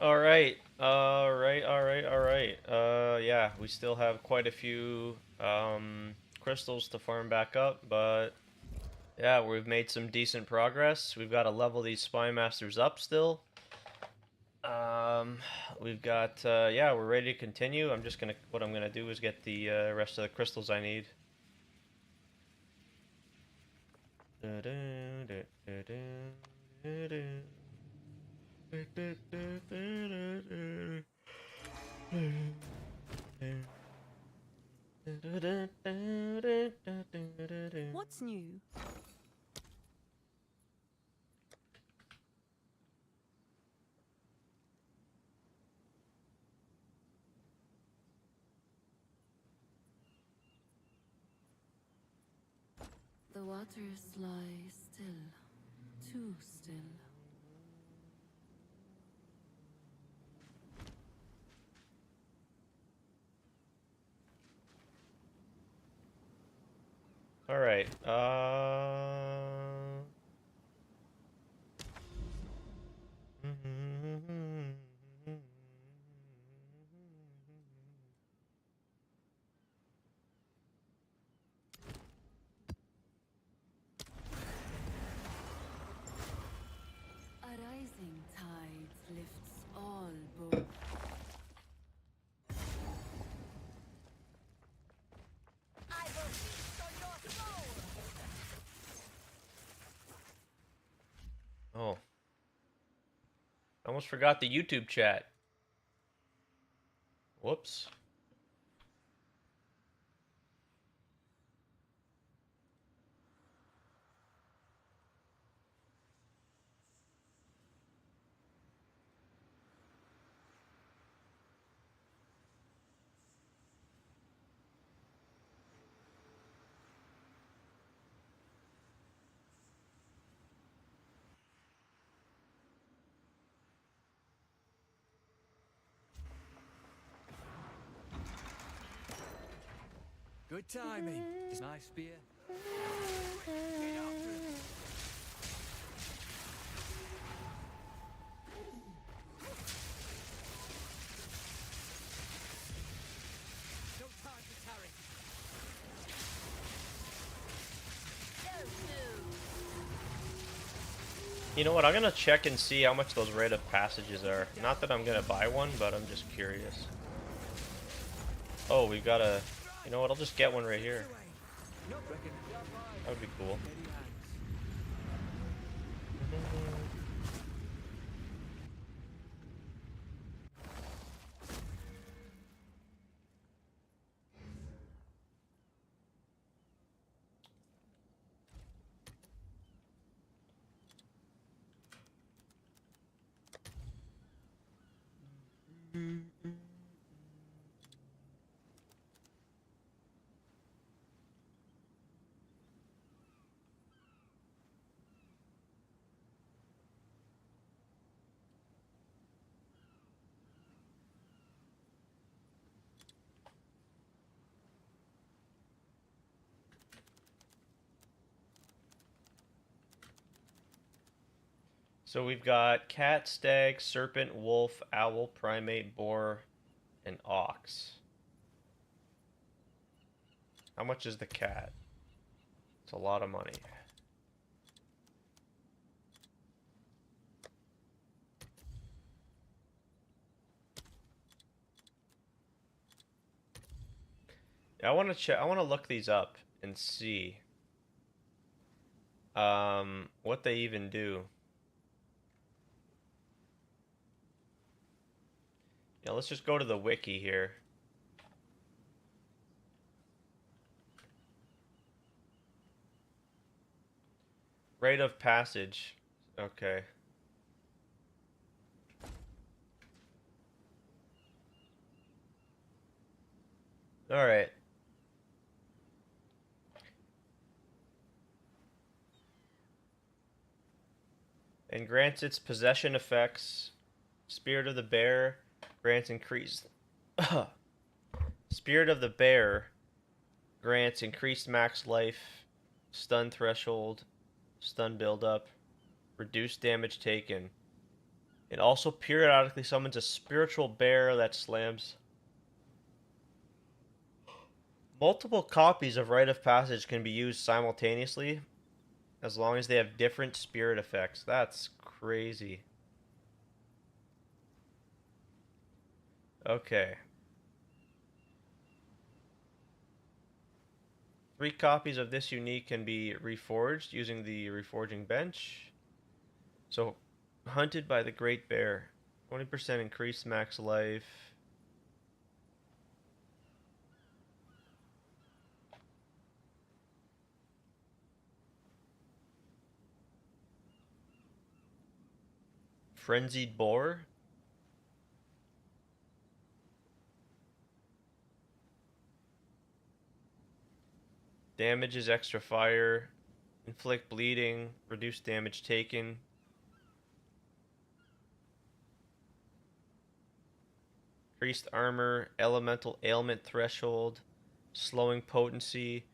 Alright. Yeah, we still have quite a few crystals to farm back up, but yeah, we've made some decent progress. We've got to level these spy masters up still. Um, we've got yeah, we're ready to continue. What I'm gonna do is get the rest of the crystals I need. What's new? The waters lie still, too still. All right. A rising tide lifts all boats. I will feast on your soul! Oh, I almost forgot the YouTube chat. Whoops. Good timing. Is my spear? No time to tarry. You know what? I'm gonna check and see how much those rite of passages are. Not that I'm gonna buy one, but I'm just curious. Oh, we've got a. You know what? I'll just get one right here. Nope. Reckon. That would be cool. Steady hands. So we've got cat, stag, serpent, wolf, owl, primate, boar, and ox. How much is the cat? It's a lot of money. I want to check. I want to look these up and see what they even do. Yeah, let's just go to the wiki here. Rite of passage. Okay. All right. And grants its possession effects. Spirit of the Bear grants increased. Spirit of the Bear grants increased max life, stun threshold, stun buildup, reduced damage taken. It also periodically summons a spiritual bear that slams. Multiple copies of Rite of Passage can be used simultaneously as long as they have different spirit effects. That's crazy. Okay. 3 copies of this unique can be reforged using the reforging bench. So, hunted by the Great Bear. 20% increased max life. Frenzied Boar. Damages extra fire. Inflict bleeding. Reduce damage taken. Increased armor. Elemental ailment threshold. Slowing potency.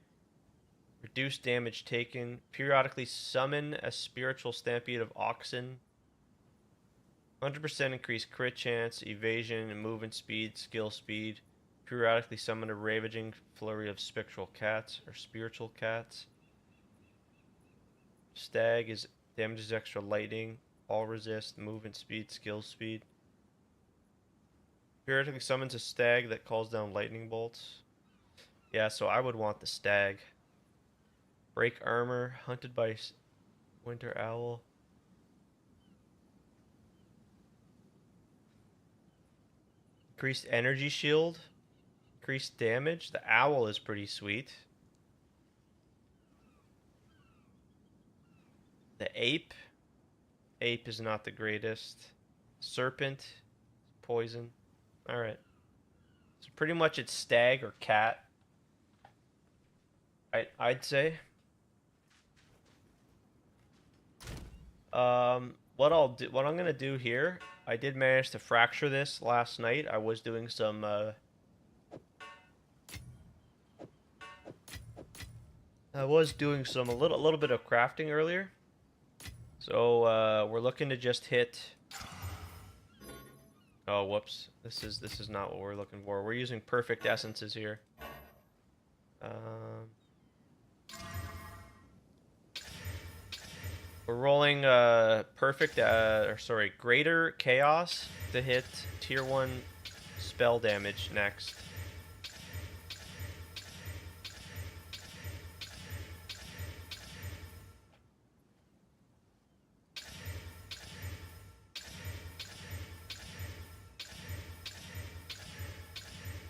Reduce damage taken. Periodically summon a spiritual stampede of oxen. 100% increased crit chance, evasion, movement speed, skill speed. Periodically summon a ravaging flurry of spectral cats or spiritual cats. Stag is damages extra lightning, all resist, movement speed, skill speed. Periodically summons a stag that calls down lightning bolts. Yeah, so I would want the stag. Break armor, hunted by winter owl. Increased energy shield. Increased damage. The owl is pretty sweet. The ape. Ape is not the greatest. Serpent. Poison. Alright. So pretty much it's stag or cat. I'd say. What I'm gonna do here, I did manage to fracture this last night. I was doing some a little bit of crafting earlier. So we're looking to just hit. Oh, whoops! This is not what we're looking for. We're using perfect essences here. We're rolling greater chaos to hit tier 1 spell damage next.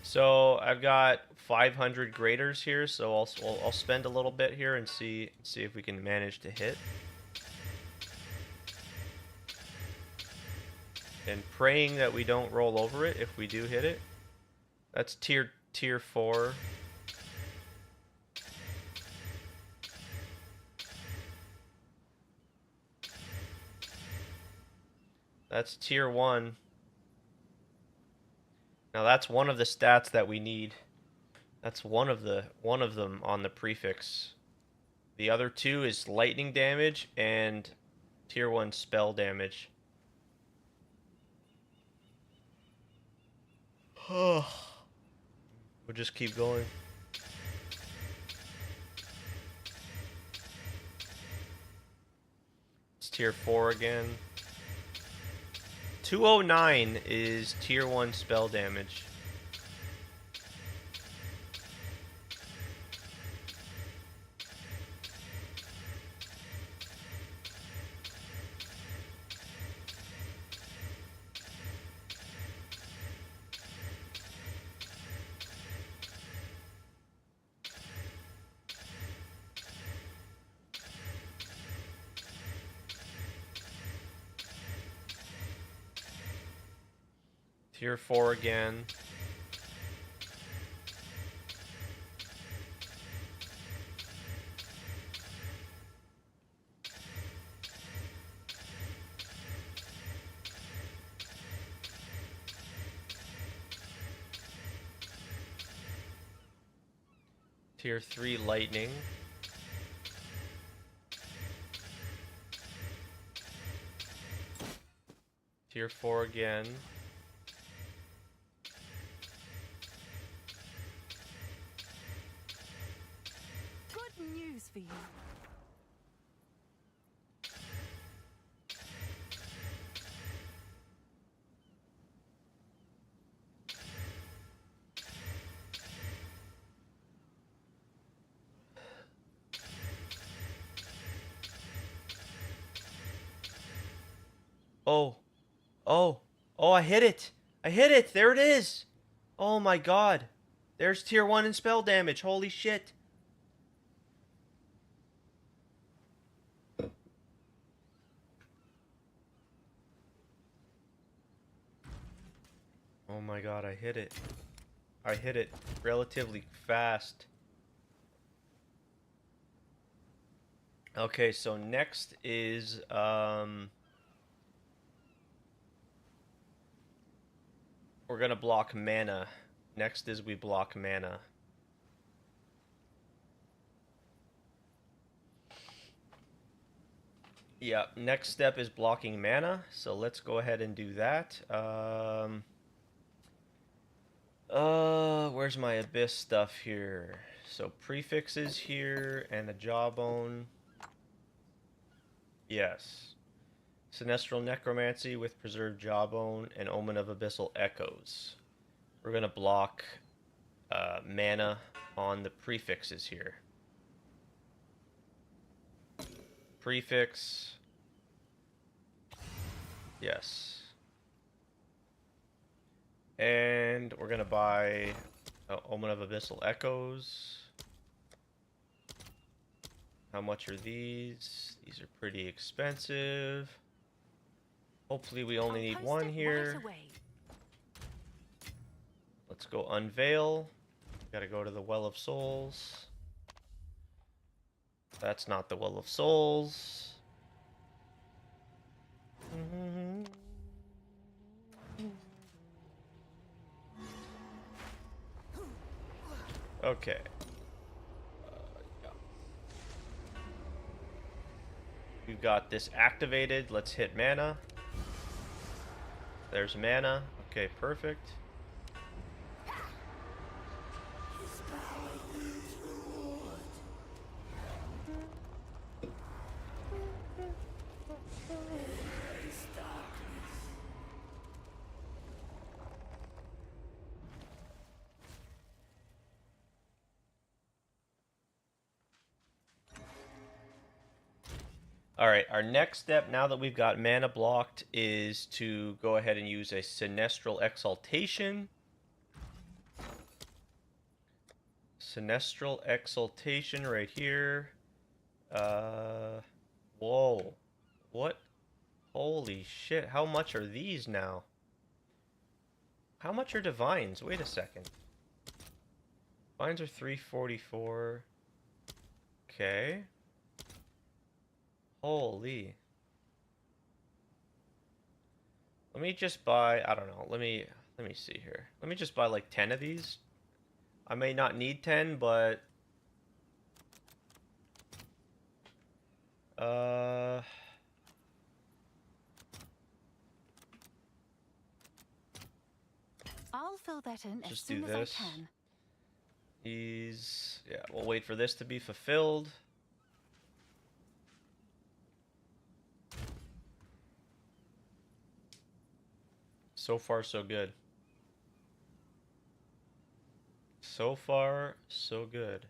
So I've got 500 graders here, so I'll spend a little bit here and see if we can manage to hit. And praying that we don't roll over it if we do hit it. That's tier 4. That's tier 1. Now that's one of the stats that we need. That's one of them on the prefix. The other 2 is lightning damage and tier 1 spell damage. We'll just keep going. It's tier 4 again. 209 is tier 1 spell damage. Tier 4 again. Tier 3 lightning. Tier 4 again. Good news for you. Oh. Oh. Oh, I hit it. I hit it. There it is. Oh my god. There's tier 1 and spell damage. Holy shit. Oh my god, I hit it. I hit it relatively fast. Okay, so next is we're gonna block mana. Next is we block mana. Yeah, next step is blocking mana, so let's go ahead and do that. Where's my Abyss stuff here? So prefixes here and a Jawbone. Yes. Sinestral Necromancy with Preserved Jawbone and Omen of Abyssal Echoes. We're gonna block mana on the prefixes here. Prefix. Yes. And we're gonna buy Omen of Abyssal Echoes. How much are these? These are pretty expensive. Hopefully we only need one here. Let's go unveil. Gotta go to the Well of Souls. That's not the Well of Souls. Okay. Yeah. We've got this activated. Let's hit mana. There's mana. Okay, perfect. Alright, our next step, now that we've got mana blocked, is to go ahead and use a Sinestral Exaltation. Sinestral Exaltation right here. Whoa. What? Holy shit, how much are these now? How much are Divines? Wait a second. Divines are 344. Okay. Holy. Let me just buy, I don't know, let me see here. Let me just buy like 10 of these. I may not need 10, but I'll fill that in as just soon do as this. I can. These, yeah, we'll wait for this to be fulfilled. So far, so good. So far, so good.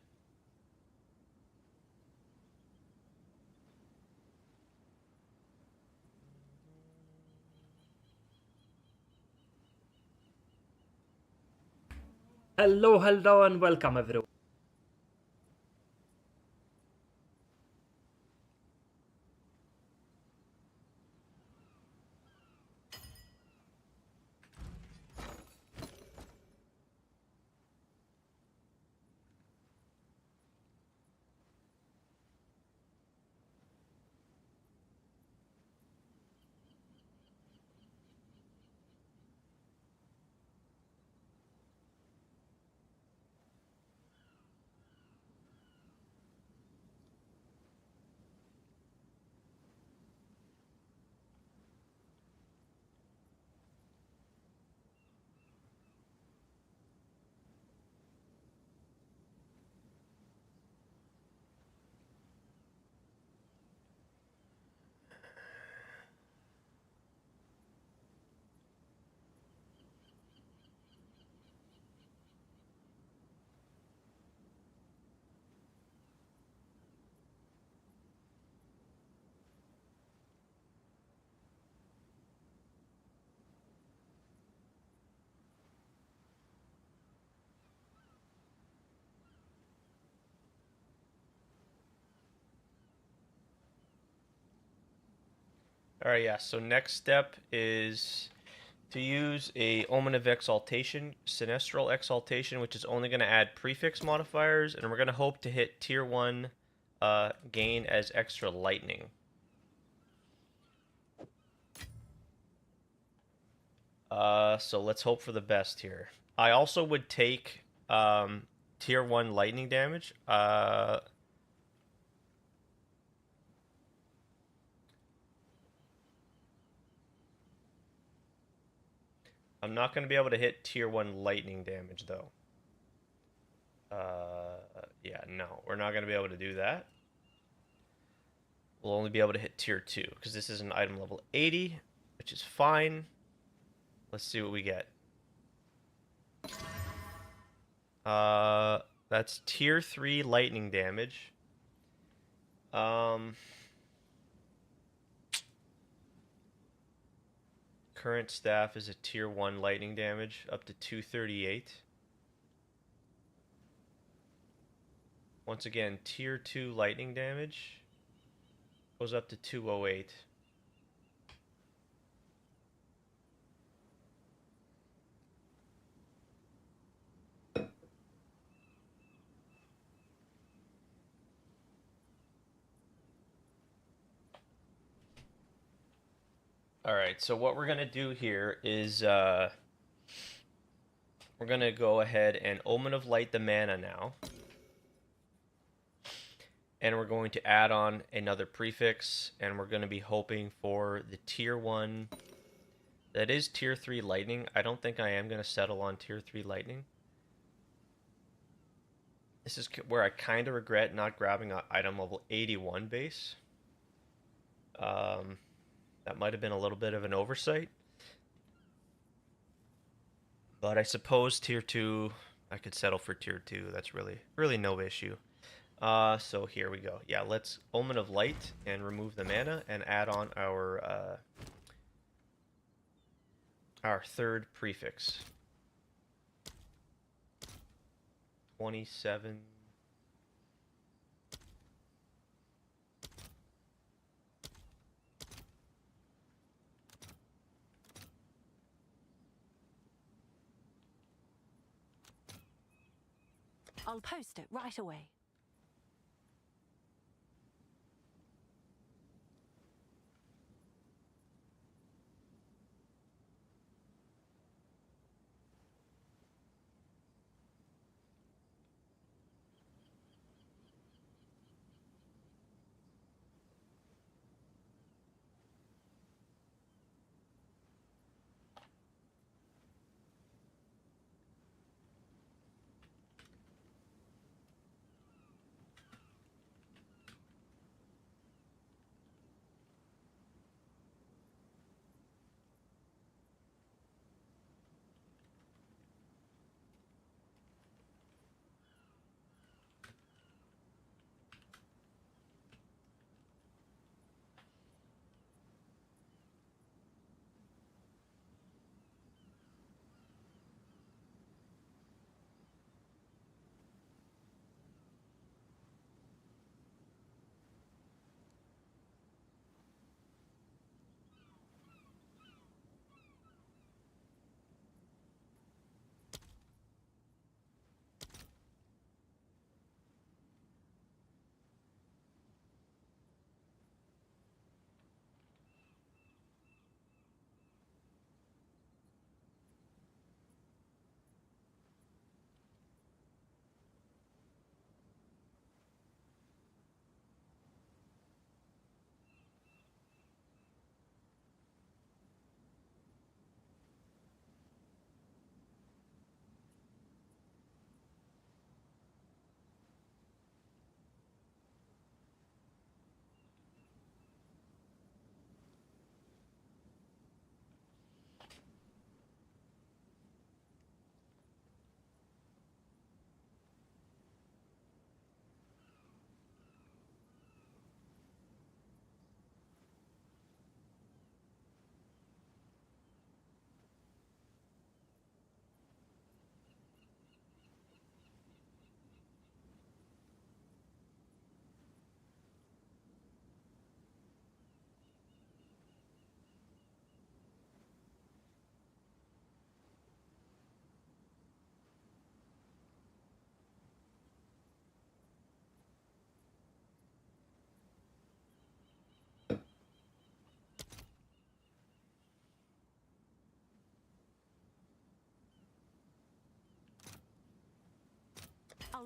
Hello, and welcome everyone. Alright, yeah, so next step is to use a Omen of Exaltation, Sinestral Exaltation, which is only going to add prefix modifiers, and we're going to hope to hit tier 1 gain as extra lightning. So let's hope for the best here. I also would take tier 1 lightning damage. I'm not going to be able to hit tier 1 lightning damage, though. Yeah, no. We're not going to be able to do that. We'll only be able to hit tier 2, because this is an item level 80, which is fine. Let's see what we get. That's tier 3 lightning damage. Current staff is a tier 1 lightning damage, up to 238. Once again, tier 2 lightning damage goes up to 208. Alright, so what we're going to do here is we're going to go ahead and Omen of Light the mana now. And we're going to add on another prefix, and we're going to be hoping for the tier 1. That is tier 3 lightning. I don't think I am going to settle on tier 3 lightning. This is where I kind of regret not grabbing an item level 81 base. That might have been a little bit of an oversight. But I suppose tier 2, I could settle for tier 2. That's really no issue. So here we go. Yeah, let's Omen of Light and remove the mana and add on our third prefix. 27. I'll post it right away.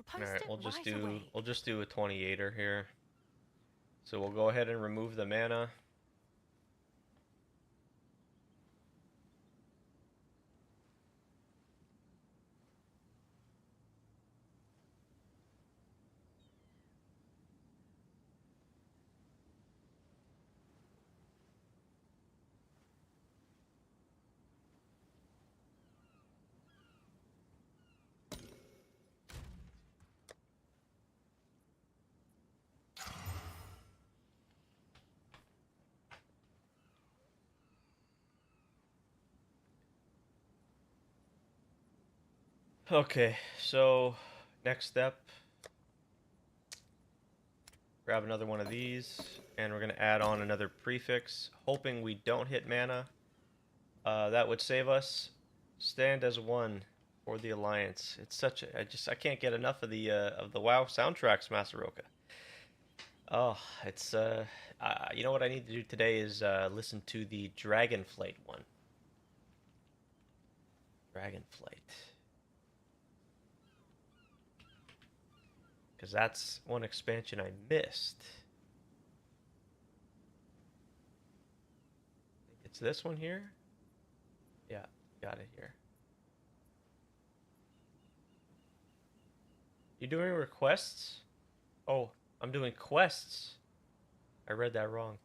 I'll post Alright, it we'll just right do away. we'll just do a 28er here. So we'll go ahead and remove the mana. Okay, so next step, grab another one of these, and we're going to add on another prefix, hoping we don't hit mana. That would save us. Stand as one for the Alliance. It's such a, I can't get enough of the WoW soundtracks, Masaroka. Oh, it's you know what I need to do today is listen to the Dragonflight one. Dragonflight. Because that's one expansion I missed. It's this one here? Yeah, got it here. You doing requests? Oh, I'm doing quests. I read that wrong.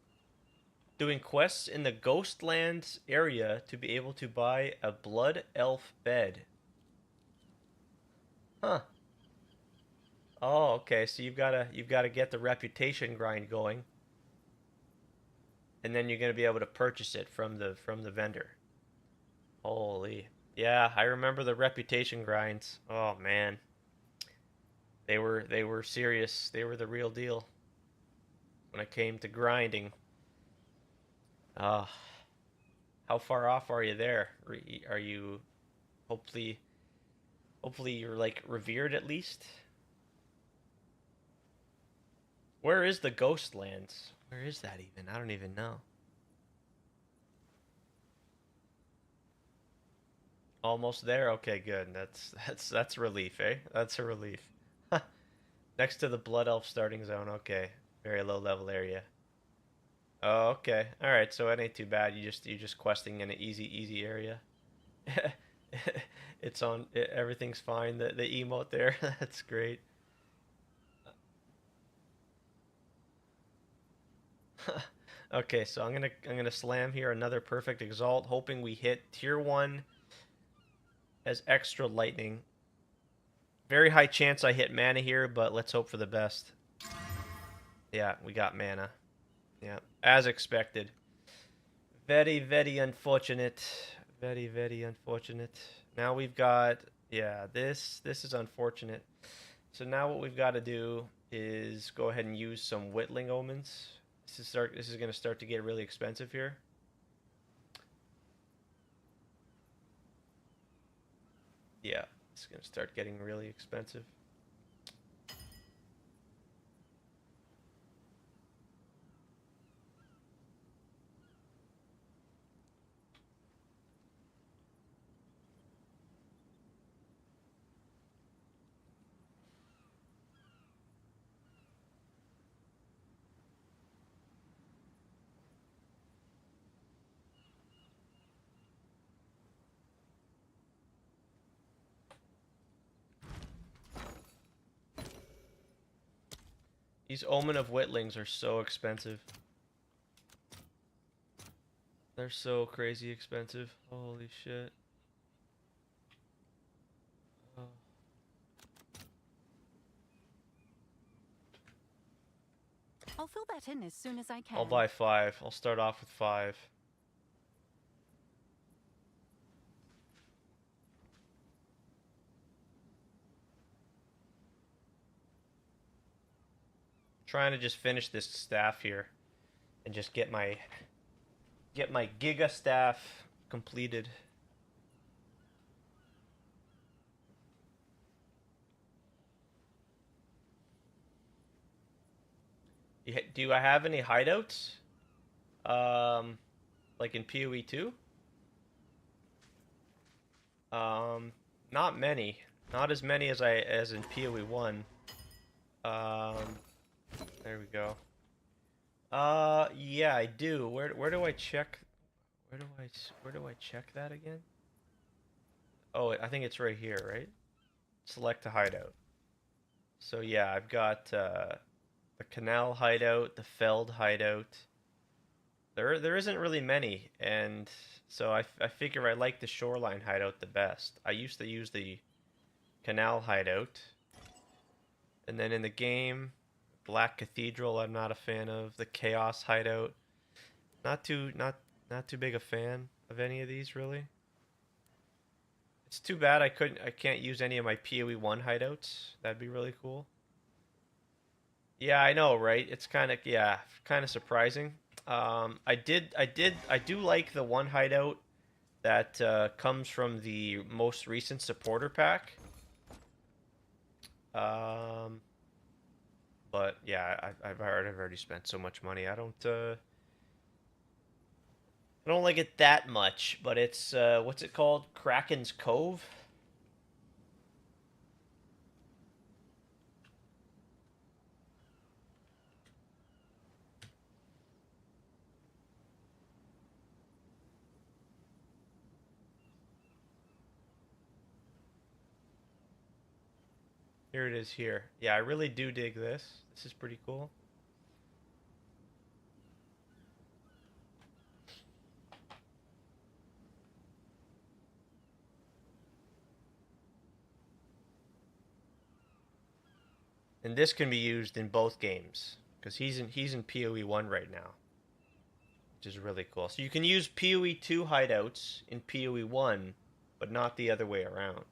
Doing quests in the Ghostlands area to be able to buy a Blood Elf bed. Huh. Oh, okay. So you've gotta get the reputation grind going, and then you're gonna be able to purchase it from the vendor. Holy, yeah, I remember the reputation grinds. Oh man, they were serious. They were the real deal when it came to grinding. Ah, how far off are you there? Are you hopefully you're like revered at least? Where is the Ghostlands? Where is that even? I don't even know. Almost there? Okay, good. That's relief, eh? That's a relief. Next to the Blood Elf starting zone. Okay. Very low level area. Oh, okay. All right, so it ain't too bad. You're just questing in an easy area. It's on everything's fine. The emote there. That's great. Okay, so I'm gonna slam here another perfect exalt, hoping we hit tier 1 as extra lightning. Very high chance I hit mana here, but let's hope for the best. Yeah, we got mana. Yeah, as expected. Very unfortunate. Very unfortunate. Now we've got, yeah, this is unfortunate. So now what we've got to do is go ahead and use some Whittling Omens. This is going to start to get really expensive here. Yeah, it's going to start getting really expensive. These Omen of Whittlings are so expensive. They're so crazy expensive. Holy shit. Oh. I'll fill that in as soon as I can. I'll buy 5. I'll start off with 5. Trying to just finish this staff here and just get my Giga staff completed. Do I have any hideouts? Like in PoE 2? Not many. Not as many as in PoE 1. There we go. Yeah, I do. Where do I check? Where do I check that again? Oh, I think it's right here, right? Select a hideout. So yeah, I've got the canal hideout, the Feld hideout. There isn't really many, and so I figure I like the shoreline hideout the best. I used to use the canal hideout, and then in the game, Black Cathedral I'm not a fan of. The Chaos hideout, not too big a fan of any of these really. It's too bad I can't use any of my PoE 1 hideouts. That'd be really cool. Yeah, I know, right? It's kind of surprising. I do like the one hideout that comes from the most recent supporter pack. But yeah, I've already spent so much money. I don't like it that much, but it's what's it called? Kraken's Cove. Here it is here. Yeah, I really do dig this. This is pretty cool. And this can be used in both games because he's in PoE 1 right now, which is really cool. So you can use PoE 2 hideouts in PoE 1, but not the other way around.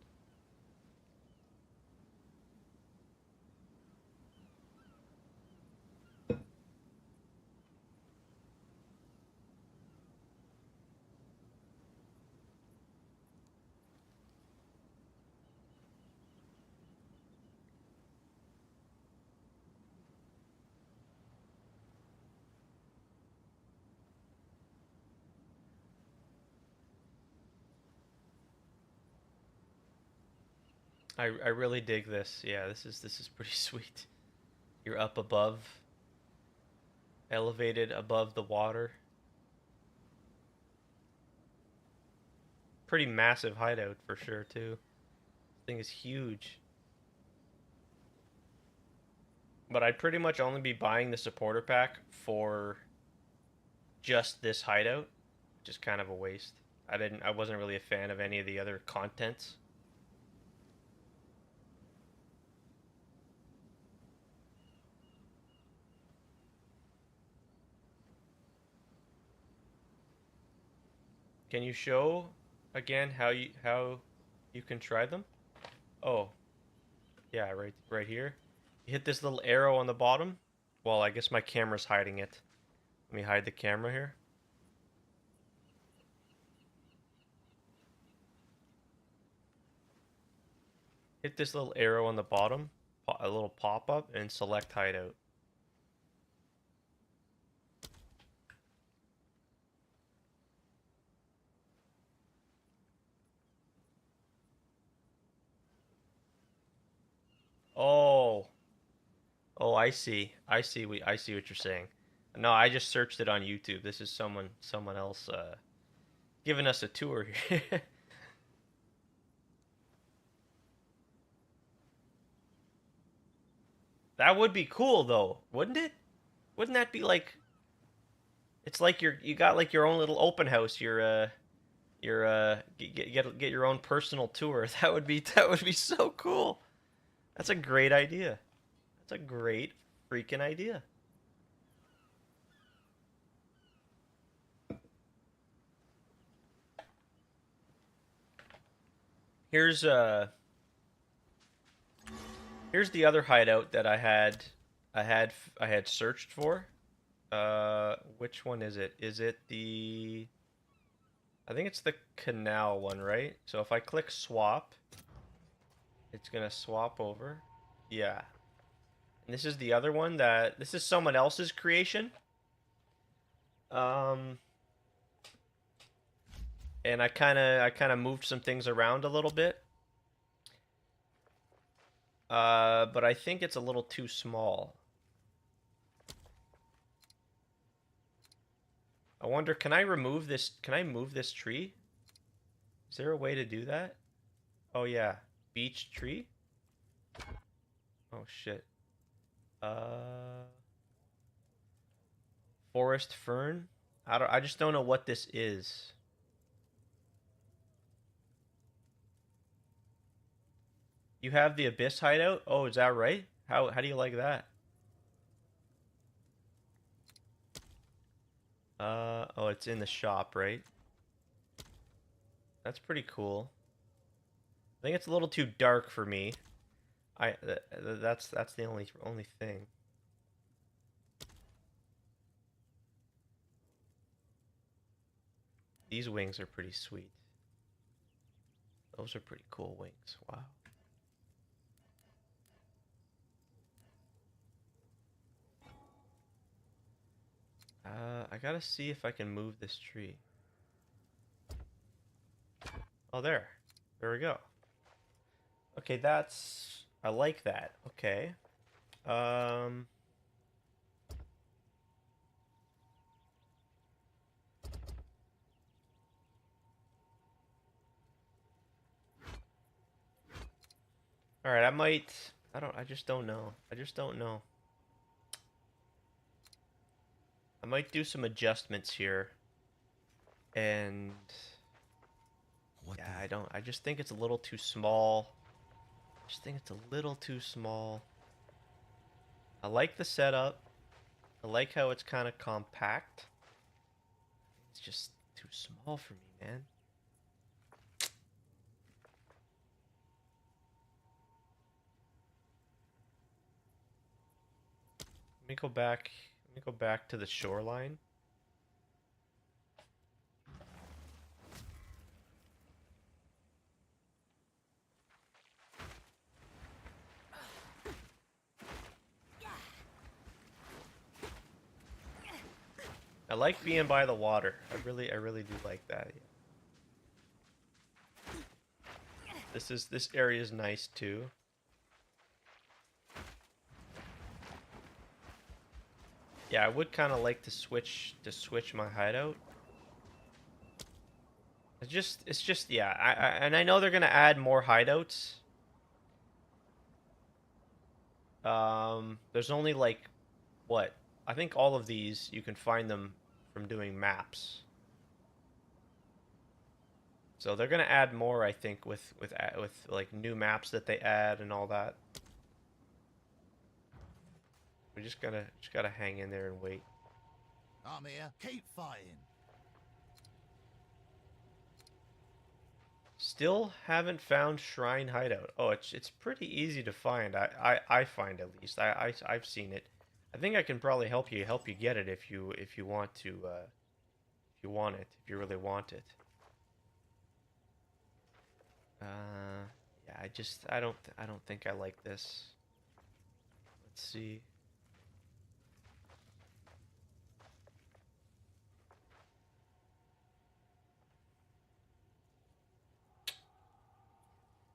I really dig this. Yeah, this is pretty sweet. You're up above, elevated above the water. Pretty massive hideout for sure too. This thing is huge. But I'd pretty much only be buying the supporter pack for just this hideout, which is kind of a waste. I wasn't really a fan of any of the other contents. Can you show again how you can try them? Oh, yeah, right here. You hit this little arrow on the bottom. Well, I guess my camera's hiding it. Let me hide the camera here. Hit this little arrow on the bottom, a little pop-up, and select hideout. Oh. Oh, I see. I see what you're saying. No, I just searched it on YouTube. This is someone else giving us a tour here. That would be cool though, wouldn't it? Wouldn't that be like it's like you got like your own little open house. Get your own personal tour. That would be so cool. That's a great idea. That's a great freaking idea. Here's here's the other hideout that I had searched for. Which one is it? Is it the I think it's the canal one, right? So if I click swap, it's gonna swap over. Yeah. And this is the other one this is someone else's creation. And I kinda moved some things around a little bit. But I think it's a little too small. I wonder, can I remove this? Can I move this tree? Is there a way to do that? Oh yeah, beech tree? Oh shit. Forest fern? I just don't know what this is. You have the abyss hideout? Oh, is that right? How do you like that? Oh, it's in the shop, right? That's pretty cool. I think it's a little too dark for me. That's the only thing. These wings are pretty sweet. Those are pretty cool wings. Wow. I gotta see if I can move this tree. Oh, there. There we go. Okay, that's... I like that. Okay. Um... Alright, I might... I just don't know. I just don't know. I might do some adjustments here. And... Yeah, I just think it's a little too small. I just think it's a little too small. I like the setup. I like how it's kind of compact. It's just too small for me, man. Let me go back. Let me go back to the shoreline. I like being by the water. I really do like that. Yeah. This area is nice too. Yeah, I would kind of like to switch my hideout. It's just yeah. And I know they're gonna add more hideouts. There's only like what? I think all of these you can find them from doing maps. So they're gonna add more, I think, with like new maps that they add and all that. We just gotta hang in there and wait. I'm here. Keep fighting. Still haven't found Shrine Hideout. Oh, it's pretty easy to find. I find at least. I've seen it. I think I can probably help you get it if you want to if you want it, if you really want it. Yeah, I don't think I like this. Let's see.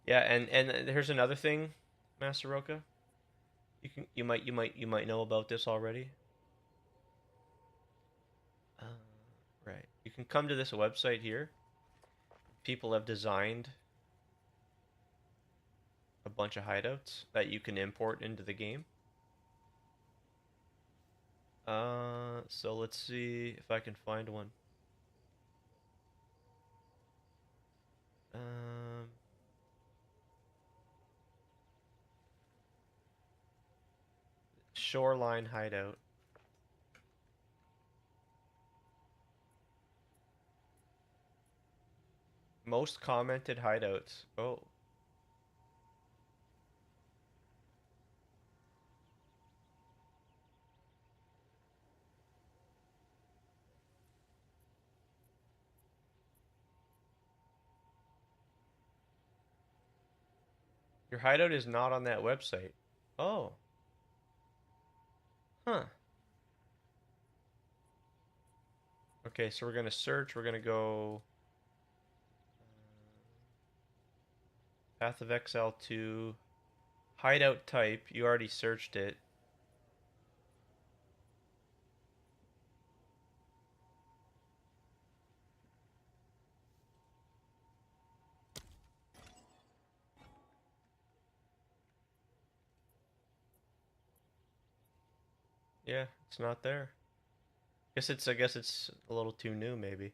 Yeah, and here's another thing, Master Roka. You might know about this already. Right. You can come to this website here. People have designed a bunch of hideouts that you can import into the game. So let's see if I can find one. Shoreline hideout. Most commented hideouts. Oh. Your hideout is not on that website. Oh. Huh. Okay, so we're gonna search. We're gonna go Path of Exile 2 Hideout type, you already searched it. Yeah, it's not there. I guess it's a little too new maybe.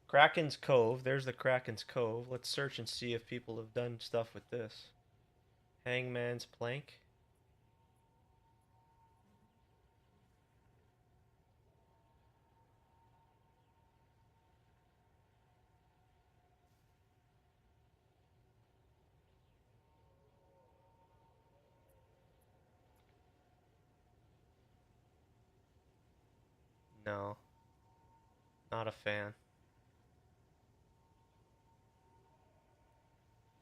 Kraken's Cove. There's the Kraken's Cove. Let's search and see if people have done stuff with this. Hangman's Plank. No, not a fan.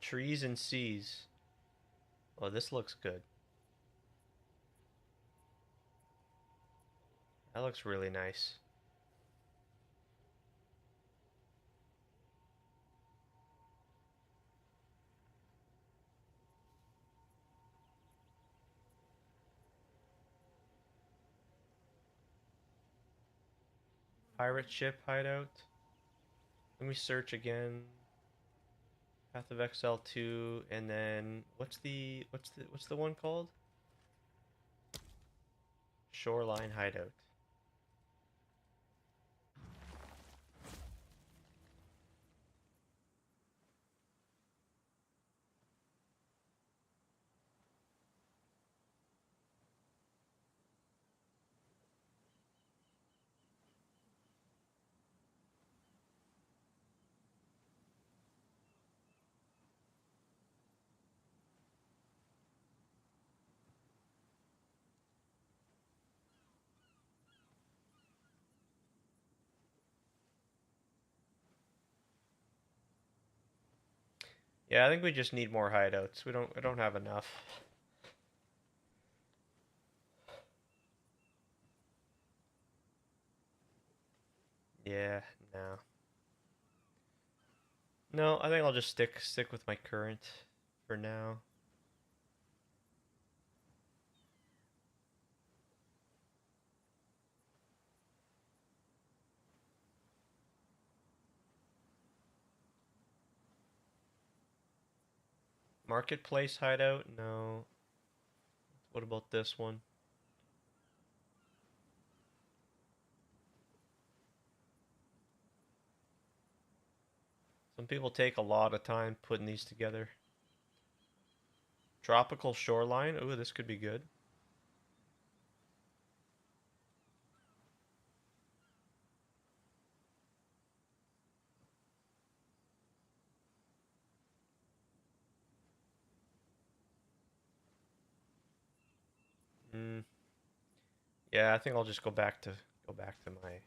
Trees and Seas. Oh, this looks good. That looks really nice. Pirate ship hideout. Let me search again. Path of Exile 2, and then what's the one called? Shoreline hideout. Yeah, I think we just need more hideouts. We don't have enough. Yeah, no. No, I think I'll just stick with my current for now. Marketplace hideout? No. What about this one? Some people take a lot of time putting these together. Tropical shoreline? Ooh, this could be good. Mm. Yeah, I think I'll just go back to my.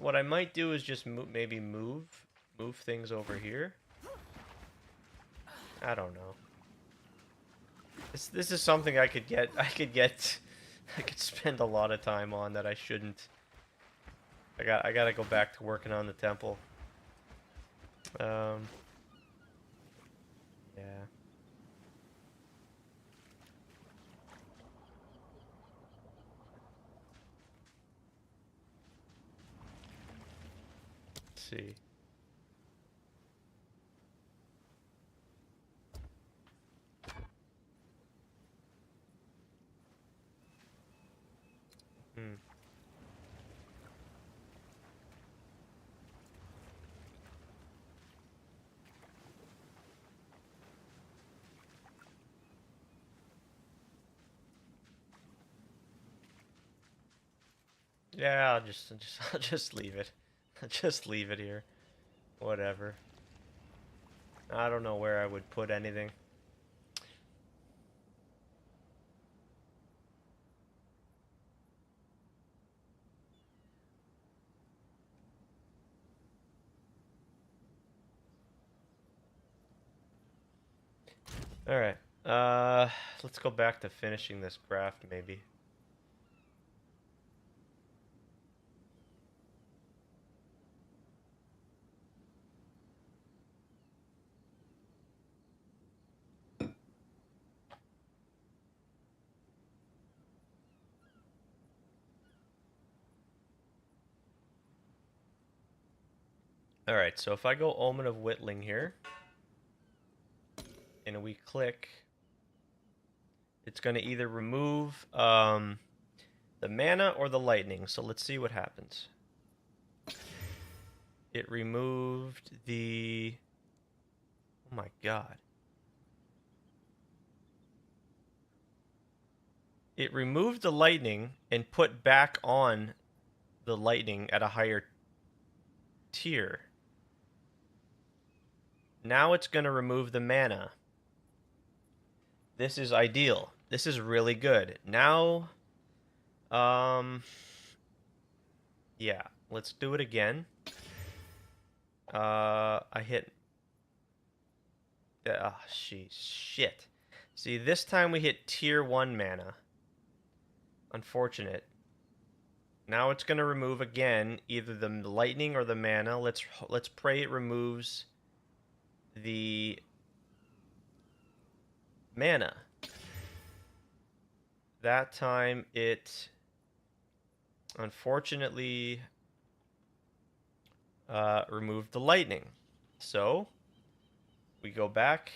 What I might do is just maybe move things over here. I don't know. This is something I could get. I could spend a lot of time on that I shouldn't. I gotta go back to working on the temple. Yeah. Let's see. Hmm. Yeah, I'll just leave it. I'll just leave it here. Whatever. I don't know where I would put anything. All right. Let's go back to finishing this craft, maybe. All right, so if I go Omen of Whittling here, and we click, it's going to either remove the mana or the lightning. So let's see what happens. It removed the... Oh my god. It removed the lightning and put back on the lightning at a higher tier. Now it's going to remove the mana. This is ideal. This is really good. Now, yeah, let's do it again. I hit... shit. See, this time we hit tier 1 mana. Unfortunate. Now it's going to remove again either the lightning or the mana. Let's pray it removes the mana. That time it unfortunately removed the lightning. So we go back.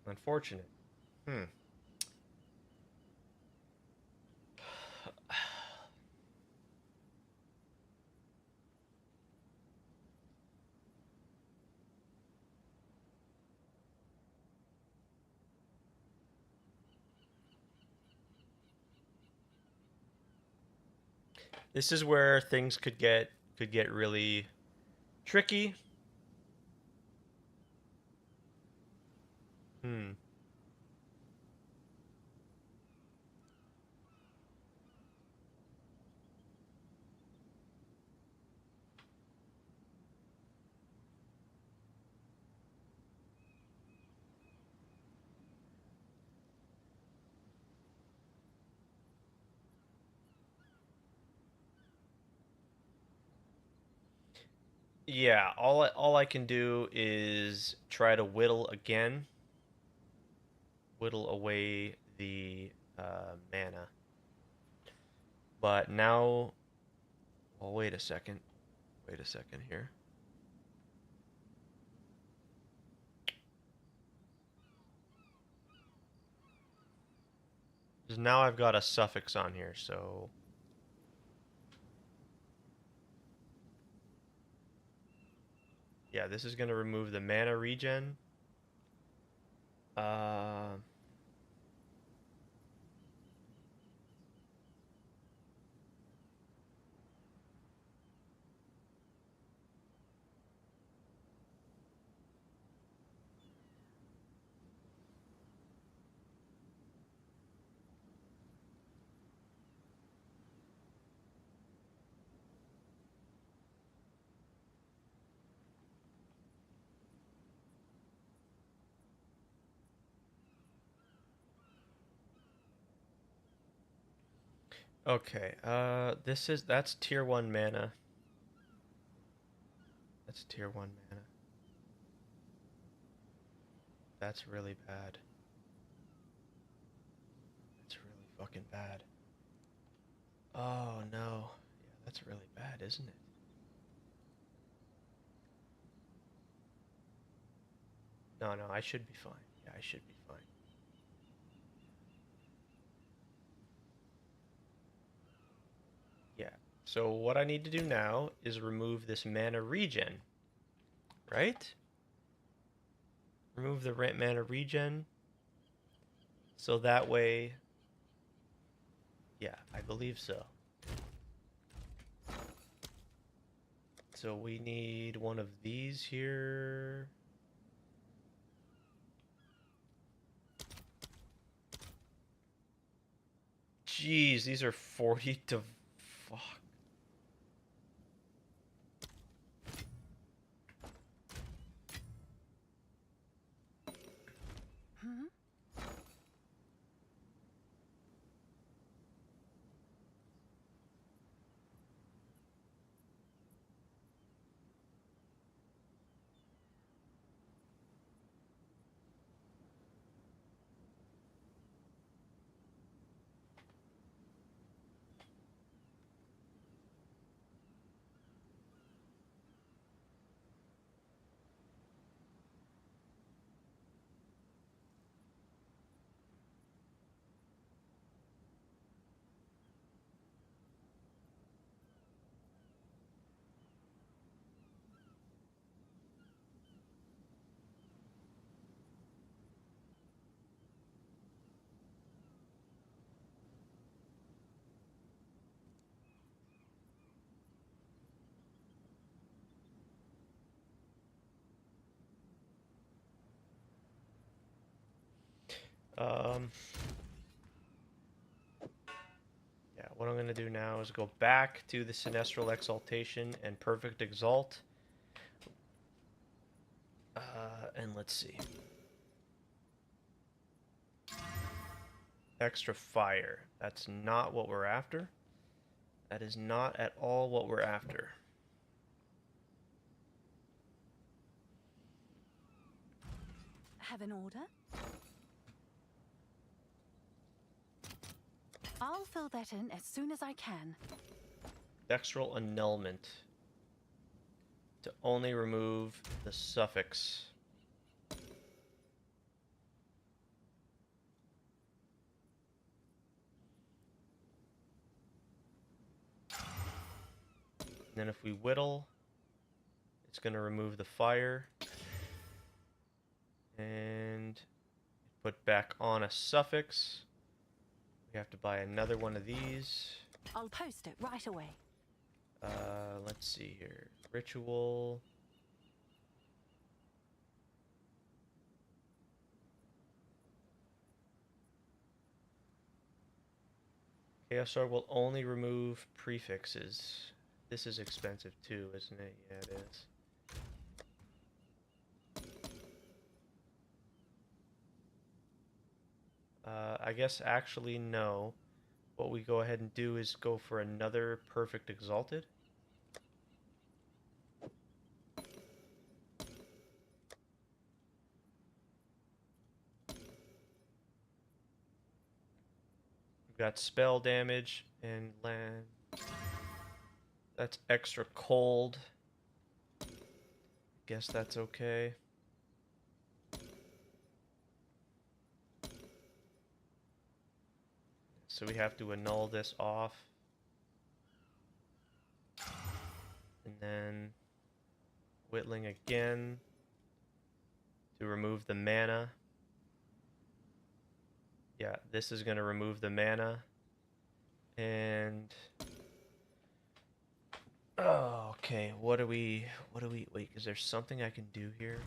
Unfortunate. This is where things could get really tricky. Yeah, all I can do is try to whittle again. Whittle away the mana. But now... Well, wait a second. Wait a second here. Because now I've got a suffix on here, so... Yeah, this is going to remove the mana regen. Okay, that's tier 1 mana. That's tier 1 mana. That's really bad. That's really fucking bad. Oh no. Yeah, that's really bad, isn't it? No, I should be fine. Yeah, I should be fine. Yeah. So what I need to do now is remove this mana regen. Right? Remove the mana regen. So that way... Yeah, I believe so. So we need one of these here. Jeez, these are 40 to... Fuck. Yeah, what I'm gonna do now is go back to the Sinestral Exaltation and Perfect Exalt. And let's see. Extra fire. That's not what we're after. That is not at all what we're after. Have an order? I'll fill that in as soon as I can. Dextral Annulment. To only remove the suffix. And then if we whittle, it's going to remove the fire. And put back on a suffix. We have to buy another one of these. I'll post it right away. Let's see here. Ritual. Chaos Sword will only remove prefixes. This is expensive too, isn't it? Yeah, it is. I guess actually no. What we go ahead and do is go for another Perfect Exalted. We've got spell damage and land. That's extra cold. Guess that's okay. So we have to annul this off. And then whittling again to remove the mana. Yeah, this is going to remove the mana. And oh, okay. What do we wait, is there something I can do here?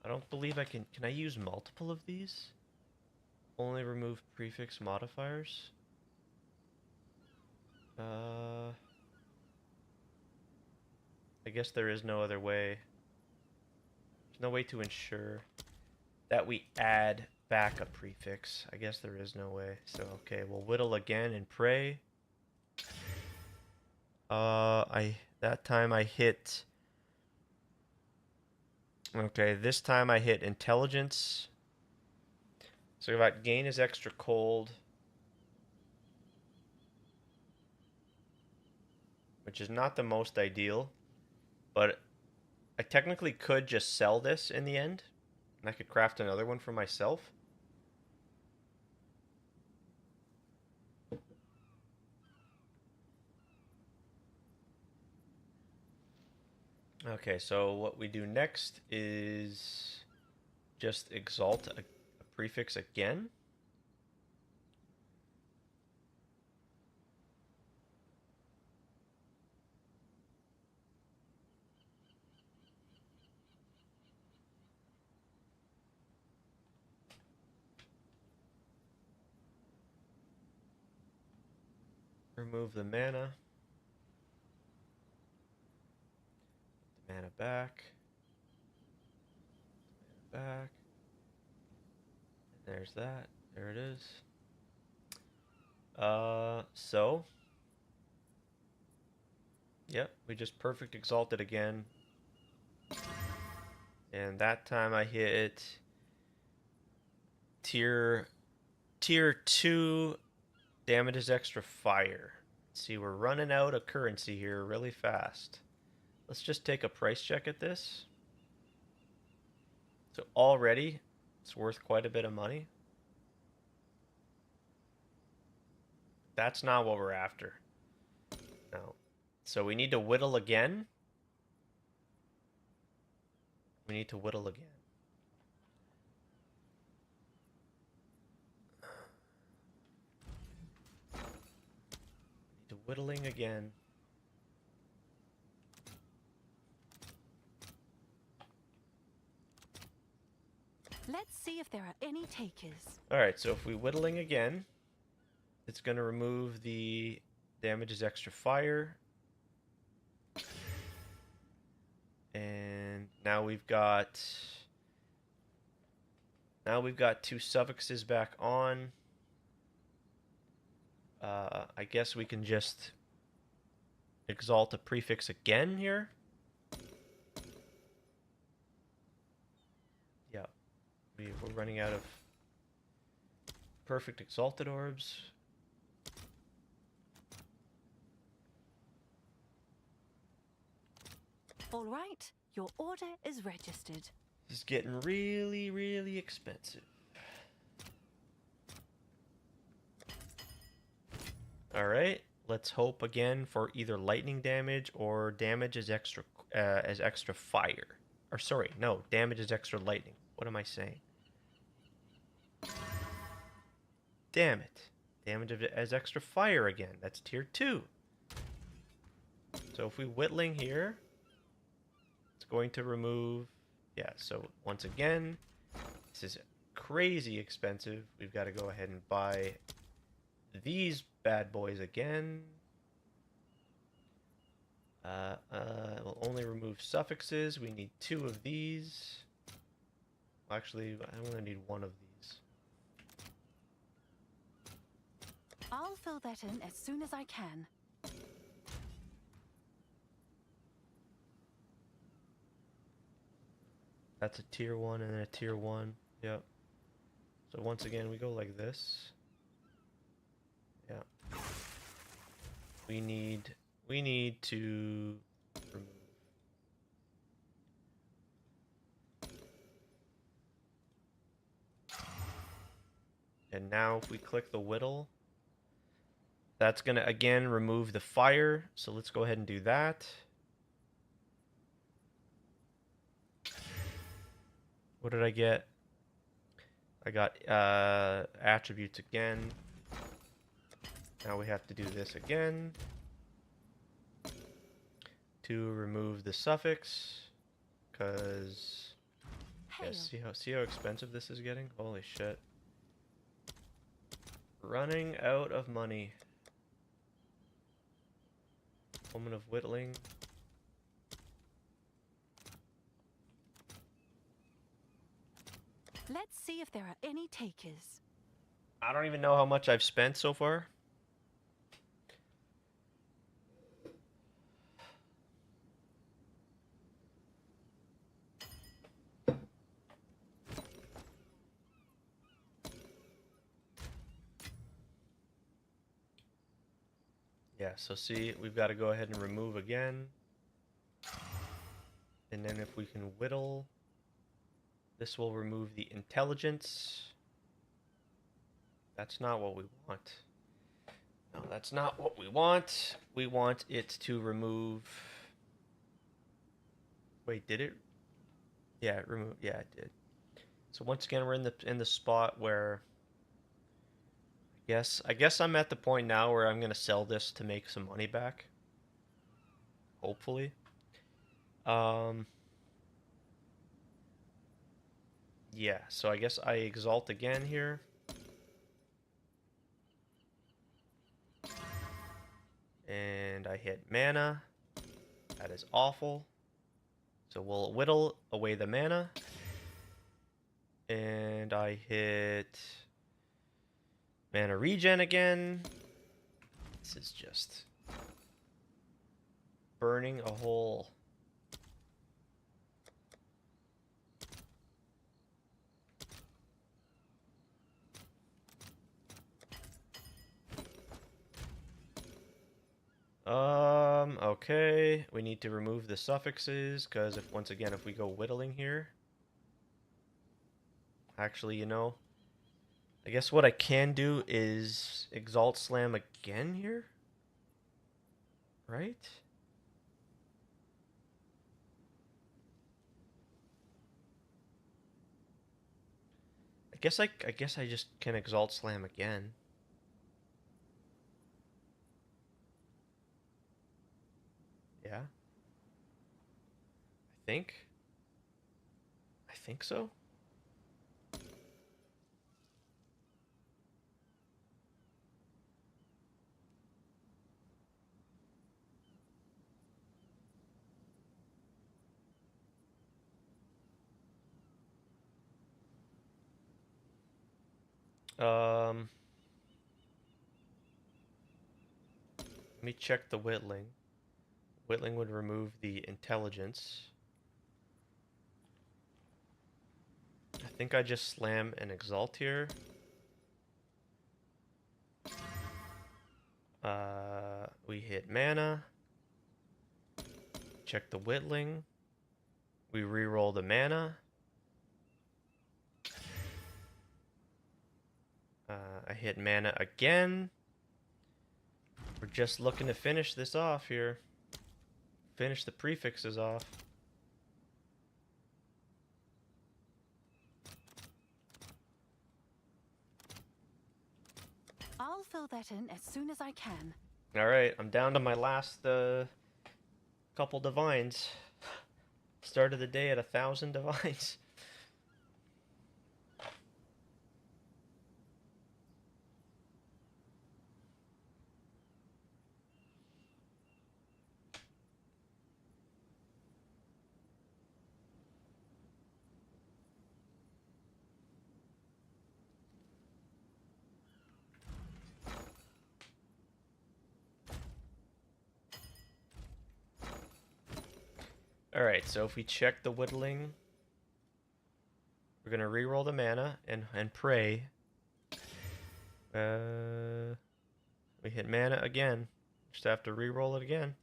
I don't believe I can. Can I use multiple of these? Only remove prefix modifiers? I guess there is no other way. There's no way to ensure that we add back a prefix. I guess there is no way. So, okay, we'll whittle again and pray. That time I hit... Okay, this time I hit intelligence. So if I gain is extra cold, which is not the most ideal, but I technically could just sell this in the end, and I could craft another one for myself. Okay, so what we do next is just exalt a prefix again. remove the mana. The mana back. Back. And there's that. There it is. So. Yep, we just perfect exalted again. And that time I hit tier 2 damages extra fire. See, we're running out of currency here really fast. Let's just take a price check at this. So already it's worth quite a bit of money. That's not what we're after. No. So we need to whittle again. We need to whittle again. Whittling again. Let's see if there are any takers. Alright, so if we whittling again, it's going to remove the damages extra fire. And now we've got 2 suffixes back on. I guess we can just exalt a prefix again here. Yeah, we're running out of perfect exalted orbs. All right, your order is registered. This is getting really, really expensive. Alright, let's hope again for either lightning damage or damage as extra fire. Or sorry, no, damage as extra lightning. What am I saying? Damn it. Damage as extra fire again. That's tier 2. So if we whittling here, it's going to remove... Yeah, so once again, this is crazy expensive. We've got to go ahead and buy these bad boys again. We'll only remove suffixes. We need 2 of these. Actually, I only need 1 of these. I'll fill that in as soon as I can. That's a tier 1 and then a tier 1. Yep. So once again, we go like this. Yeah. We need to remove. And now if we click the whittle, that's going to again remove the fire. So let's go ahead and do that. What did I get? I got attributes again. Now we have to do this again to remove the suffix, because yeah, see how expensive this is getting? Holy shit. Running out of money. Moment of whittling. Let's see if there are any takers. I don't even know how much I've spent so far. Yeah, so see, we've got to go ahead and remove again. And then if we can whittle, this will remove the intelligence. That's not what we want. No, that's not what we want. We want it to remove... Wait, did it? Yeah, it removed. Yeah, it did. So once again, we're in the spot where... I guess I'm at the point now where I'm going to sell this to make some money back. Hopefully. Yeah, so I guess I exalt again here. hit mana. That is awful. So we'll whittle away the mana. And I hit mana regen again. This is just burning a hole. Okay, we need to remove the suffixes, because once again, if we go whittling here, actually, you know, I guess what I can do is Exalt Slam again here, right? I guess I just can Exalt Slam again. Yeah. I think so. Let me check the whittling. Whittling would remove the intelligence. I think I just slam and exalt here. We hit mana. Check the whittling. We reroll the mana. I hit mana again. We're just looking to finish this off here. Finish the prefixes off. I'll fill that in as soon as I can. Alright, I'm down to my last couple divines. Started the day at 1,000 divines. Alright, so if we check the whittling, we're gonna reroll the mana and pray. We hit mana again. Just have to reroll it again.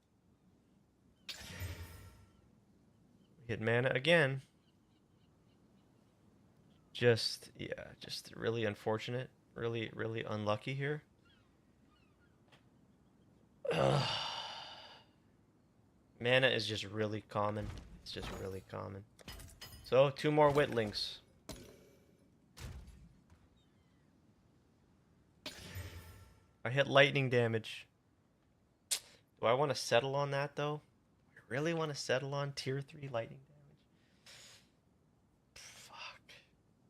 We hit mana again. Just really unfortunate. Really, really unlucky here. Mana is just really common. It's just really common. So, 2 more whittlings. I hit lightning damage. Do I want to settle on that, though? I really want to settle on tier 3 lightning damage? Fuck.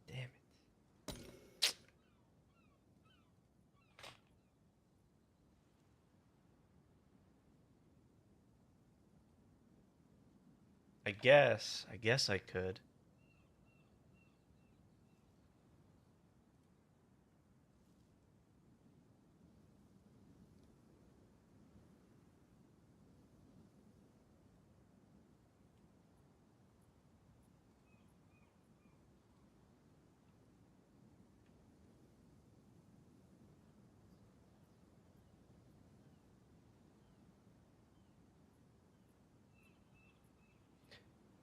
Damn it. I guess I could.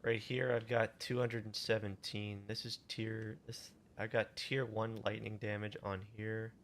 Right here, I've got 217. This is I got tier 1 lightning damage on here.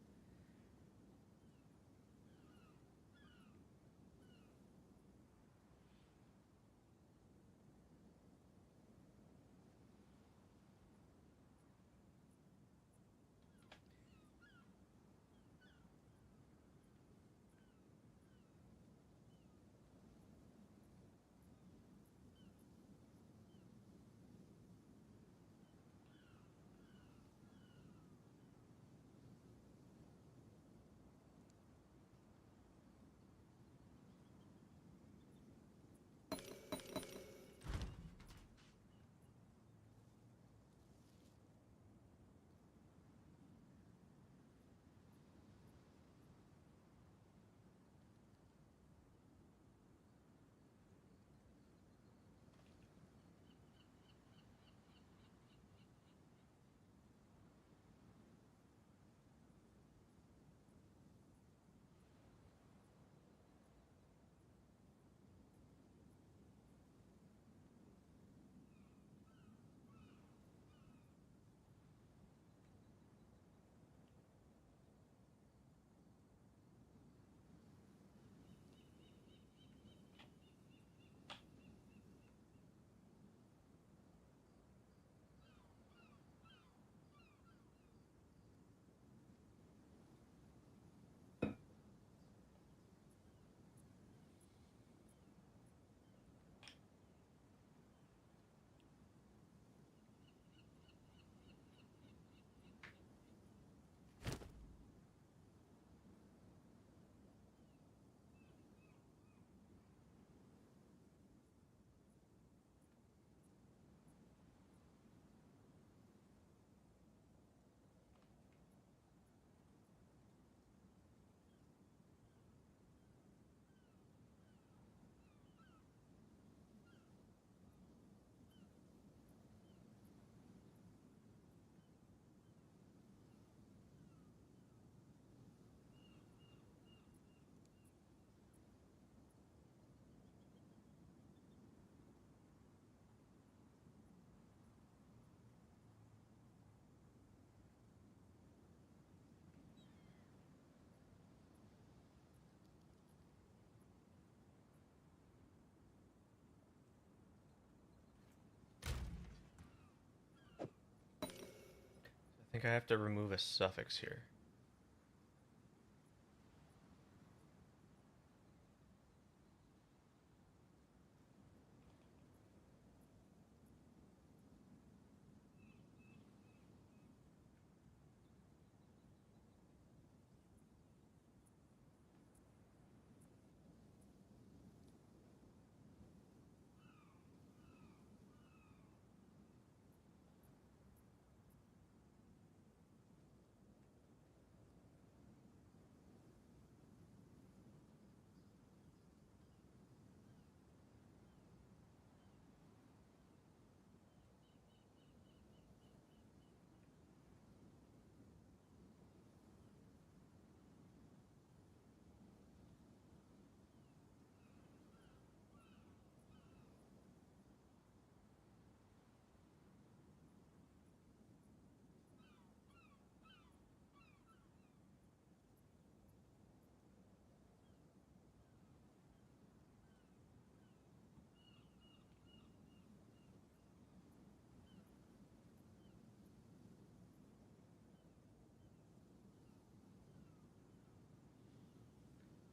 think I have to remove a suffix here.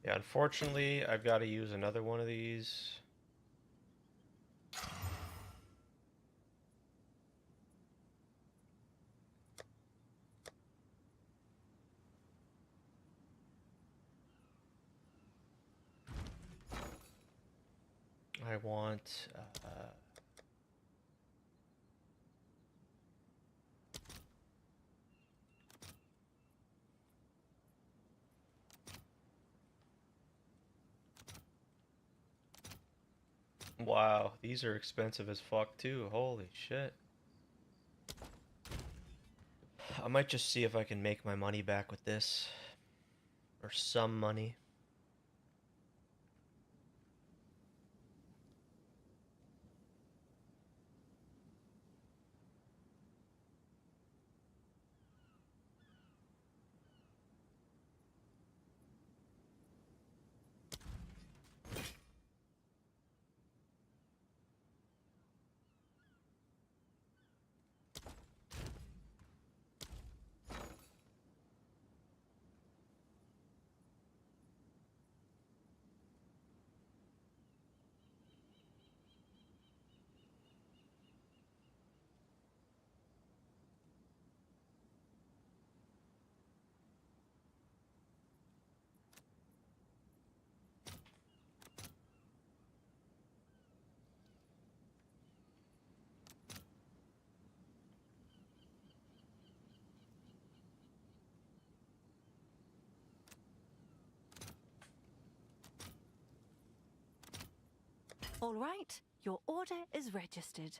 Yeah, unfortunately, I've got to use another one of these. I want wow, these are expensive as fuck too. Holy shit. I might just see if I can make my money back with this. Or some money. All right, your order is registered.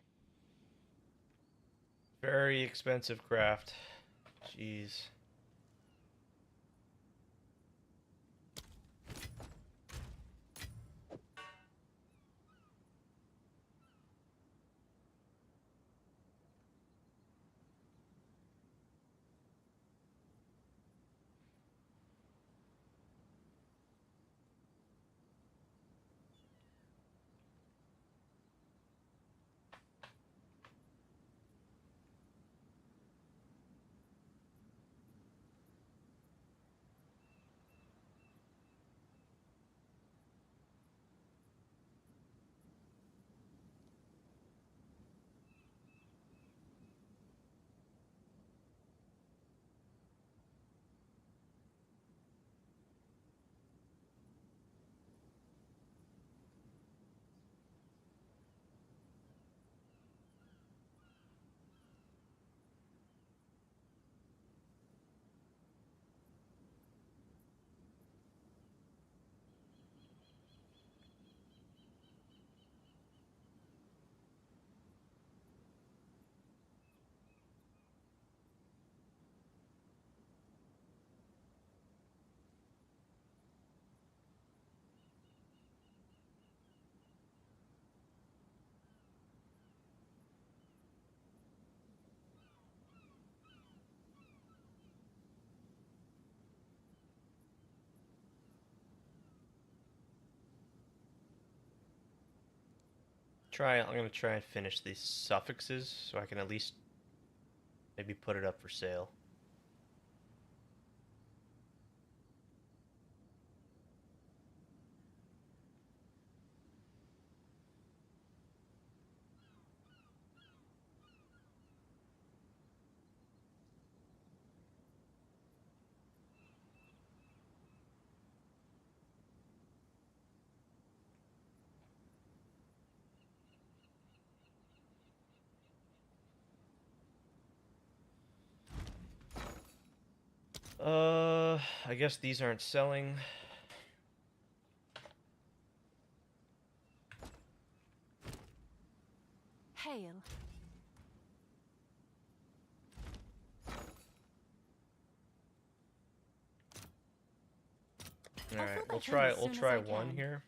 Very expensive craft. Jeez. I'm gonna try and finish these suffixes so I can at least maybe put it up for sale. I guess these aren't selling. Hail. All I'll right, fill we'll that in try as soon as try I one can. here.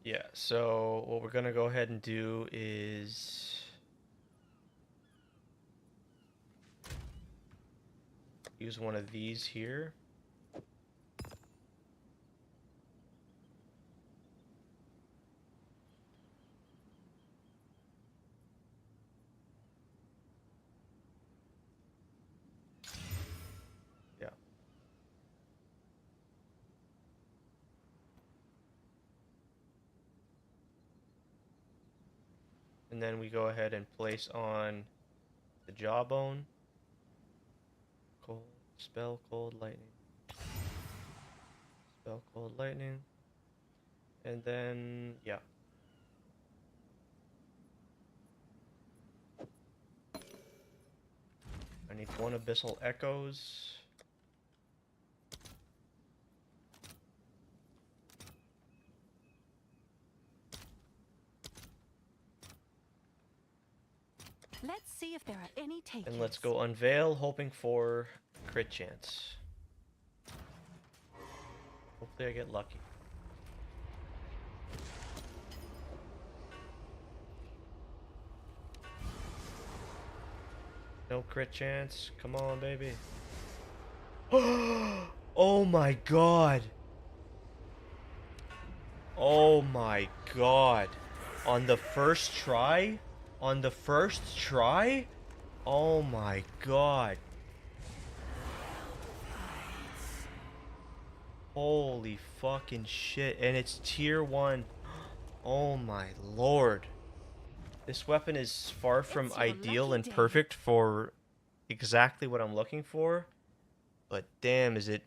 Yeah, so what we're gonna go ahead and do is use one of these here. Yeah. And then we go ahead and place on the jawbone. Cold spell, cold lightning. Spell, cold lightning. And then, yeah. I need one abyssal echoes. Let's see if there are any takers. And let's go unveil, hoping for crit chance. Hopefully I get lucky. No crit chance. Come on, baby. Oh my god. Oh my god. On the first try? On the first try? Oh my god. Holy fucking shit. And it's tier 1. Oh my lord. This weapon is far from It's your ideal lucky and day. perfect for exactly what I'm looking for. But damn, is it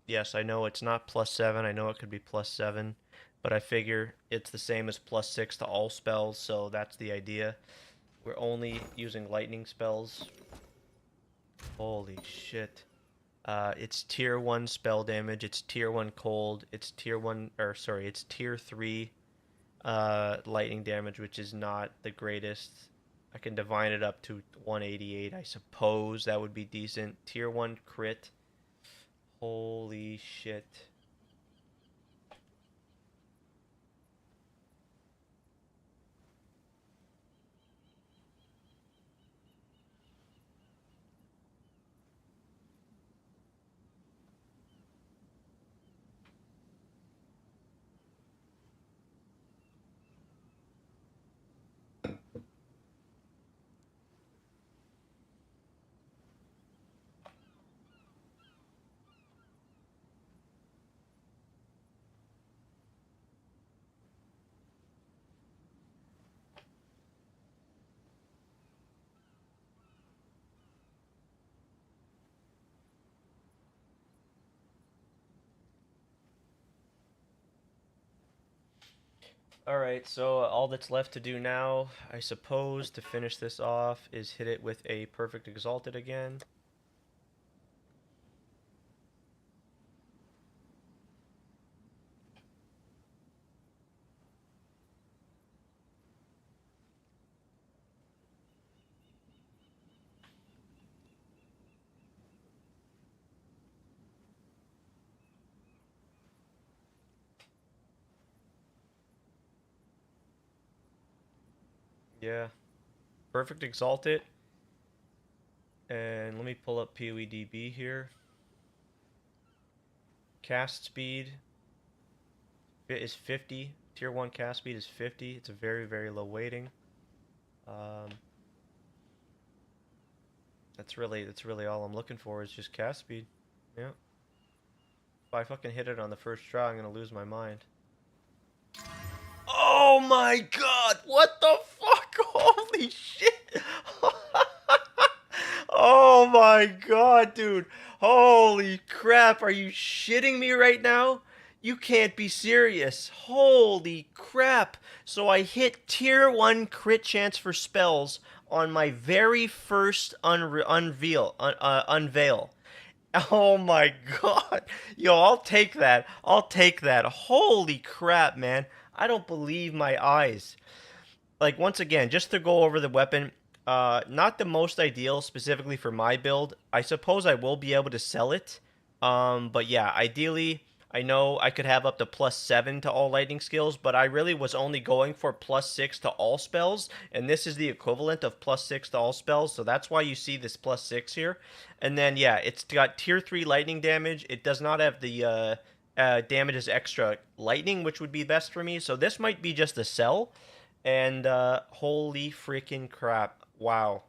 yes, I know it's not +7. I know it could be +7, but I figure it's the same as +6 to all spells, so that's the idea. We're only using lightning spells. Holy shit. It's tier 1 spell damage, it's tier 1 cold, it's tier 1, or sorry, it's tier 3 lightning damage, which is not the greatest. I can divine it up to 188, I suppose. That would be decent. Tier 1 crit. Holy shit. Alright, so all that's left to do now, I suppose, to finish this off, is hit it with a Perfect Exalted again. Yeah. Perfect Exalted. And let me pull up PoEDB here. Cast speed is 50 Tier 1 cast speed is 50. It's a very, very low weighting. That's really all I'm looking for is just cast speed. Yeah. If I fucking hit it on the first try, I'm gonna lose my mind. Oh my god! What the fuck? Holy shit! Oh my god, dude! Holy crap! Are you shitting me right now? You can't be serious. Holy crap! So I hit tier 1 crit chance for spells on my very first unveil. Oh my god. Yo, I'll take that. I'll take that. Holy crap, man. I don't believe my eyes. Like, once again, just to go over the weapon, not the most ideal specifically for my build. I suppose I will be able to sell it. But yeah, ideally, I know I could have up to +7 to all lightning skills, but I really was only going for +6 to all spells, and this is the equivalent of +6 to all spells, so that's why you see this +6 here. And then, yeah, it's got tier 3 lightning damage. It does not have the damages extra lightning, which would be best for me, so this might be just a sell. And holy freaking crap. Wow.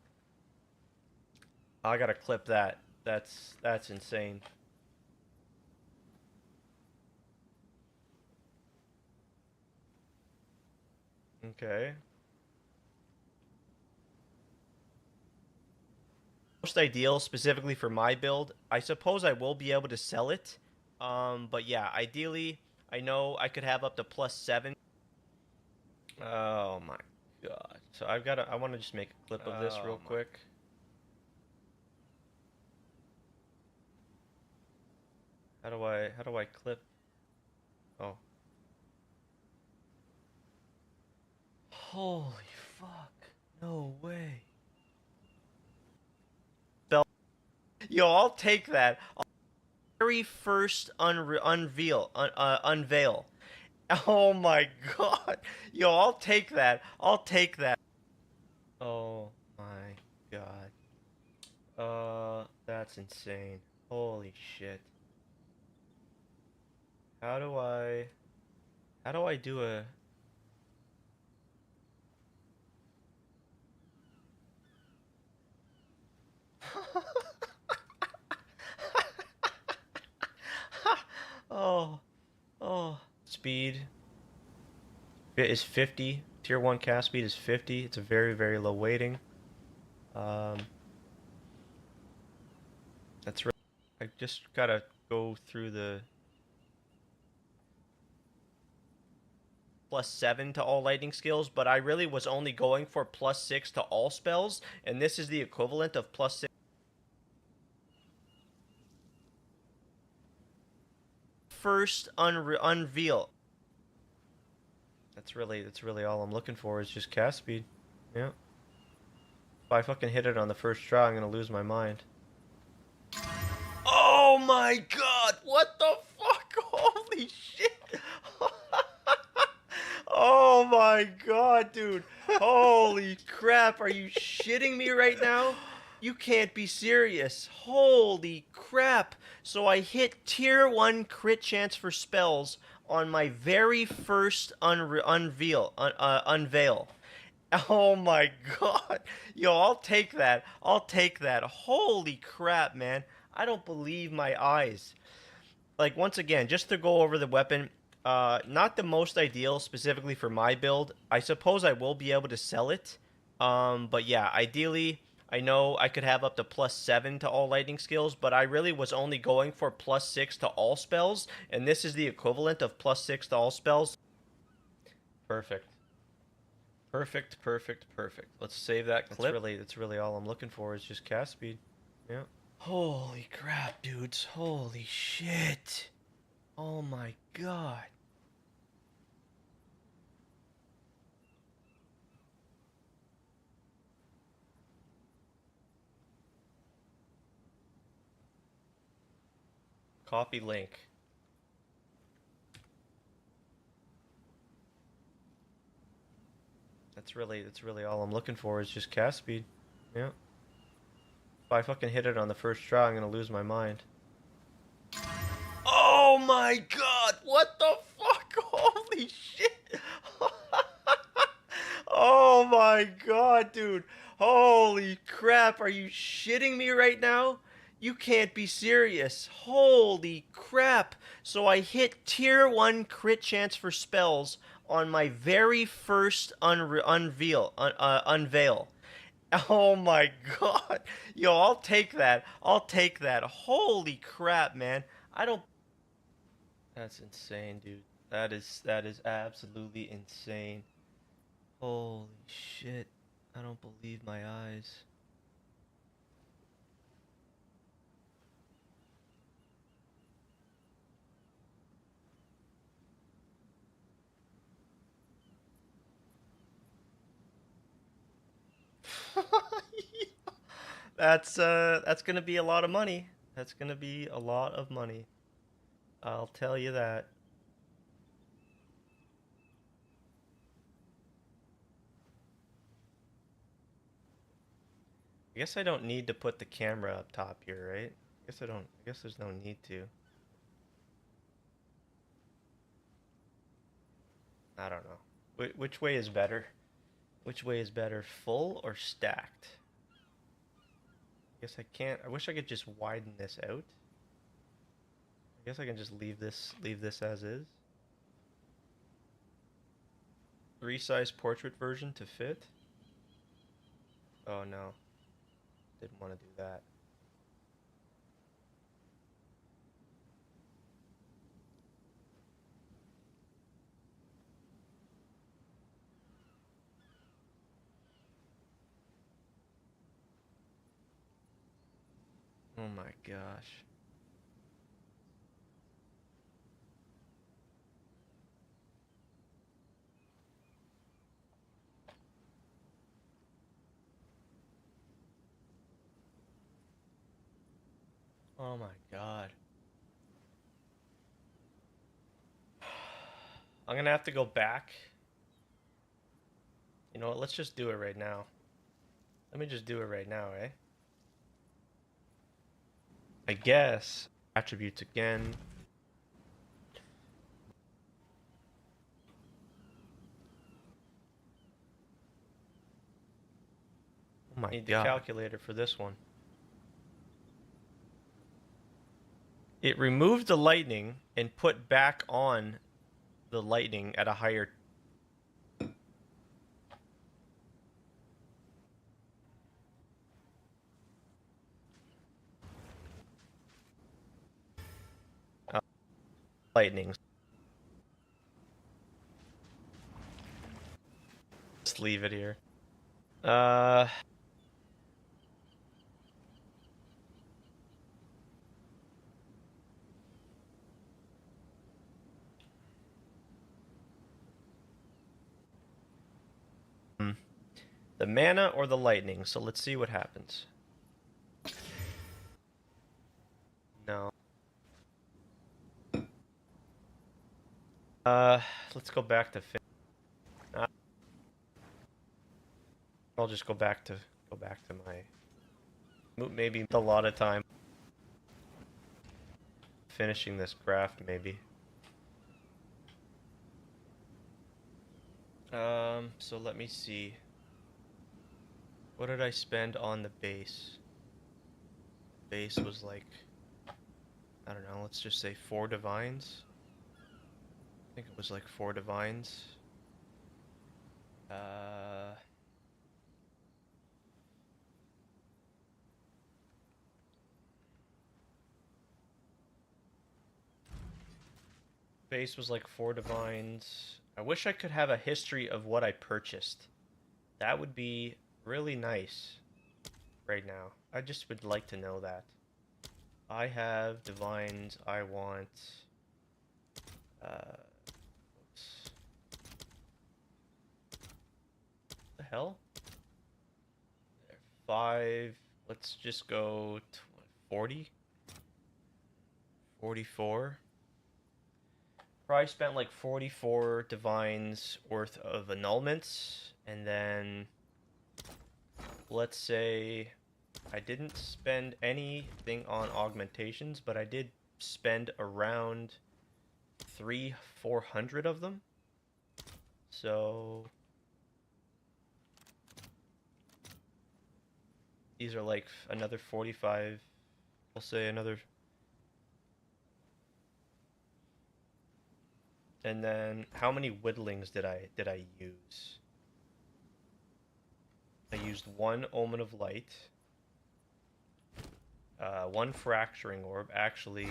I gotta clip that. That's insane. Okay. Most ideal specifically for my build. I suppose I will be able to sell it. But yeah, ideally, I know I could have up to +7. Oh my god. So I want to just make a clip of this real quick. How do I clip? Oh. Holy fuck. No way. Yo, I'll take that. Very first unveil. Oh my god. Yo, I'll take that. I'll take that. Oh my god. That's insane. Holy shit. How do I do a Oh. Speed is 50. Tier 1 cast speed is 50. It's a very, very low weighting. That's right. I just gotta go through the +7 to all lightning skills, but I really was only going for +6 to all spells, and this is the equivalent of +6. First unveil. That's really all I'm looking for is just cast speed. Yeah. If I fucking hit it on the first try, I'm gonna lose my mind. Oh my god! What the fuck? Holy shit! Oh my god, dude! Holy crap! Are you shitting me right now? You can't be serious. Holy crap. So I hit tier 1 crit chance for spells on my very first unveil. Oh my god. Yo, I'll take that. I'll take that. Holy crap, man. I don't believe my eyes. Like, once again, just to go over the weapon, not the most ideal specifically for my build. I suppose I will be able to sell it. But yeah, ideally, I know I could have up to +7 to all lightning skills, but I really was only going for +6 to all spells, and this is the equivalent of +6 to all spells. Perfect. Perfect. Let's save that clip. That's really all I'm looking for is just cast speed. Yeah. Holy crap, dudes. Holy shit. Oh my god. Copy link. That's really all I'm looking for is just cast speed. Yeah. If I fucking hit it on the first try, I'm gonna lose my mind. Oh my god! What the fuck? Holy shit! my god, dude. Holy crap, are you shitting me right now? You can't be serious. Holy crap. So I hit tier 1 crit chance for spells on my very first unveil. Oh my god. Yo, I'll take that. I'll take that. Holy crap, man. I don't... That's insane, dude. That is absolutely insane. Holy shit. I don't believe my eyes. That's gonna be a lot of money. That's gonna be a lot of money. I'll tell you that. I guess I don't need to put the camera up top here, right? I guess I don't. I guess there's no need to. I don't know. Which way is better? Which way is better, full or stacked? I guess I can't. I wish I could just widen this out. I guess I can just leave this as is. Resize portrait version to fit. Oh no. Didn't want to do that. Oh my gosh. Oh my god. I'm gonna have to go back. You know what? Let's just do it right now. Let me just do it right now, eh? I guess. Attributes again. Oh my god. Need the calculator for this one. It removed the lightning and put back on the lightning at a higher... lightning. Just leave it here. The mana or the lightning, so let's see what happens. No. Let's go back to I'll just go back to my maybe a lot of time finishing this craft maybe. So let me see. What did I spend on the base? Base was like, I don't know, let's just say 4 divines. I think it was like 4 divines. Base was like 4 divines. I wish I could have a history of what I purchased. That would be really nice right now. I just would like to know that. I have divines. I want... Whoops. What the hell? 5... Let's just go 40? 44? Probably spent like 44 divines worth of annulments, and then let's say I didn't spend anything on augmentations, but I did spend around 300-400 of them. So These are like another 45. We'll say another. And then how many whittlings did I use? I used one Omen of Light. One Fracturing Orb. Actually,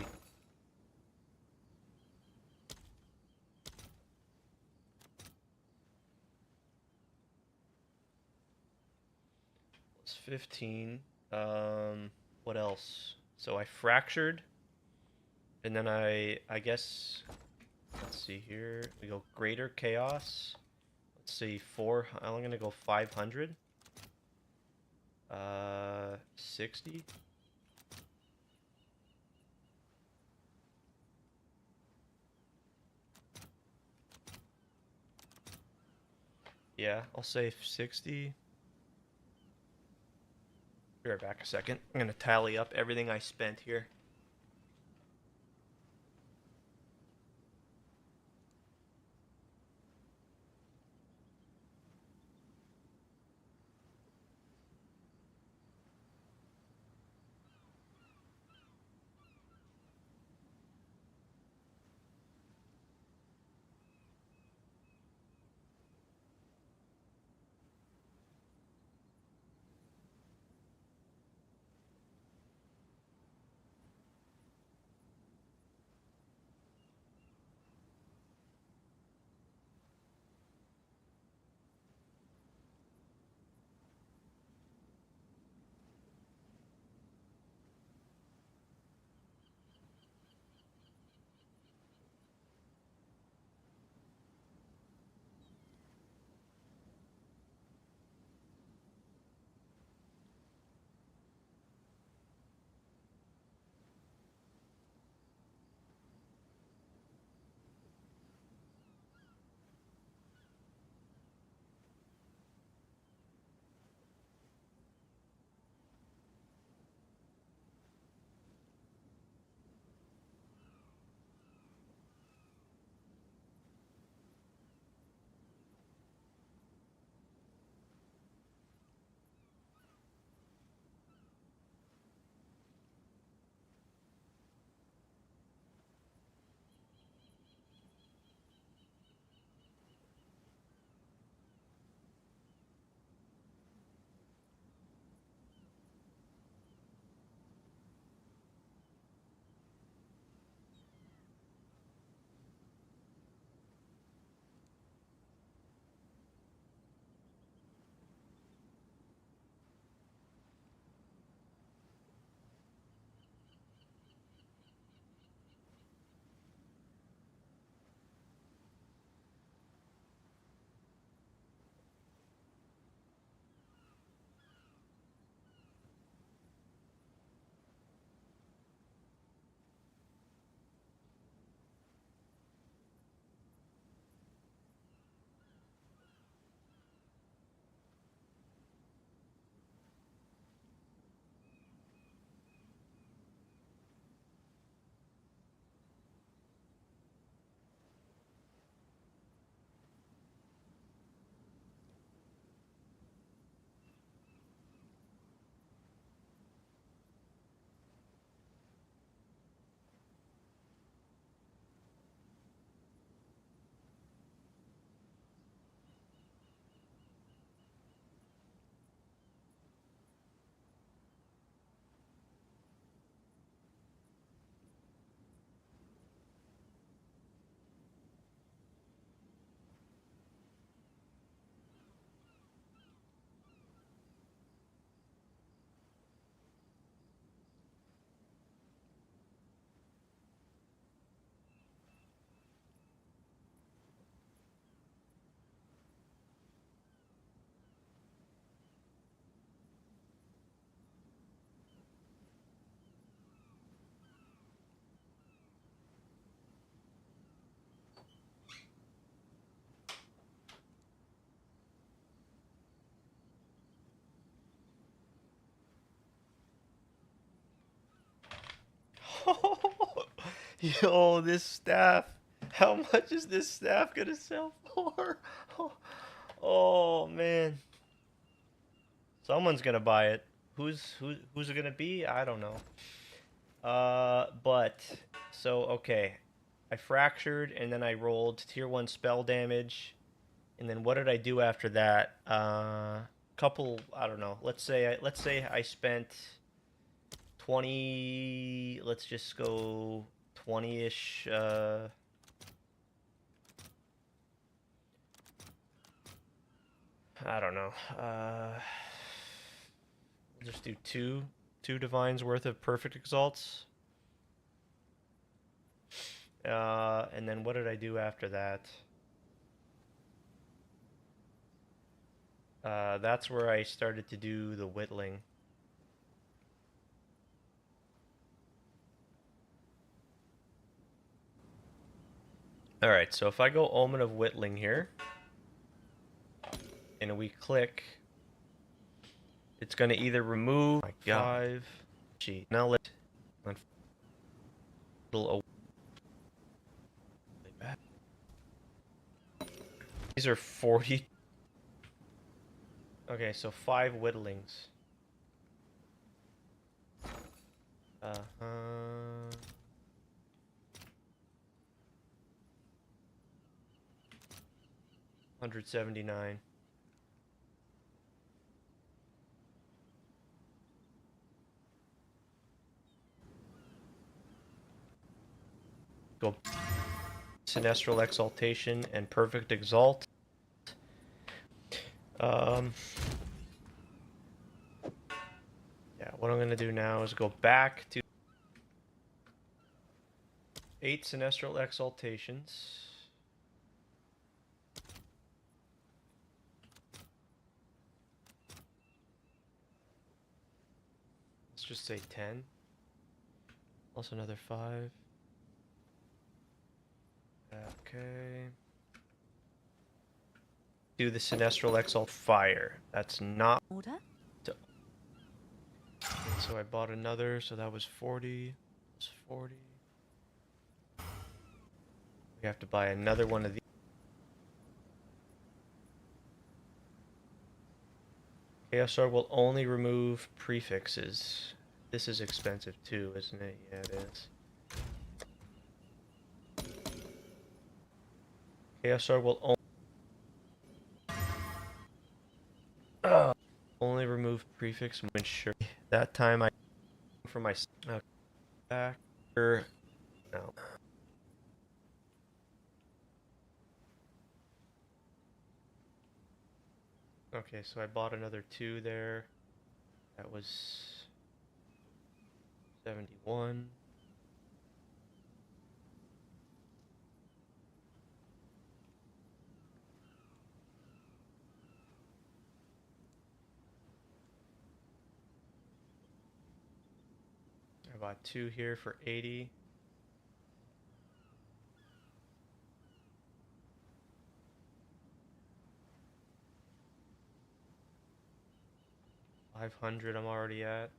it's 15. What else? So I fractured, and then I guess, let's see here. We go Greater Chaos. Let's see, I'm gonna go 500. 60. Yeah, I'll say 60. Be right back a second. I'm gonna tally up everything I spent here. Yo, this staff. How much is this staff gonna sell for? Oh man. Someone's gonna buy it. who's it gonna be? I don't know. But so okay, I fractured and then I rolled tier 1 spell damage, and then what did I do after that? Couple, I don't know. Let's say I spent 20. Let's just go 20ish. I don't know. Just do two divines worth of perfect exalts. And then what did I do after that? That's where I started to do the whittling. Alright, so if I go Omen of Whittling here, and we click, it's going to either remove 5. Gee, now let's these are 40. Okay, so 5 whittlings. Uh-huh. 179. Go Sinestral Exaltation and Perfect Exalt. Yeah, what I'm gonna do now is go back to 8 Sinestral Exaltations. Let's just say 10. Plus another 5. Okay. Do the Sinestral Exalt Fire. That's not... Order? So I bought another, so that was 40. That's 40. We have to buy another one of these. Chaos Sword will only remove prefixes. This is expensive too, isn't it? Yeah, it is. Chaos Sword will only remove prefix when sure. That time I for my back or no. Okay, so I bought another 2 there. That was 71. I bought 2 here for 80. $500 I'm already at.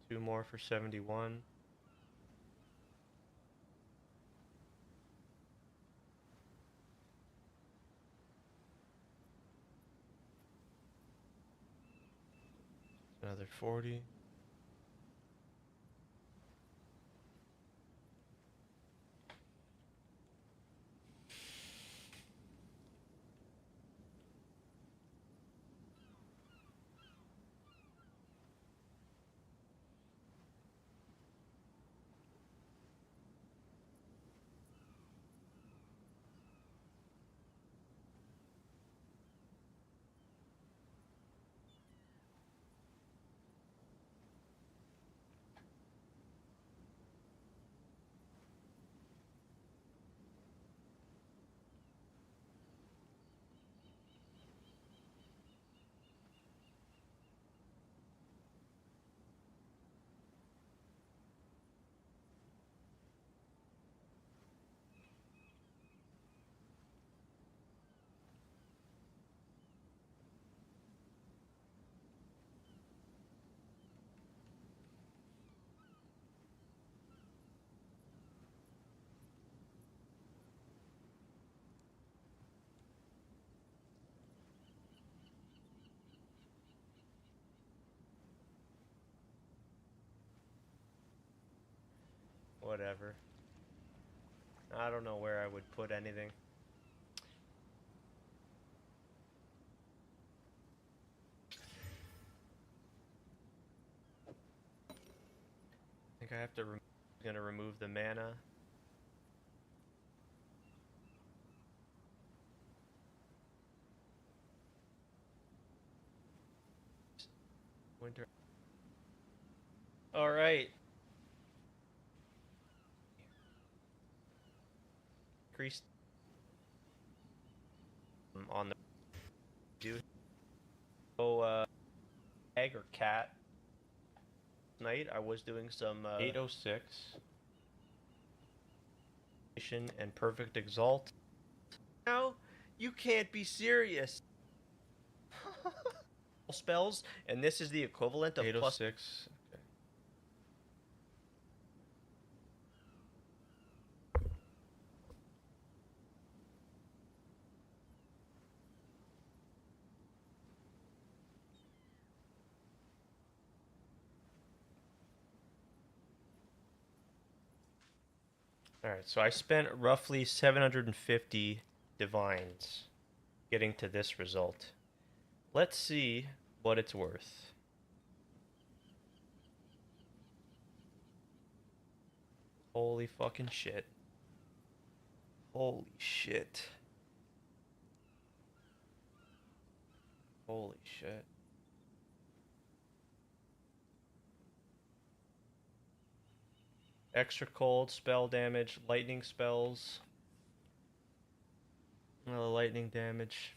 Two more for 71. Another 40. Whatever. I don't know where I would put anything. I think I have to gonna remove the mana. Winter. All right. Increase on the do. So egg or cat. Night I was doing some 806 and perfect exalt. No, you can't be serious. Spells, and this is the equivalent of 806. Okay. Alright, so I spent roughly 750 divines getting to this result. Let's see what it's worth. Holy fucking shit. Holy shit. Holy shit. Extra cold, spell damage, lightning spells. Lightning damage.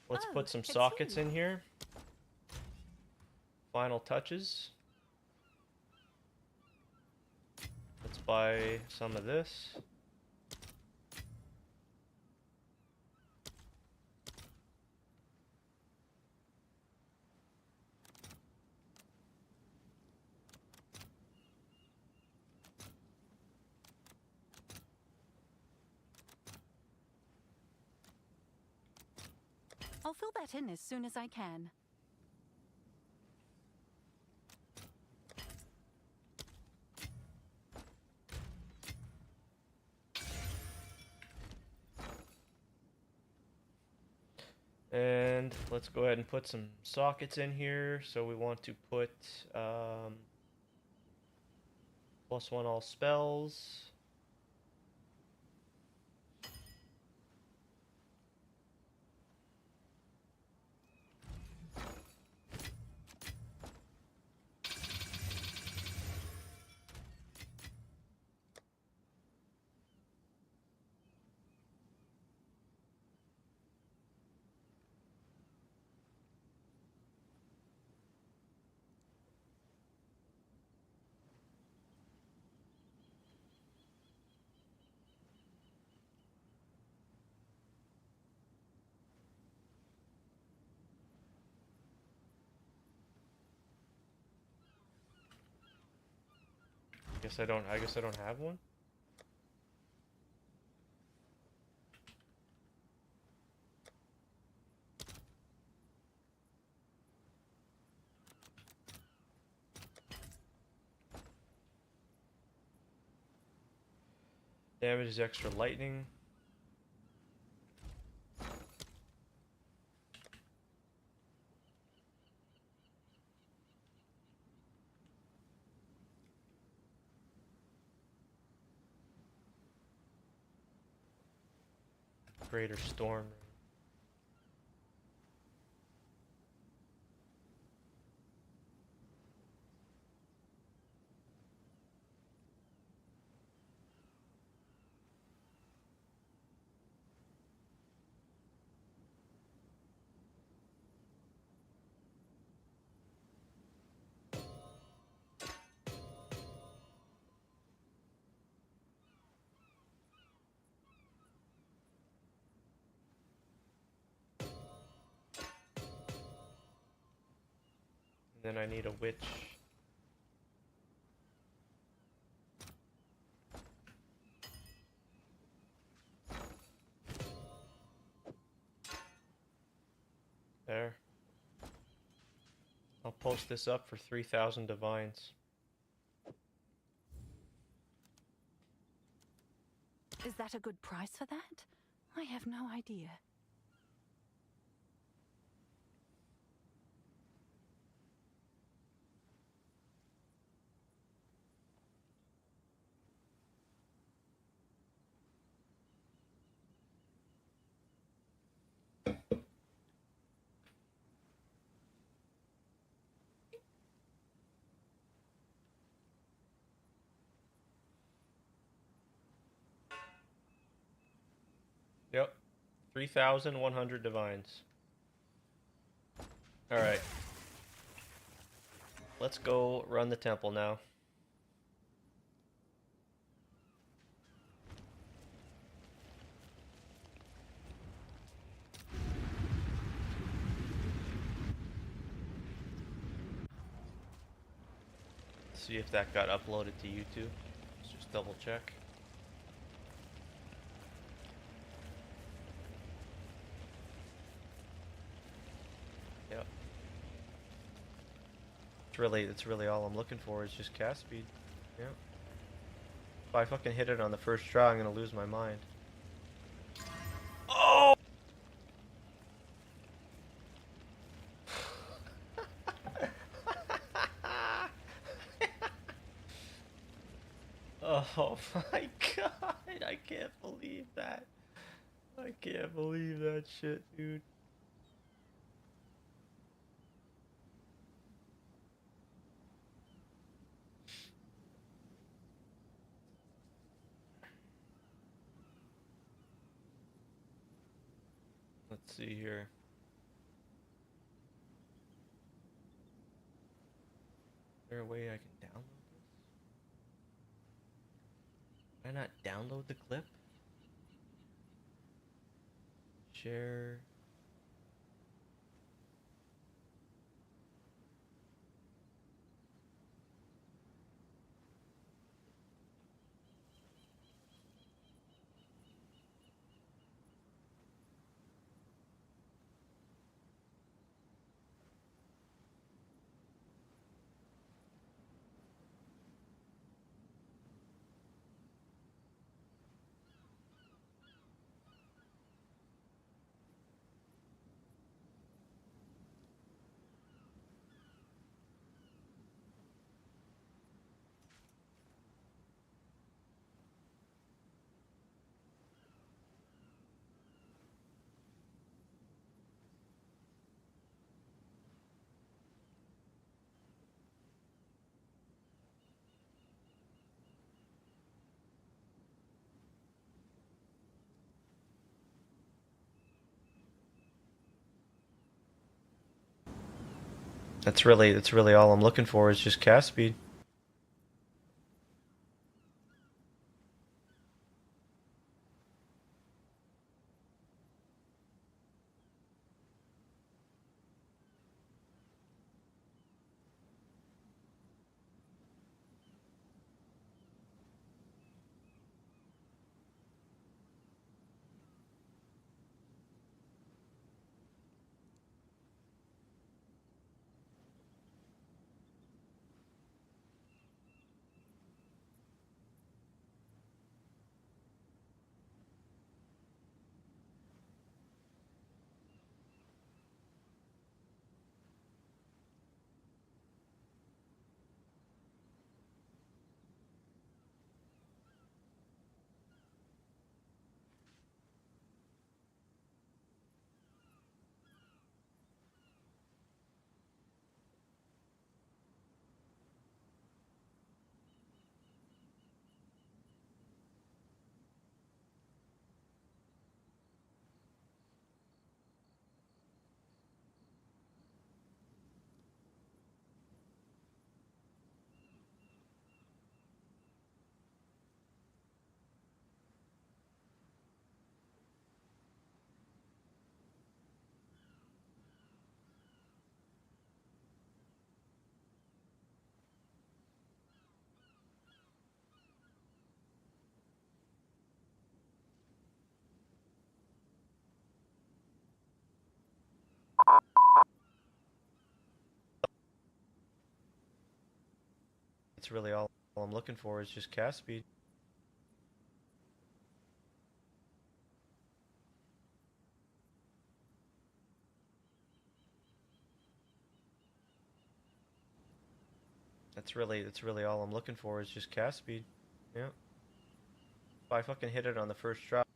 Let's Oh, put some it's sockets you. in here. Final touches. Let's buy some of this. I'll fill that in as soon as I can. And let's go ahead and put some sockets in here. So we want to put +1 all spells. I guess I don't have one. Damage is extra lightning. Greater storm. And then I need a witch. There. I'll post this up for 3,000 divines. Is that a good price for that? I have no idea. Yep. 3,100 divines. Alright. Let's go run the temple now. See if that got uploaded to YouTube. Let's just double check. Yep. That's really all I'm looking for is just cast speed. Yep. If I fucking hit it on the first try, I'm gonna lose my mind. Oh! Oh my god, I can't believe that. I can't believe that shit, dude. Let's see here. Is there a way I can download this? Can I not download the clip? Share. That's really all I'm looking for is just cast speed. That's really all I'm looking for is just cast speed. That's really all I'm looking for is just cast speed. Yeah. If I fucking hit it on the first drop.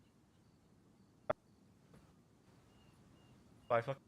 If I fucking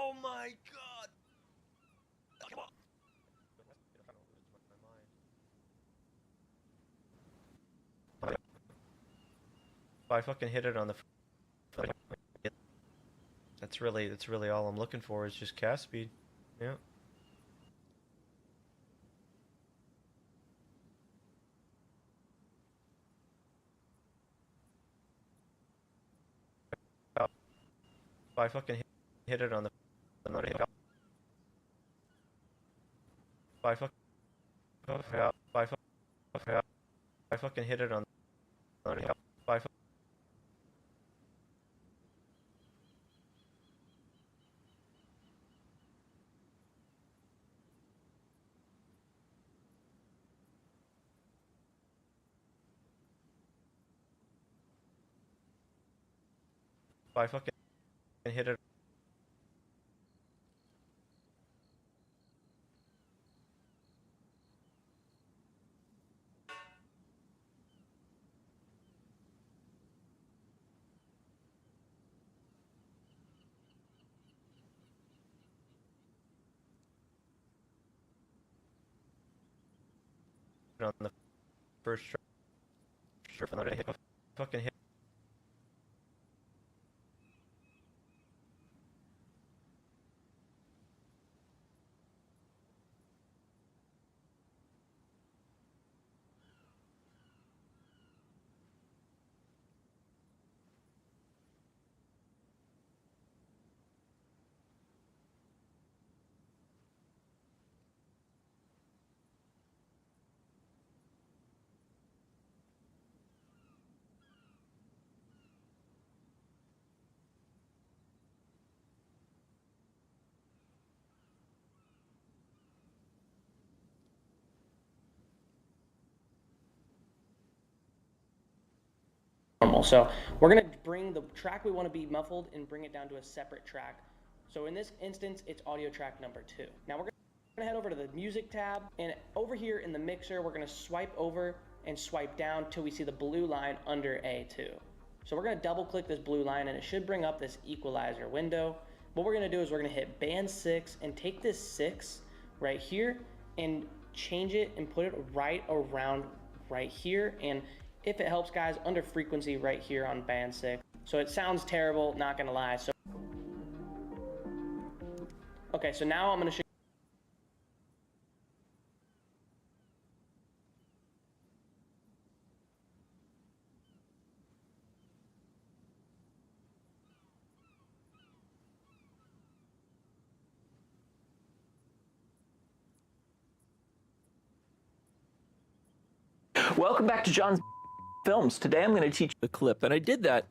Oh my god! Come on. If I fucking hit it on the that's really all I'm looking for is just cast speed. Yeah. If I fucking hit it on the I fuck. Yeah. I fuck. Yeah. I fucking hit it on. Yeah. I fuck. I fucking hit it. On the first strip and then I hit. Fucking hit. Normal. So we're going to bring the track we want to be muffled and bring it down to a separate track. So in this instance, it's audio track number 2. Now we're going to head over to the music tab, and over here in the mixer, we're going to swipe over and swipe down till we see the blue line under A2. So we're going to double click this blue line, and it should bring up this equalizer window. What we're going to do is we're going to hit band 6 and take this 6 right here and change it and put it right around right here. And if it helps, guys, under frequency right here on band 6. So it sounds terrible, not gonna lie. So okay, so now I'm gonna show Welcome back to John's Films. Today I'm going to teach the clip, and I did that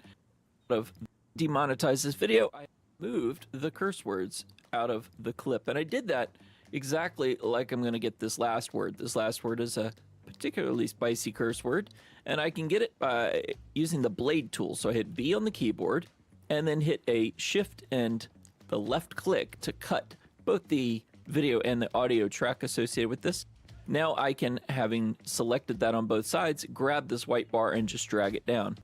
out of demonetize this video. I moved the curse words out of the clip, and I did that exactly like I'm going to get this last word. This last word is a particularly spicy curse word, and I can get it by using the blade tool. So I hit B on the keyboard, and then hit a shift and the left click to cut both the video and the audio track associated with this. Now I can, having selected that on both sides, grab this white bar and just drag it down.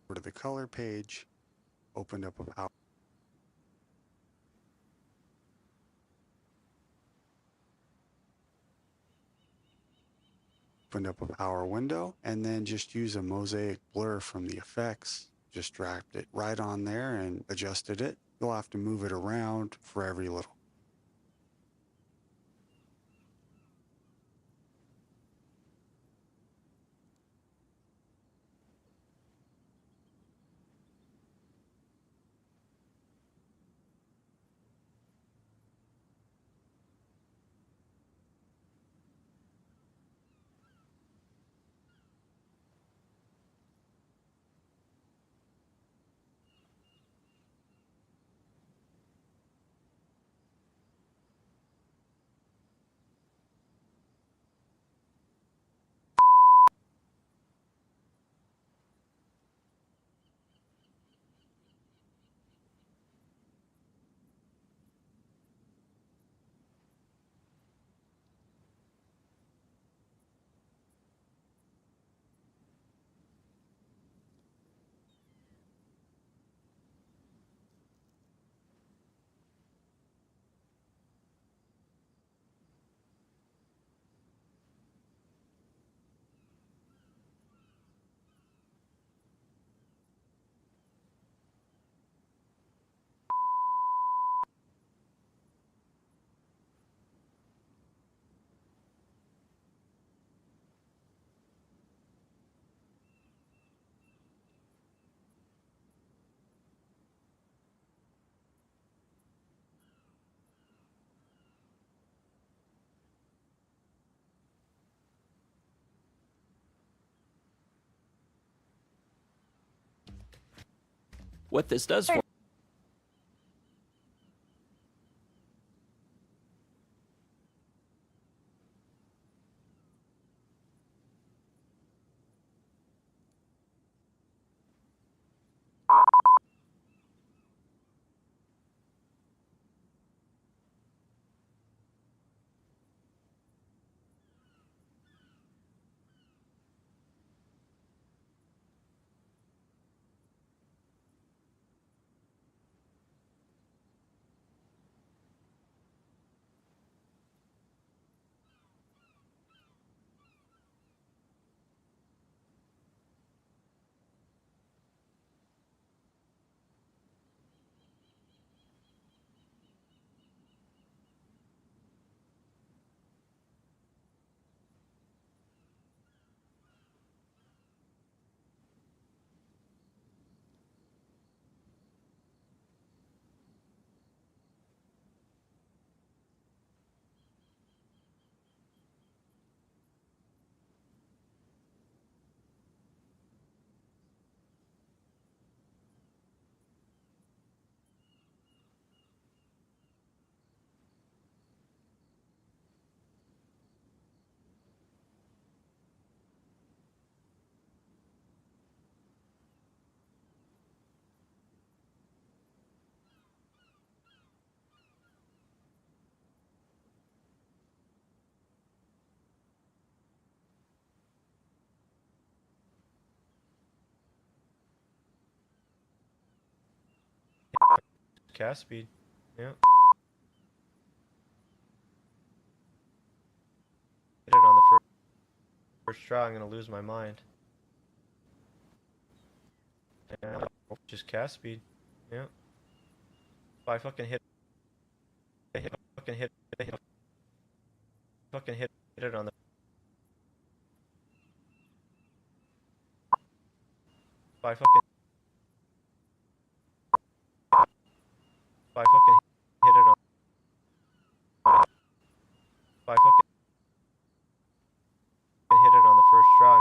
Go to the color page, opened up a power. Opened up a power window, and then just use a mosaic blur from the effects. Just dropped it right on there and adjusted it. You'll have to move it around for every little. what this does for Cast speed. Yeah. Hit it on the first try, I'm gonna lose my mind. Yeah. Just cast speed. Yeah. If I fucking hit it on the if I fucking hit it on if I fucking hit it on the first try.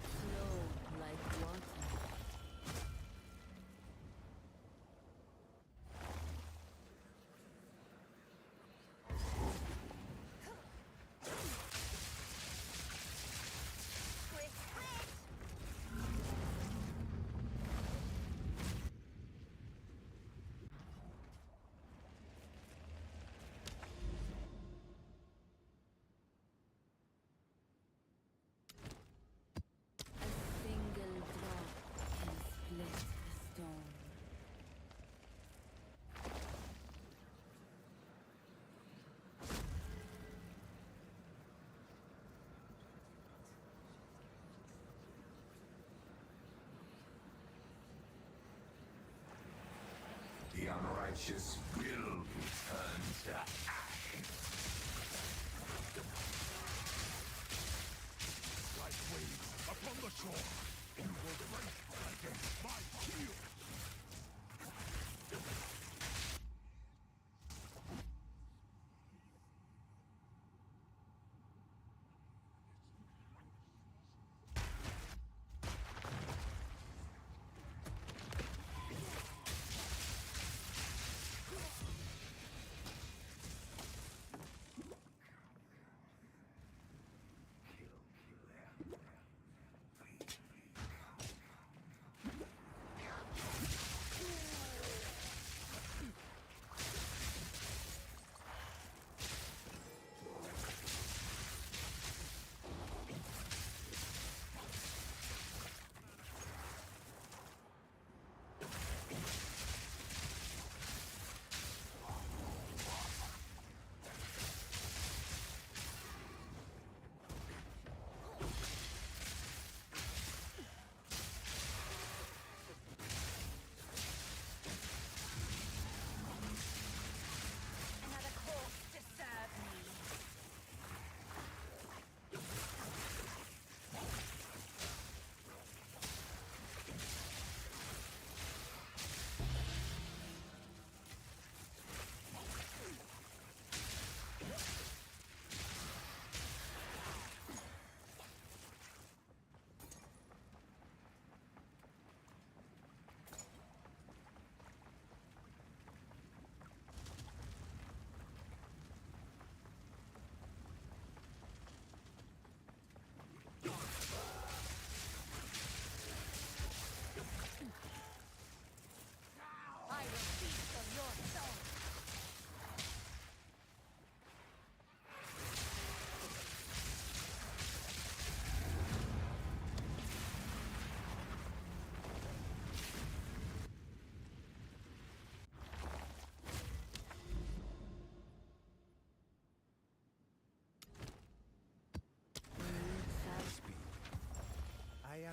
Flow like water. Quick, quick! A single drop can split a stone. The unrighteous will be turned to ash. Like waves upon the shore, you will break against my shield.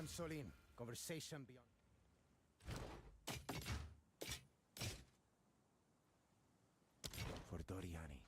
am Solin. Conversation beyond. For Doriani.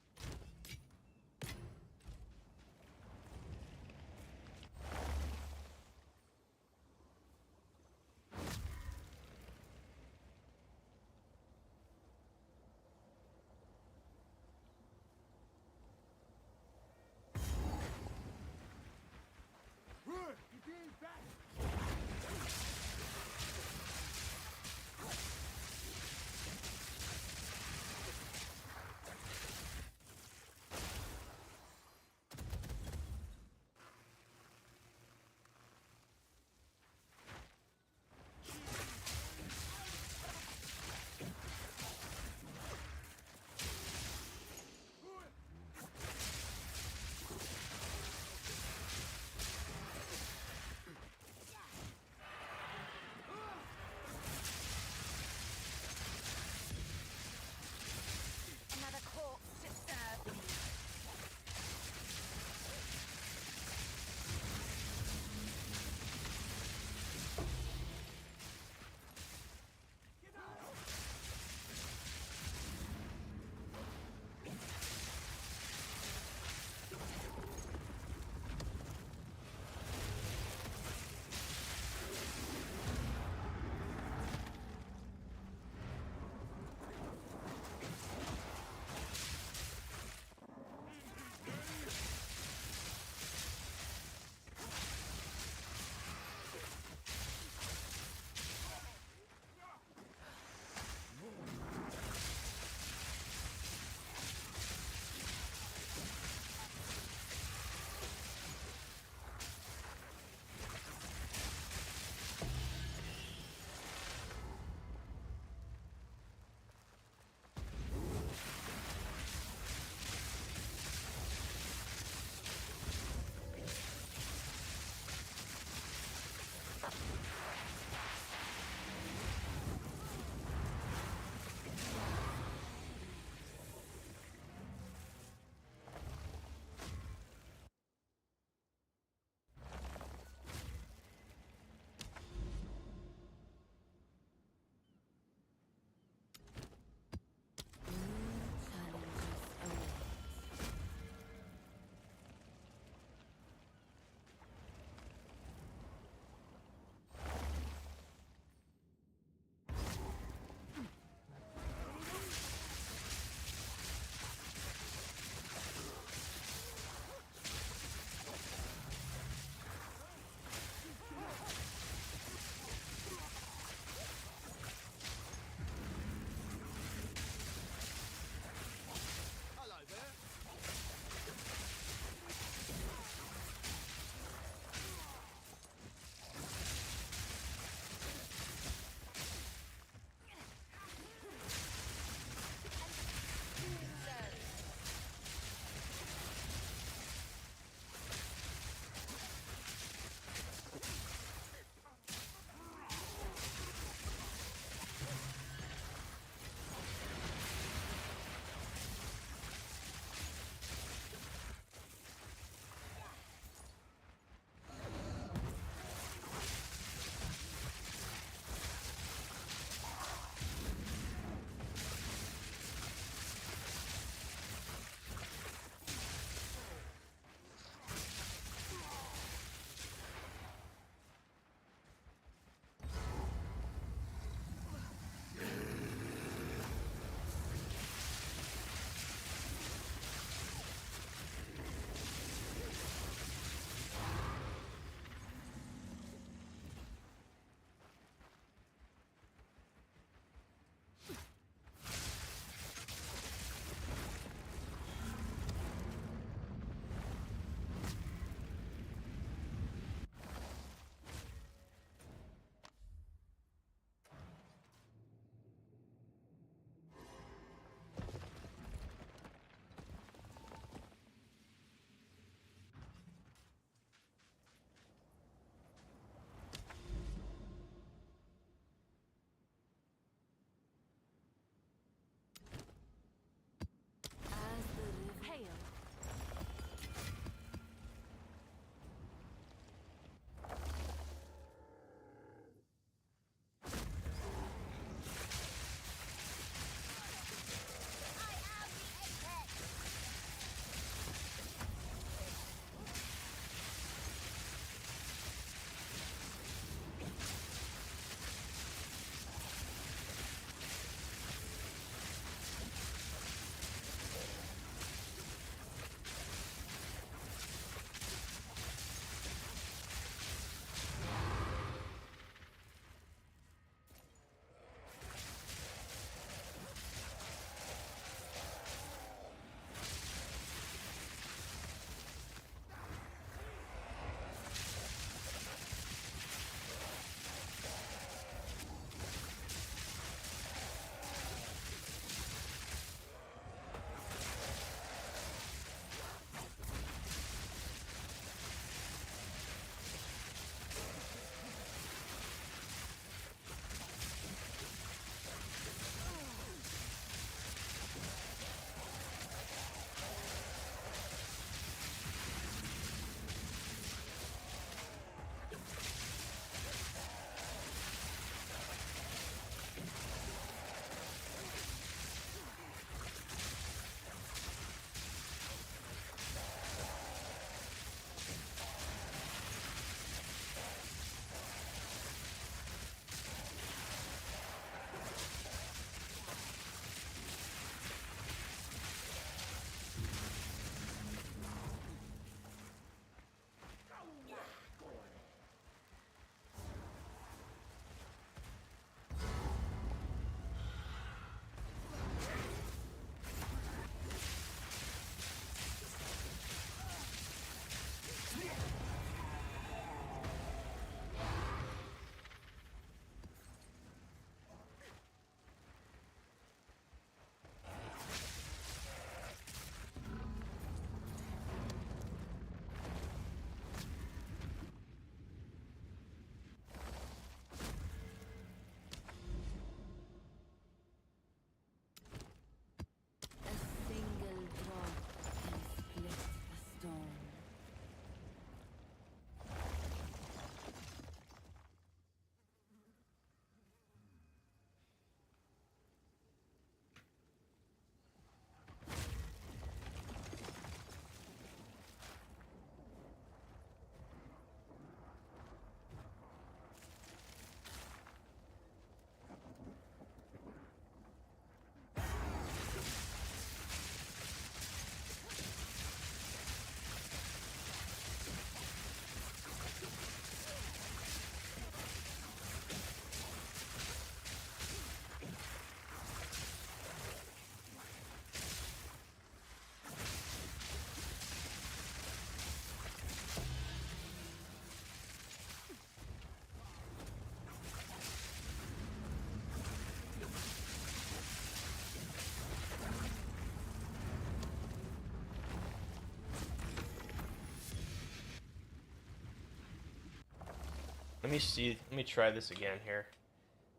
Let me see. Let me try this again here.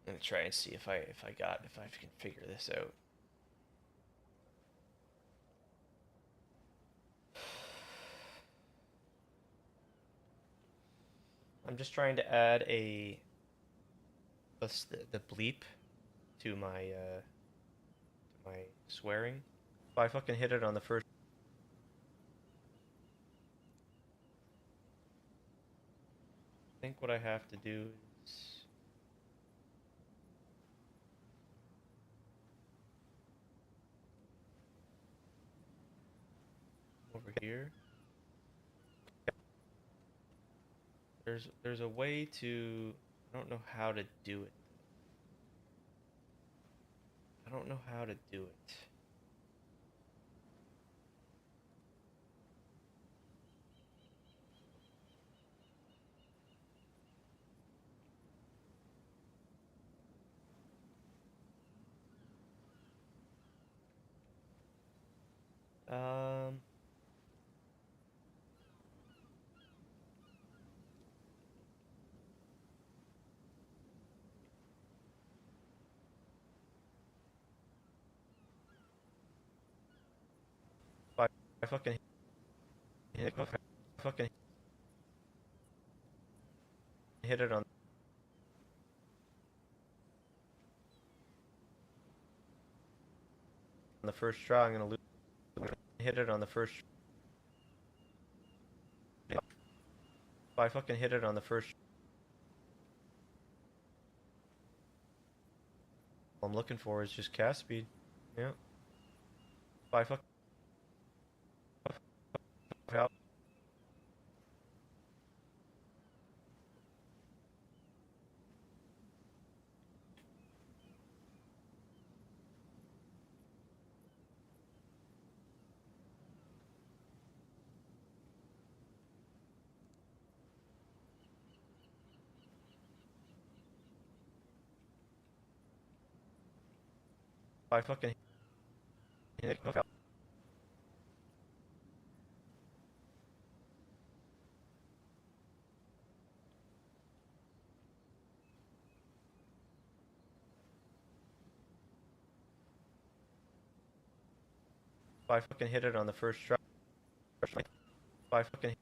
I'm gonna try and see if I can figure this out. I'm just trying to add the bleep to my swearing. If I fucking hit it on the first. I think what I have to do is over here. There's a way to, I don't know how to do it. I don't know how to do it. Um, I fucking hit, fucking hit it on the first try. I'm gonna lose. Hit it on the first. If I fucking hit it on the first. All I'm looking for is just cast speed. Yeah. If I fuck. Out. If I fucking hit it. If I fucking hit it on the first try. If I fucking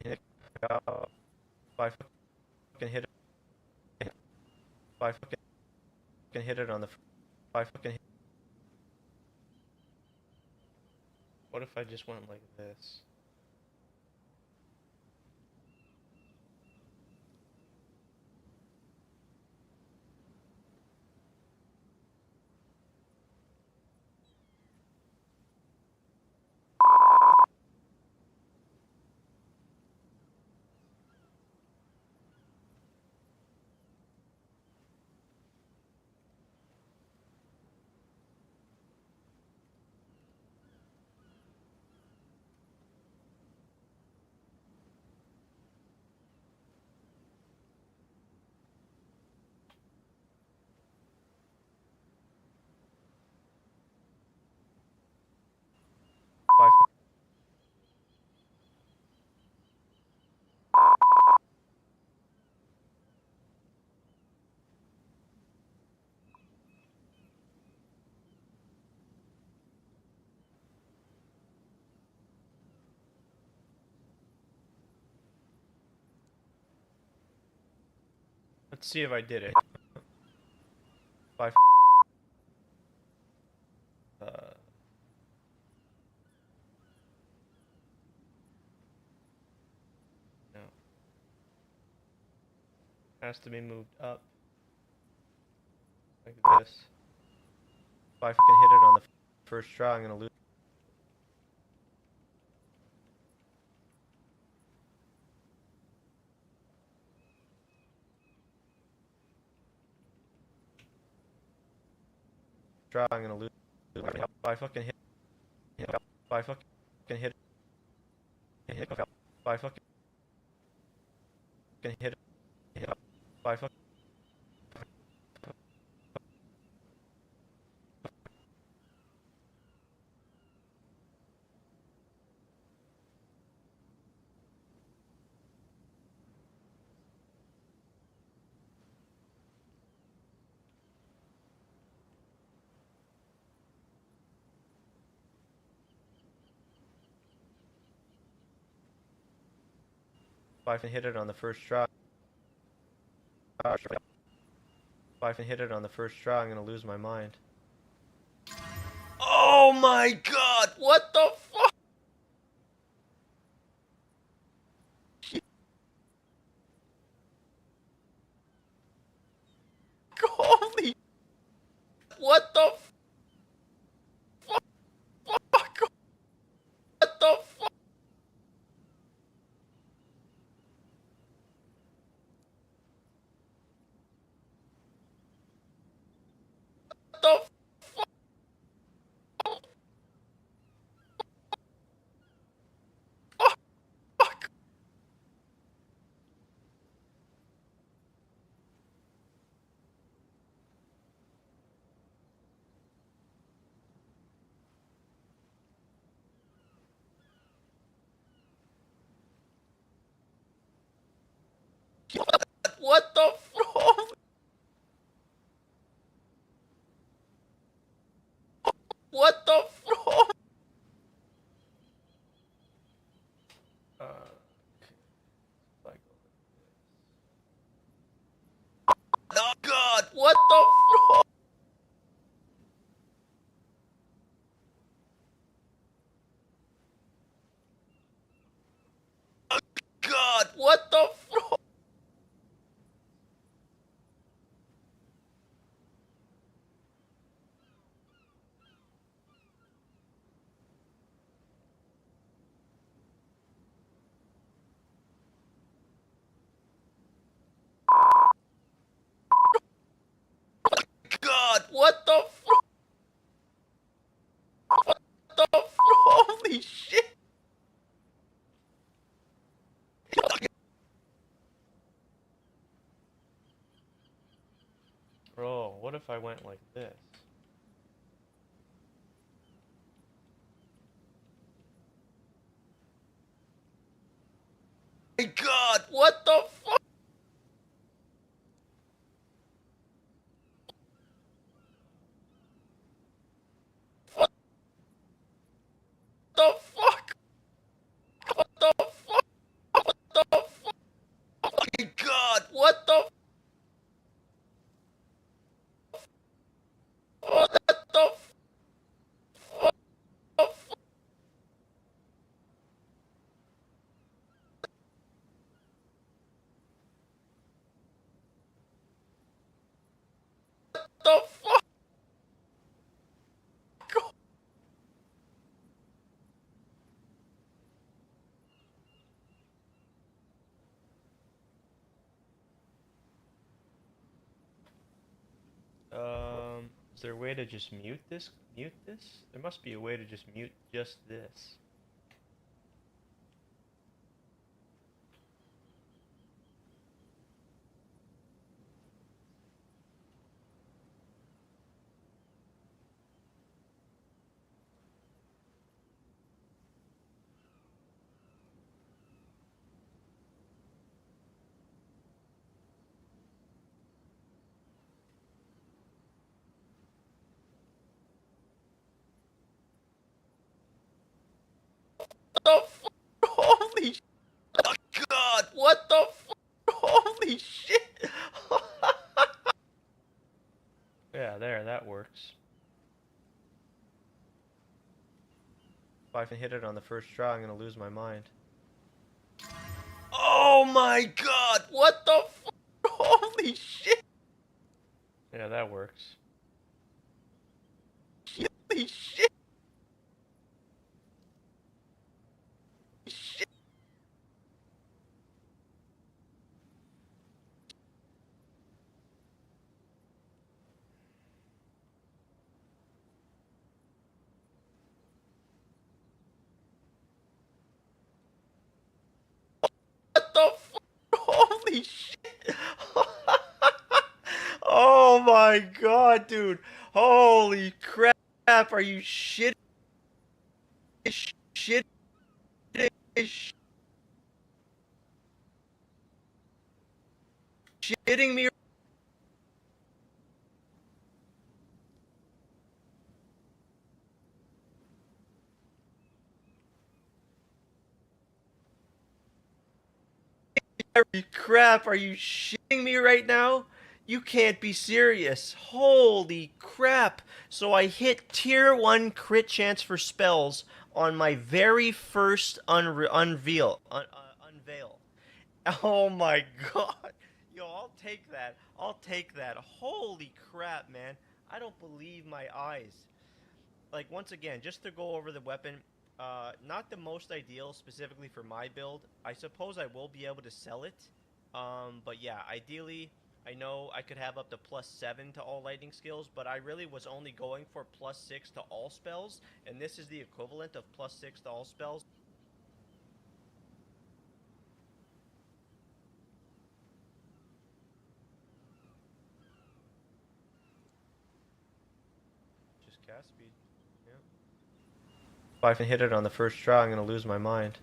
hit it. If I fucking hit it. If I fucking hit it on the. If I fucking hit. What if I just went like this? If I Let's see if I did it. If I no. Has to be moved up. Like this. If I fucking hit it on the first try, I'm gonna lose. Try, I'm gonna lose. If I fucking hit. If I fucking hit. If I fucking hit. If I fucking. If I can hit it on the first try. If I can hit it on the first try, I'm gonna lose my mind. Oh my god! What the fuck? Holy! What the fuck? What the fuck? What the fuck? What the fuck? What the fuck? Oh god! What the fuck? God! What the fuck? God! What the fuck? What the fuck? Holy shit! Bro, what if I went like this? My god, what the fuck? What the fuck? What the fuck? What the fuck? Oh my god, what the what the what the the fuck? Is there a way to just mute this? Mute this? There must be a way to just mute just this. What the fuck? Holy oh god, what the fuck? Holy shit! Yeah, there, that works. If I can hit it on the first try, I'm gonna lose my mind. Oh my god, what the fuck? Holy shit! Yeah, that works. Holy shit! Shit. What the fuck? Holy shit! Oh my god, dude! Holy crap! Are you shitting? Shitting? Shitting me? Holy crap, are you shitting me right now? You can't be serious. Holy crap. So I hit tier 1 crit chance for spells on my very first unveil. Oh my god. Yo, I'll take that. I'll take that. Holy crap, man. I don't believe my eyes. Like, once again, just to go over the weapon, not the most ideal specifically for my build. I suppose I will be able to sell it. But yeah, ideally, I know I could have up to +7 to all lightning skills, but I really was only going for +6 to all spells, and this is the equivalent of +6 to all spells. Just cast speed. Yeah. If I can hit it on the first try, I'm gonna lose my mind.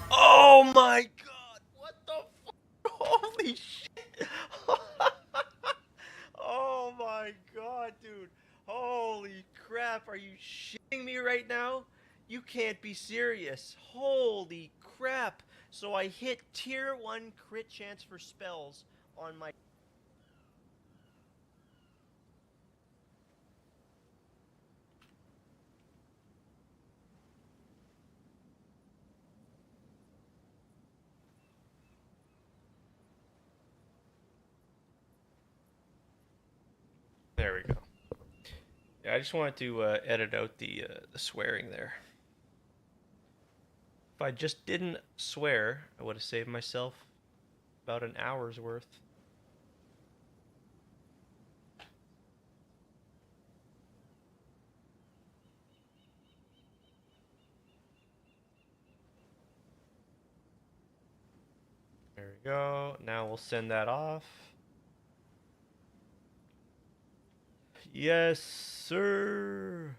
Oh my god! What the fuck? Holy shit! Oh my god, dude! Holy crap! Are you shitting me right now? You can't be serious! Holy crap! So I hit tier 1 crit chance for spells on my. There we go. Yeah, I just wanted to edit out the swearing there. If I just didn't swear, I would have saved myself about an hour's worth. There we go. Now we'll send that off. Yes, sir.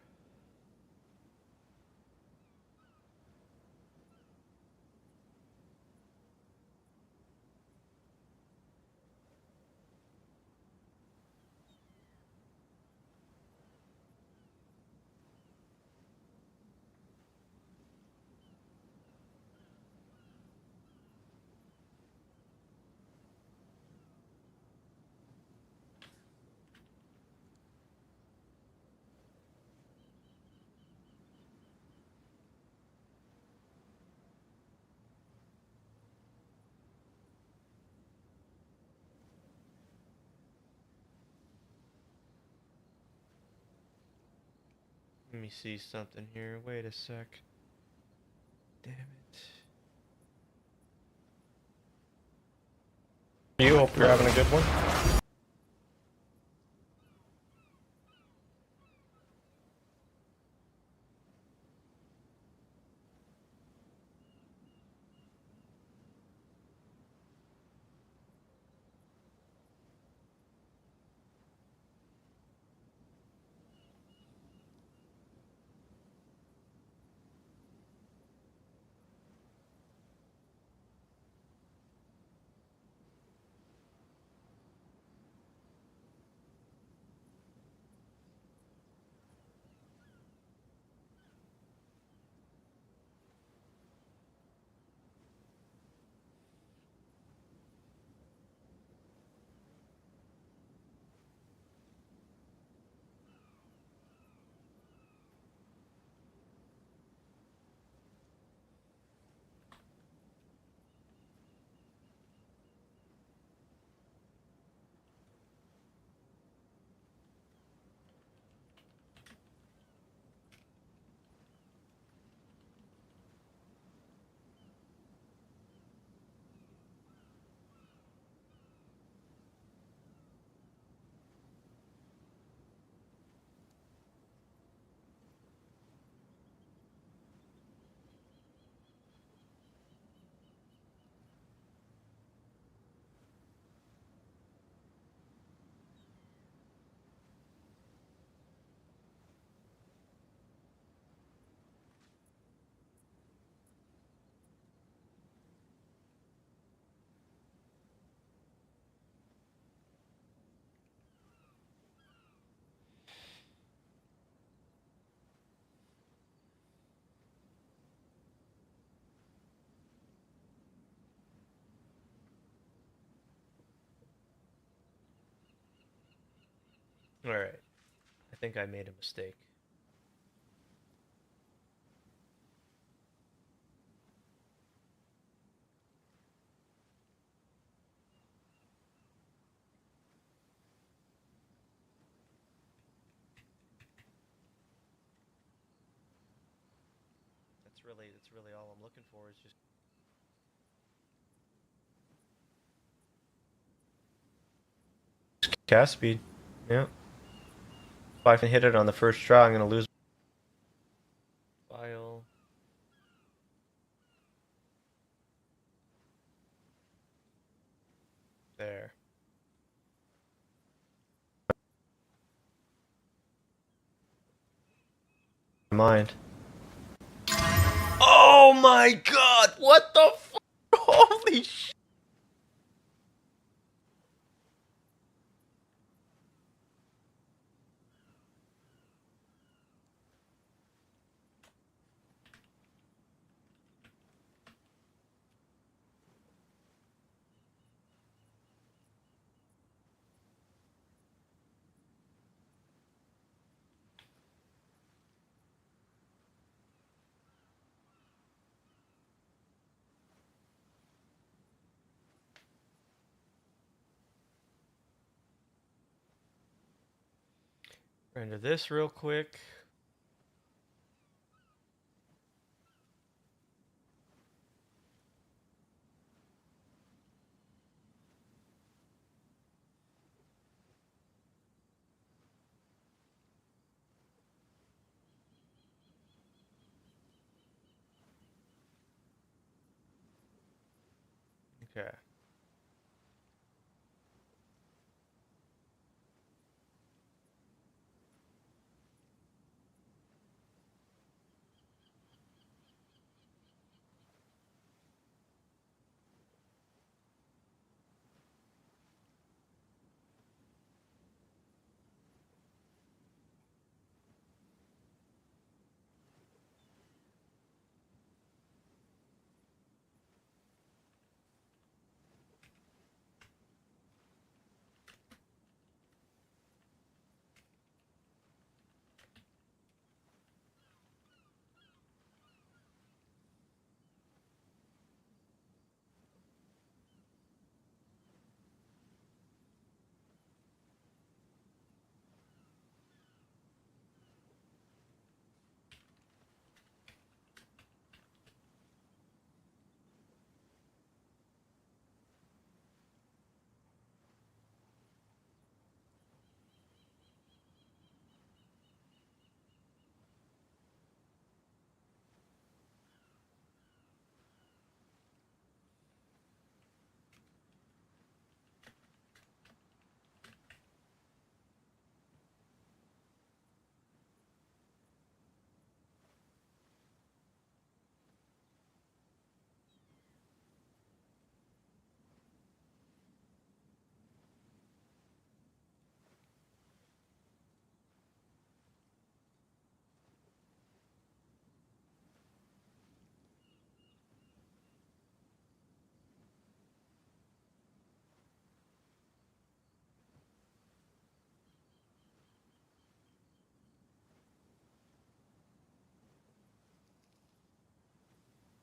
Let me see something here. Wait a sec. Damn it. You hope you're having a good one. Alright. I think I made a mistake. That's really all I'm looking for is just cast speed. Yeah. If I can hit it on the first try, I'm gonna lose. File. There. Mind. Oh my god! What the f? Holy sh! Render this real quick. Okay.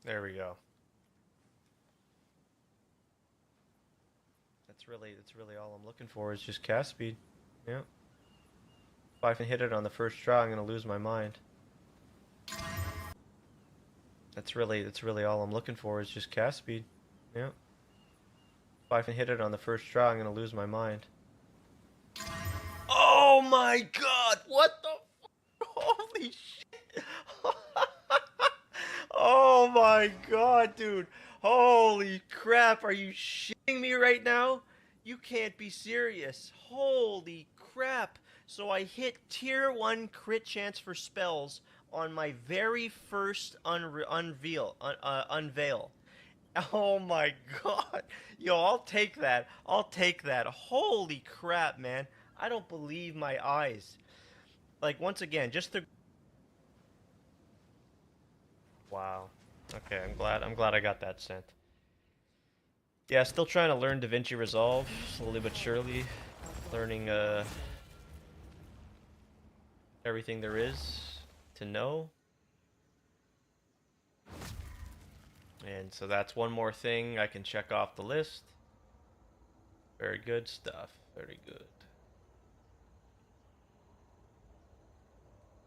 There we go. That's really all I'm looking for is just cast speed. Yeah. If I can hit it on the first try, I'm gonna lose my mind. That's really all I'm looking for is just cast speed. Yeah. If I can hit it on the first try, I'm gonna lose my mind. Oh my god! What the f? Holy shit! Oh my god, dude! Holy crap! Are you shitting me right now? You can't be serious. Holy crap! So I hit tier 1 crit chance for spells on my very first unveil. Oh my god. Yo, I'll take that. I'll take that. Holy crap, man. I don't believe my eyes. Like, once again, just to... Wow. Okay, I'm glad I got that sent. Yeah, still trying to learn DaVinci Resolve, slowly but surely. Learning, everything there is to know. And so that's one more thing I can check off the list. Very good stuff. Very good.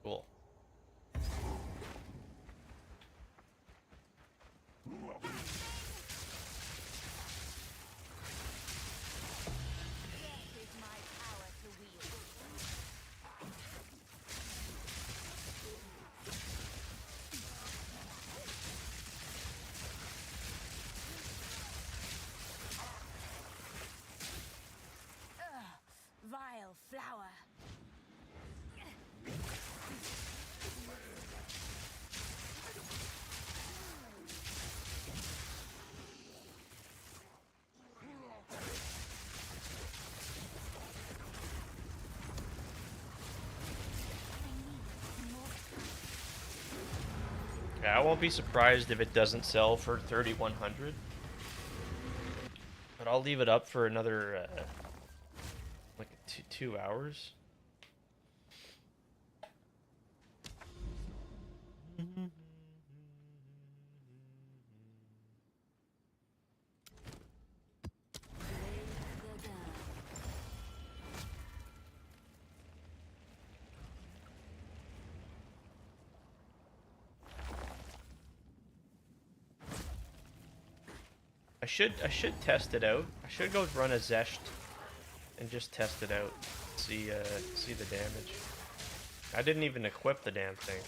Cool. Death is my power to wield. Vile flower. Yeah, I won't be surprised if it doesn't sell for 3,100. But I'll leave it up for another like 2 hours. I should test it out. I should go run a Zesht and just test it out. See the damage. I didn't even equip the damn thing.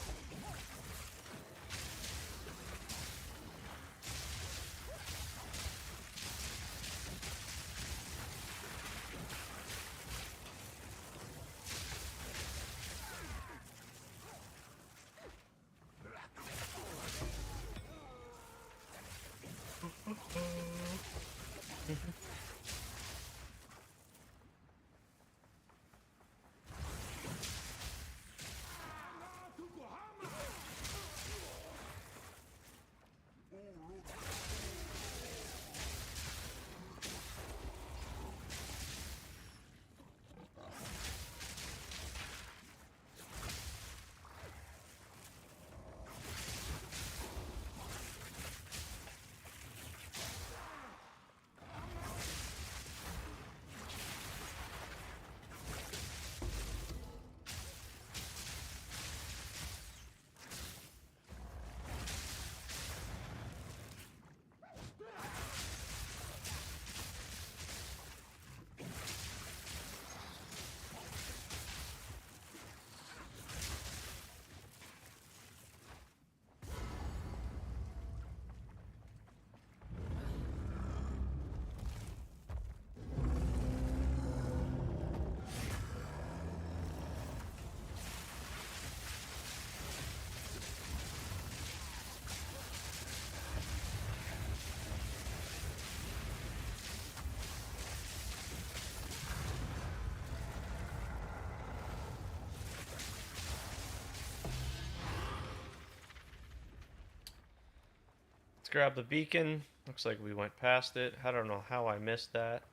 Let's grab the beacon. Looks like we went past it. I don't know how I missed that.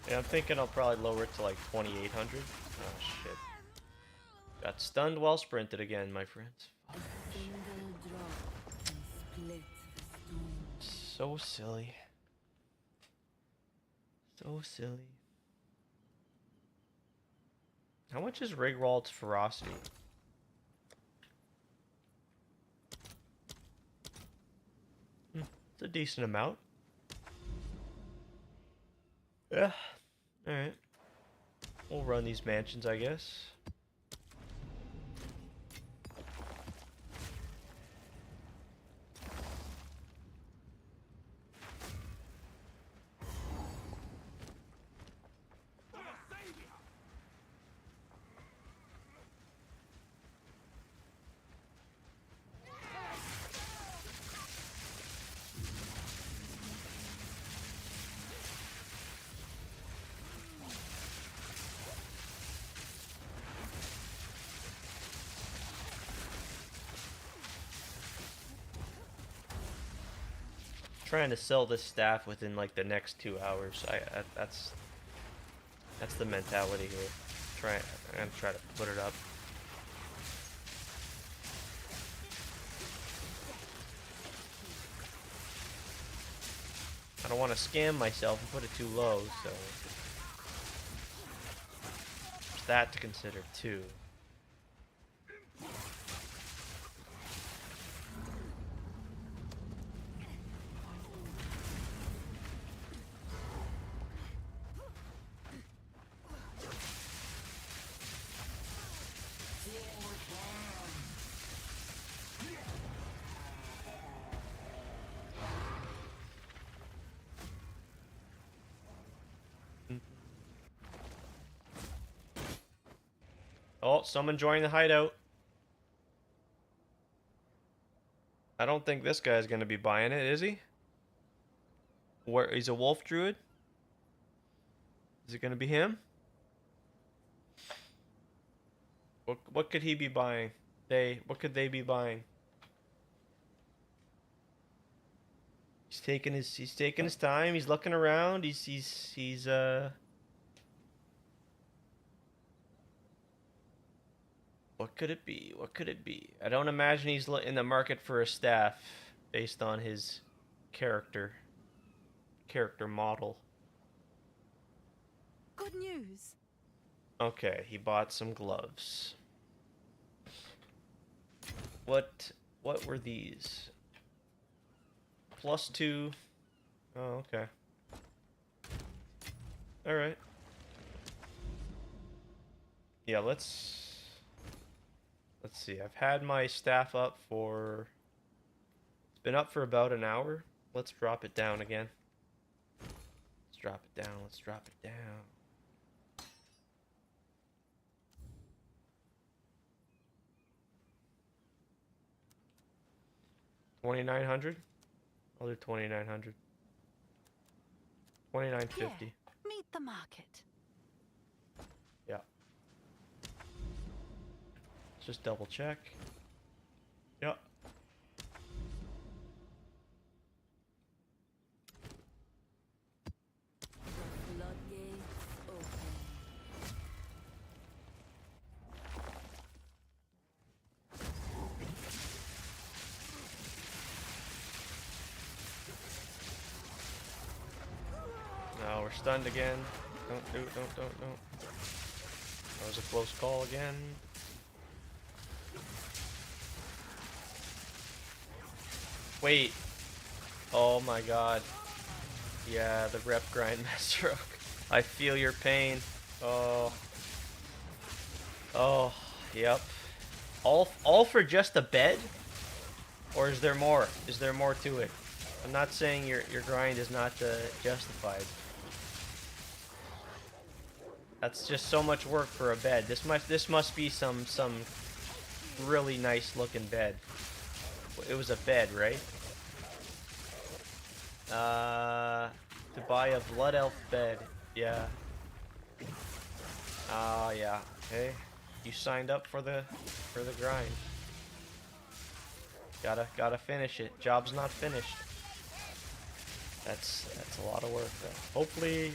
Yeah, I'm thinking I'll probably lower it to like 2,800. Oh shit. Got stunned while sprinted again, my friends. So silly. So silly. How much is Rigwald's ferocity? It's a decent amount. Yeah. Alright. We'll run these mansions, I guess. Trying to sell this staff within like the next 2 hours. That's the mentality here. I'm gonna try to put it up. I don't want to scam myself and put it too low, so there's that to consider too. Oh, someone joined the hideout. I don't think this guy's gonna be buying it, is he? Where he's a wolf druid? Is it gonna be him? What could he be buying? What could they be buying? He's taking his time. He's looking around. He's What could it be? What could it be? I don't imagine he's in the market for a staff based on his character model. Good news. Okay, he bought some gloves. What were these? +2. Oh, okay. All right. Yeah, let's see. I've had my staff up for... It's been up for about an hour. Let's drop it down again. Let's drop it down. Let's drop it down. $2,900? I'll do 2,900. 2,950. Here, meet the market. Yeah. Just double check. Yep. No, we're stunned again. Don't. That was a close call again. Wait. Oh my god. Yeah, the rep grind master. I feel your pain. Oh. Oh, yep. All for just a bed? Or is there more? Is there more to it? I'm not saying your grind is not justified. That's just so much work for a bed. This must be some really nice looking bed. It was a bed, right? To buy a Blood Elf bed. Yeah. Yeah. Okay. You signed up for the grind. Gotta finish it. Job's not finished. That's a lot of work though. Hopefully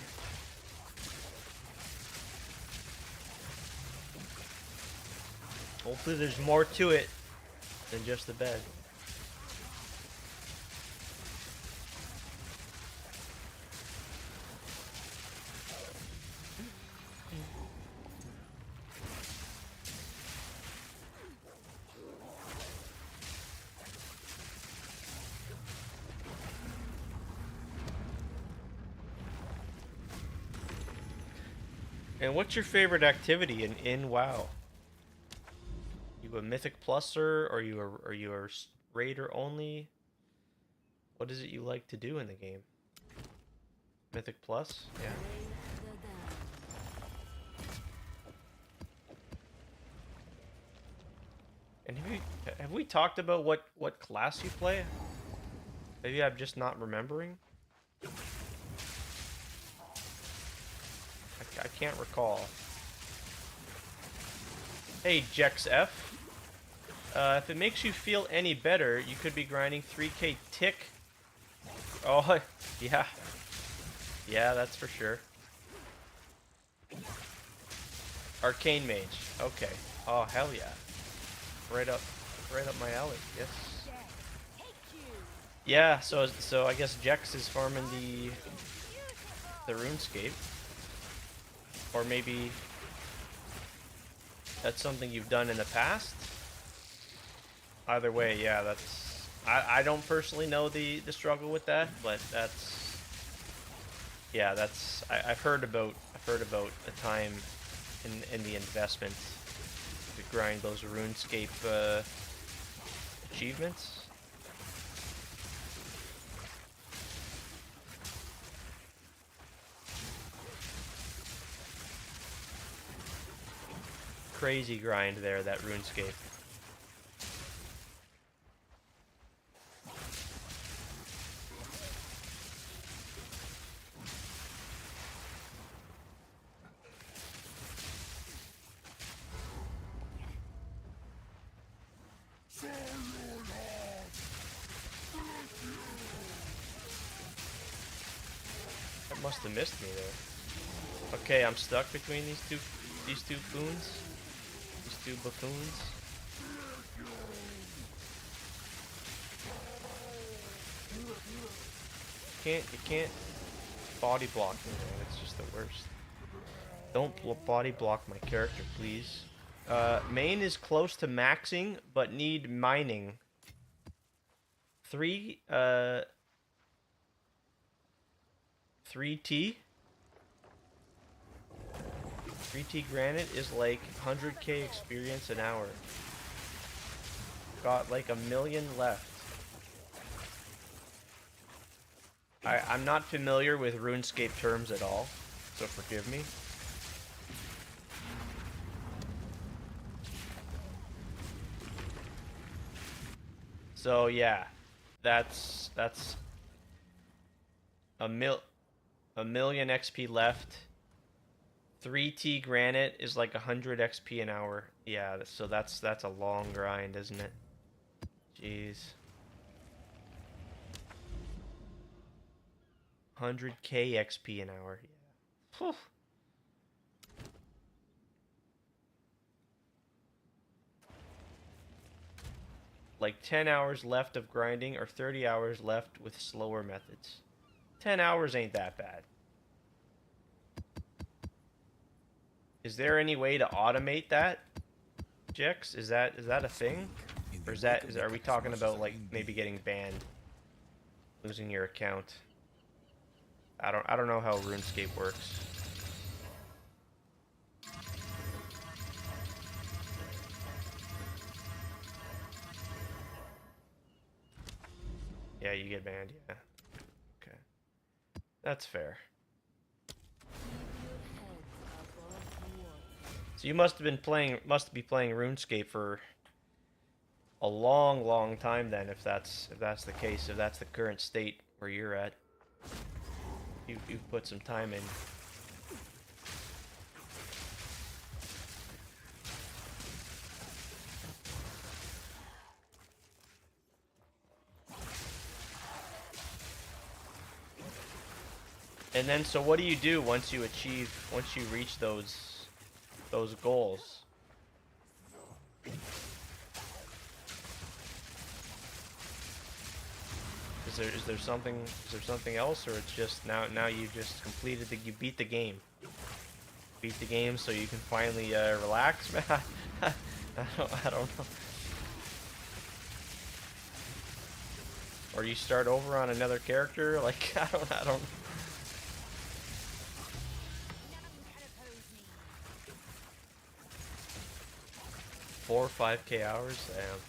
Hopefully there's more to it than just the bed. And what's your favorite activity in WoW? You a Mythic Pluser, or you a Raider only? What is it you like to do in the game? Mythic Plus? Yeah. And have we talked about what class you play? Maybe I'm just not remembering. I can't recall. Hey, Jex F. If it makes you feel any better, you could be grinding 3k tick. Oh, yeah. Yeah, that's for sure. Arcane Mage. Okay. Oh, hell yeah. Right up my alley. Yes. Yeah, so I guess Jex is farming the RuneScape. Or maybe that's something you've done in the past. Either way, yeah, that's I don't personally know the struggle with that, but that's yeah, that's I've heard about the time in the investment to grind those RuneScape achievements. Crazy grind there, that RuneScape. That must have missed me there. Okay, I'm stuck between these two boons. These two buffoons. You can't body block me, man. It's just the worst. Don't body block my character, please. Main is close to maxing, but need mining. 3T? 3T granite is like 100k experience an hour. Got like 1 million left. I'm not familiar with RuneScape terms at all, so forgive me. So yeah, that's a million XP left. 3T granite is like 100 XP an hour. Yeah, so that's a long grind, isn't it? Jeez. 100k XP an hour. Yeah. Whew. Like 10 hours left of grinding or 30 hours left with slower methods. 10 hours ain't that bad. Is there any way to automate that, Jex? Is that a thing? Or are we talking about like maybe getting banned? Losing your account? I don't know how RuneScape works. Yeah, you get banned, yeah. Okay. That's fair. So you must be playing RuneScape for a long time then, if that's the case, if that's the current state where you're at. You've put some time in. And then, so what do you do once you reach those goals? Is there something else, or it's just now you just completed you beat the game. Beat the game so you can finally relax, man. I don't know. Or you start over on another character, like I don't. None can oppose me. 4 or 5k hours, damn.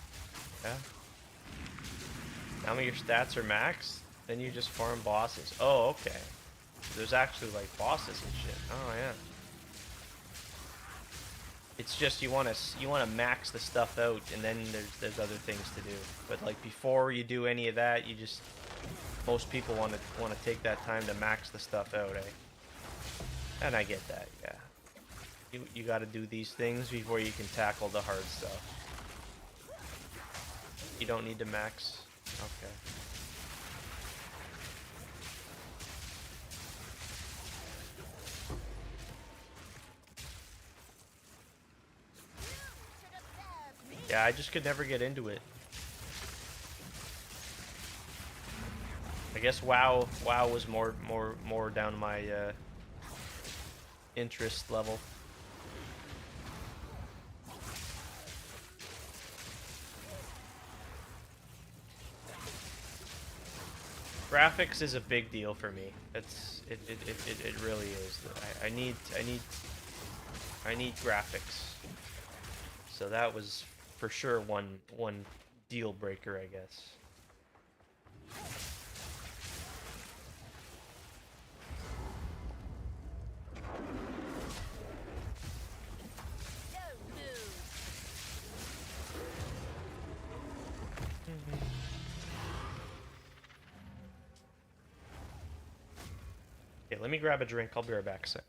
Yeah. Now your stats are max, then you just farm bosses. Oh, okay. There's actually like bosses and shit. Oh yeah. It's just you want to max the stuff out, and then there's other things to do. But like before you do any of that, you just most people want to take that time to max the stuff out, eh? And I get that, yeah. You got to do these things before you can tackle the hard stuff. You don't need to max. Okay. Yeah, I just could never get into it. I guess WoW was more down my interest level. Graphics is a big deal for me. It really is. I need graphics. So that was for sure one deal breaker, I guess. Don't move. Okay, let me grab a drink. I'll be right back a sec.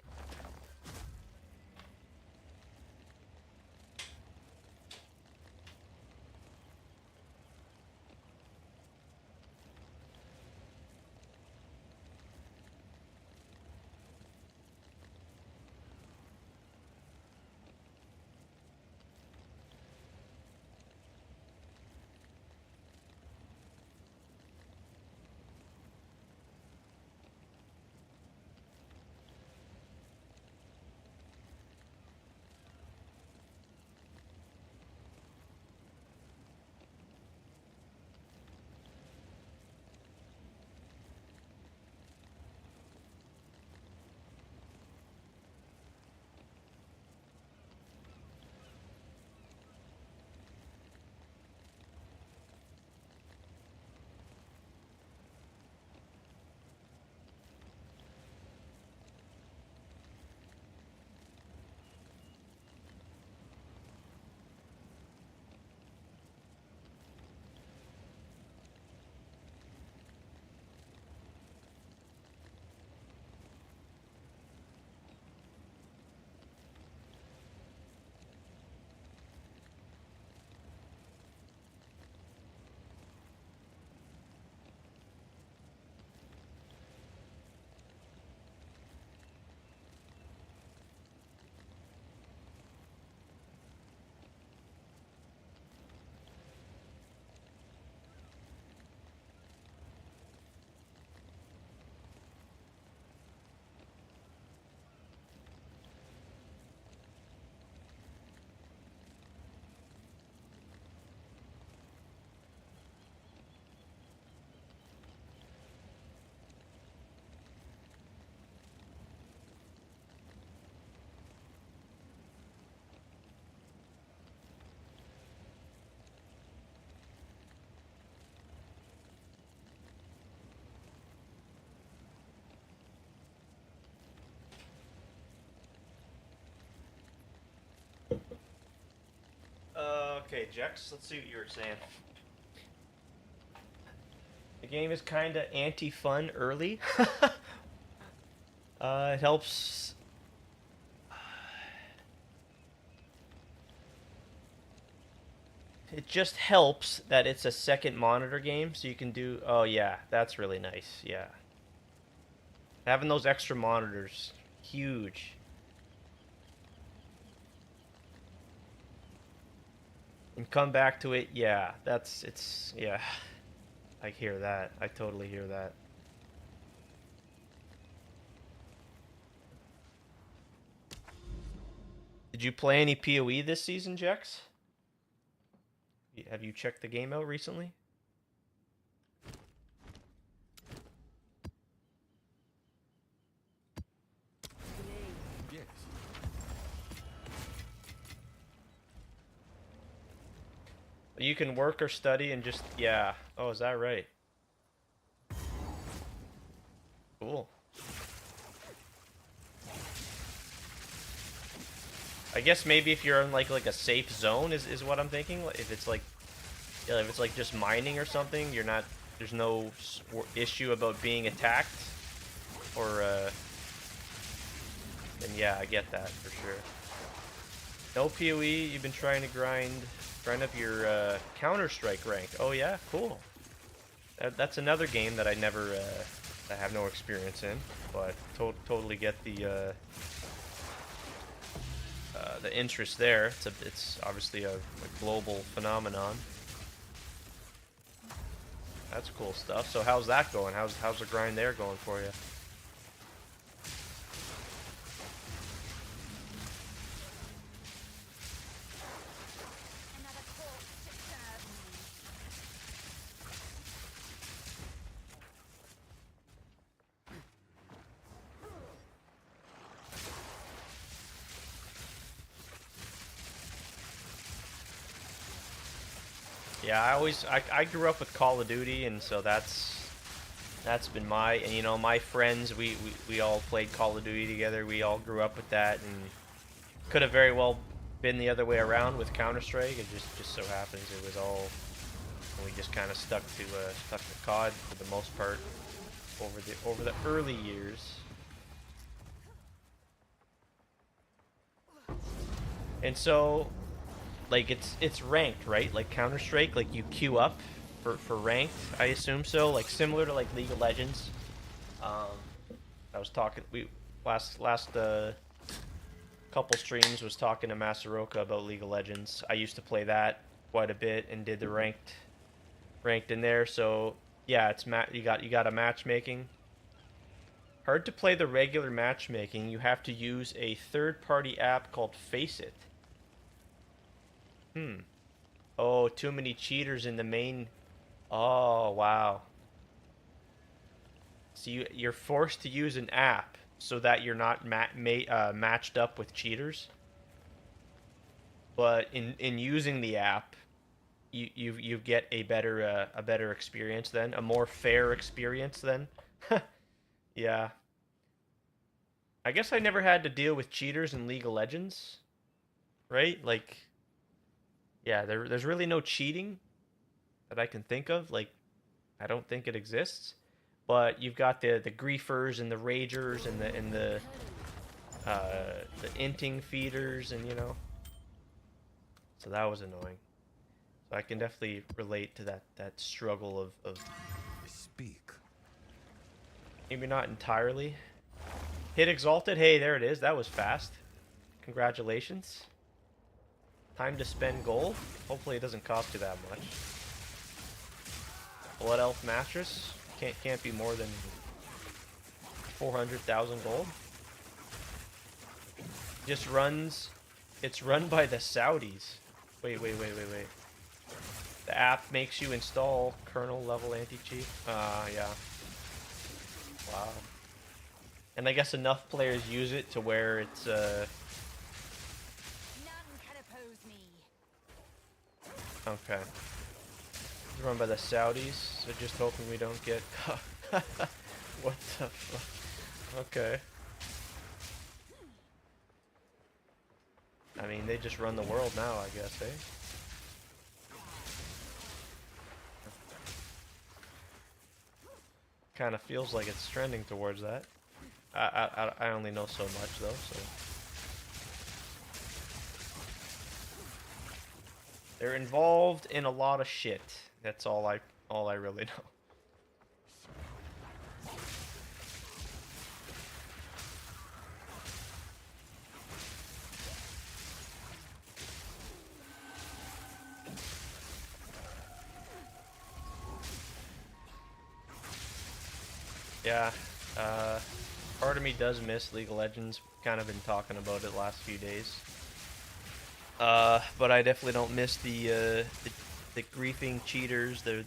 Okay, Jex, let's see what you were saying. The game is kind of anti-fun early. It helps. It just helps that it's a second monitor game, so you can do. Oh yeah, that's really nice. Yeah, having those extra monitors, huge. And come back to it. Yeah, yeah. I hear that. I totally hear that. Did you play any PoE this season, Jex? Have you checked the game out recently? Yes. You can work or study and just, yeah. Oh, is that right? Cool. I guess maybe if you're in like a safe zone is what I'm thinking. If it's like, yeah, if it's like just mining or something, you're not. There's no issue about being attacked, or then yeah, I get that for sure. No PoE. You've been trying to grind up your Counter-Strike rank. Oh yeah, cool. That's another game that I never, I have no experience in, but totally get the interest there. It's obviously a global phenomenon. That's cool stuff. So how's that going? How's the grind there going for you? Another corpse to serve me. Yeah, I grew up with Call of Duty, and so that's been my, and you know, my friends, we all played Call of Duty together. We all grew up with that, and could have very well been the other way around with Counter-Strike. It just so happens it was all, we just kind of stuck to COD for the most part over the early years. And so, like, it's ranked, right? Like Counter-Strike, like you queue up for ranked, I assume so. Like similar to like League of Legends. I was talking, last couple streams was talking to Masaroka about League of Legends. I used to play that quite a bit and did the ranked in there. So yeah, it's you got a matchmaking. Hard to play the regular matchmaking. You have to use a third-party app called Faceit. Oh, too many cheaters in the main. Oh, wow. So you're forced to use an app so that you're not matched up with cheaters. But in using the app, you get a better experience then, a more fair experience then. Yeah. I guess I never had to deal with cheaters in League of Legends, right? Like, yeah, there's really no cheating that I can think of. Like, I don't think it exists. But you've got the griefers and the ragers and the inting feeders, and you know. So that was annoying. So I can definitely relate to that struggle of Speak. maybe not entirely. Hit Exalted. Hey, there it is. That was fast. Congratulations. Time to spend gold. Hopefully it doesn't cost you that much. Blood Elf Mattress. Can't be more than 400,000 gold. Just runs. It's run by the Saudis. Wait. The app makes you install kernel level anti-cheat. Yeah. Wow. And I guess enough players use it to where it's None can oppose me. okay. It's run by the Saudis, so just hoping we don't get what the fuck? Okay. I mean, they just run the world now, I guess, eh? Kind of feels like it's trending towards that. I only know so much though, so. They're involved in a lot of shit. That's all I really know. Yeah, part of me does miss League of Legends. Kind of been talking about it last few days. But I definitely don't miss the griefing cheaters, the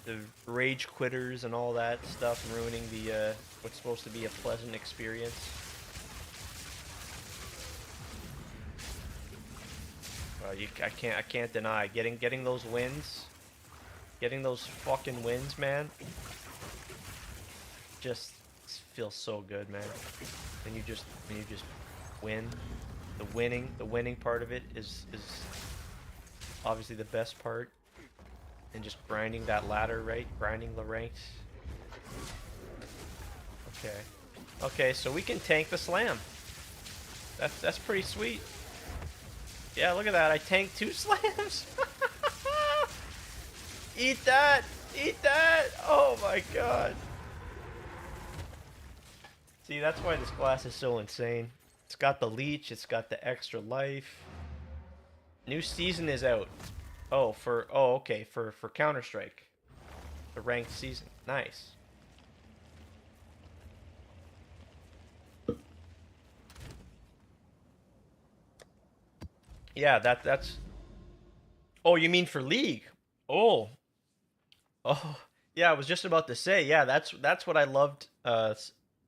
rage quitters, and all that stuff, ruining the what's supposed to be a pleasant experience. I can't deny getting those wins, getting those fucking wins, man. Just feels so good, man. And you just win. The winning part of it is obviously the best part. And just grinding that ladder, right? Grinding the ranks. Okay, so we can tank the slam. That's pretty sweet. Yeah, look at that. I tanked 2 slams. Eat that! Eat that! Oh my god. See, that's why this class is so insane. It's got the leech, it's got the extra life. New season is out. Oh, okay, for Counter-Strike. The ranked season. Nice. Yeah, that's... Oh, you mean for League? Oh. Yeah, I was just about to say, yeah, that's what I loved,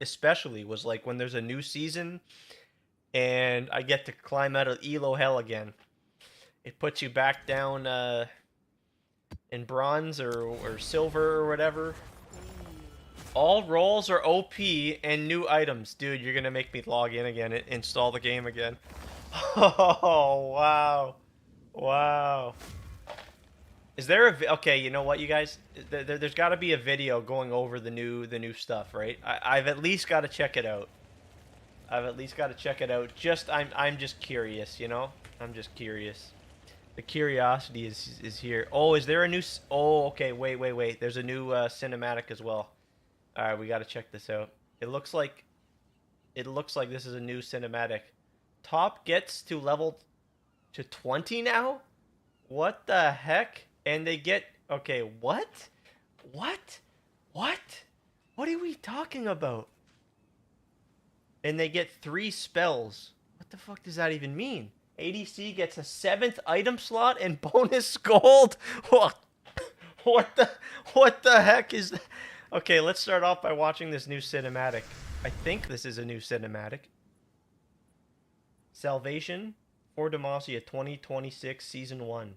especially, was like when there's a new season and I get to climb out of Elo hell again. It puts you back down in bronze or silver or whatever. All roles are OP and new items. Dude, you're gonna make me log in again and install the game again. Oh, wow. Wow. Is there a... Okay, you know what, you guys? There's got to be a video going over the new stuff, right? I've at least got to check it out. I'm just curious, you know? I'm just curious. The curiosity is here. Oh, is there a new... Oh, okay, wait. There's a new cinematic as well. Alright, we got to check this out. It looks like this is a new cinematic. Top gets to level to 20 now? What the heck? And they get... Okay, what? What are we talking about? And they get 3 spells. What the fuck does that even mean? ADC gets a 7th item slot and bonus gold? What the heck is that? Okay, let's start off by watching this new cinematic. I think this is a new cinematic. Salvation for Demacia 2026 Season 1.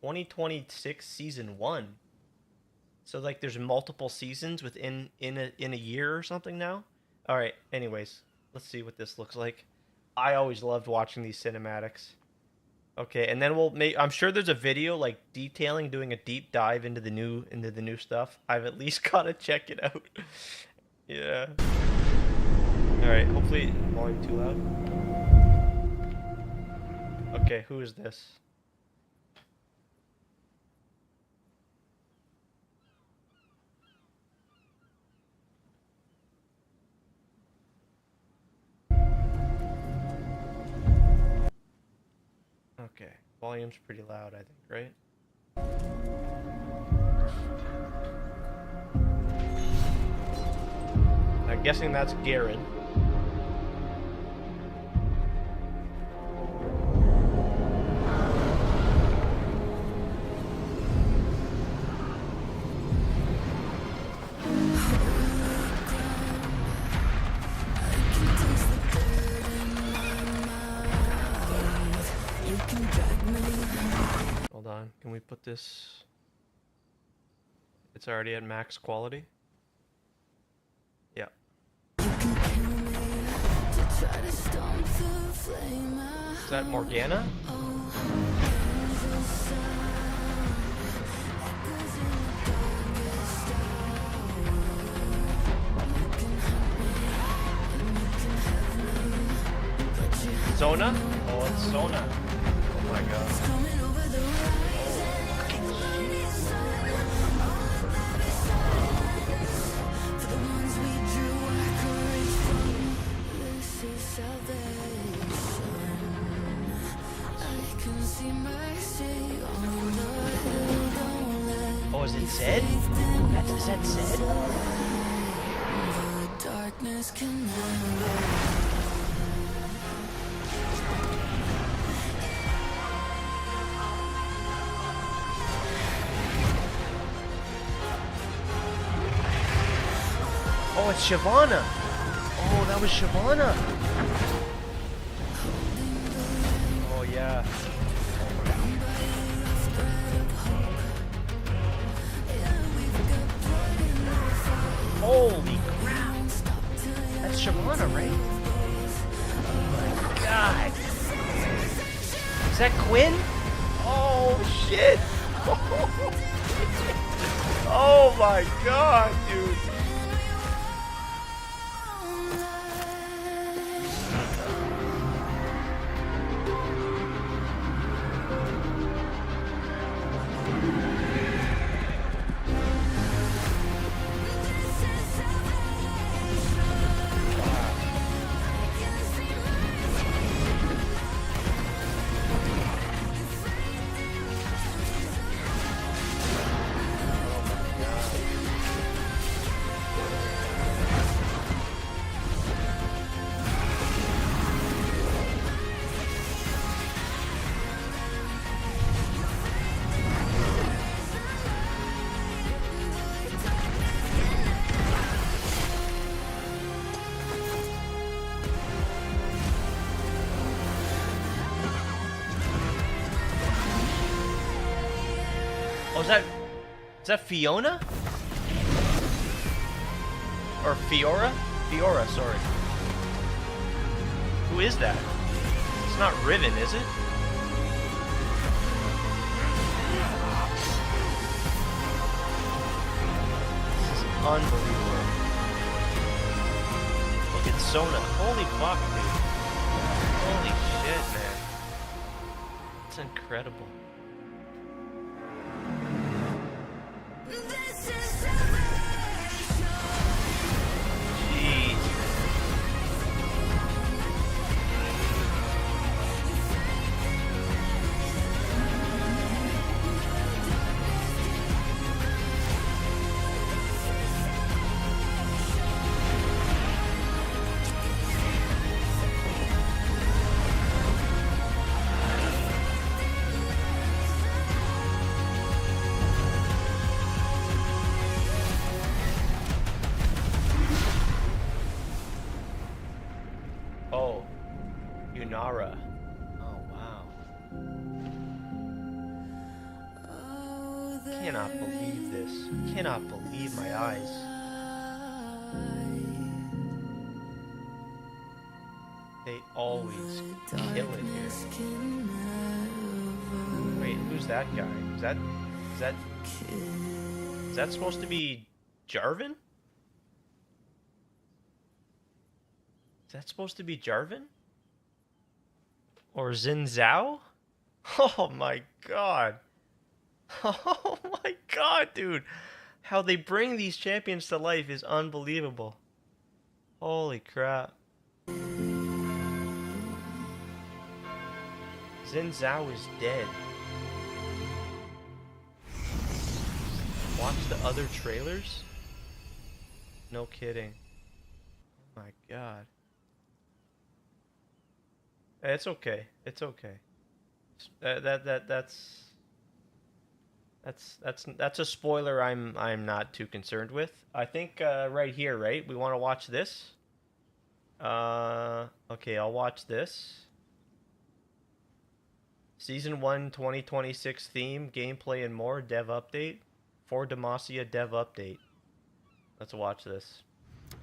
2026 Season 1? So, like, there's multiple seasons within a year or something now? Alright, anyways. Let's see what this looks like. I always loved watching these cinematics. Okay, and then we'll make... I'm sure there's a video, like, doing a deep dive into the new stuff. I've at least got to check it out. Yeah. Alright, hopefully... Volume too loud? Okay, who is this? Okay, volume's pretty loud, I think, right? I'm guessing that's Garen. Hold on, can we put this... It's already at max quality? Yeah. Is that Morgana? Zona? Oh, it's Zona. Oh my god. Oh, is it Zed? Is that Zed? Oh, it's Shyvana. Oh, that was Shyvana. Oh, yeah. Holy crap. That's Shyvana, right? Oh my god. Is that Quinn? Oh, shit. Oh my god, dude. Oh, is that Fiona? Or Fiora? Fiora, sorry. Who is that? It's not Riven, is it? This is unbelievable. Look at Sona. Holy fuck, dude. Holy shit, man. It's incredible. Jeez. Oh, Yunara. Oh, wow. Cannot believe this. Cannot believe my eyes. They always kill it here. Wait, who's that guy? Is that supposed to be Jarvan? Is that supposed to be Jarvan? Or Xin Zhao? Oh my god. Oh my god, dude. How they bring these champions to life is unbelievable. Holy crap. Xin Zhao is dead. Watch the other trailers? No kidding. Oh my god. It's okay. It's okay. That's a spoiler I'm not too concerned with. I think right here, right? We want to watch this. Okay, I'll watch this. Season 1 2026 theme, gameplay and more, dev update. For Demacia dev update. Let's watch this.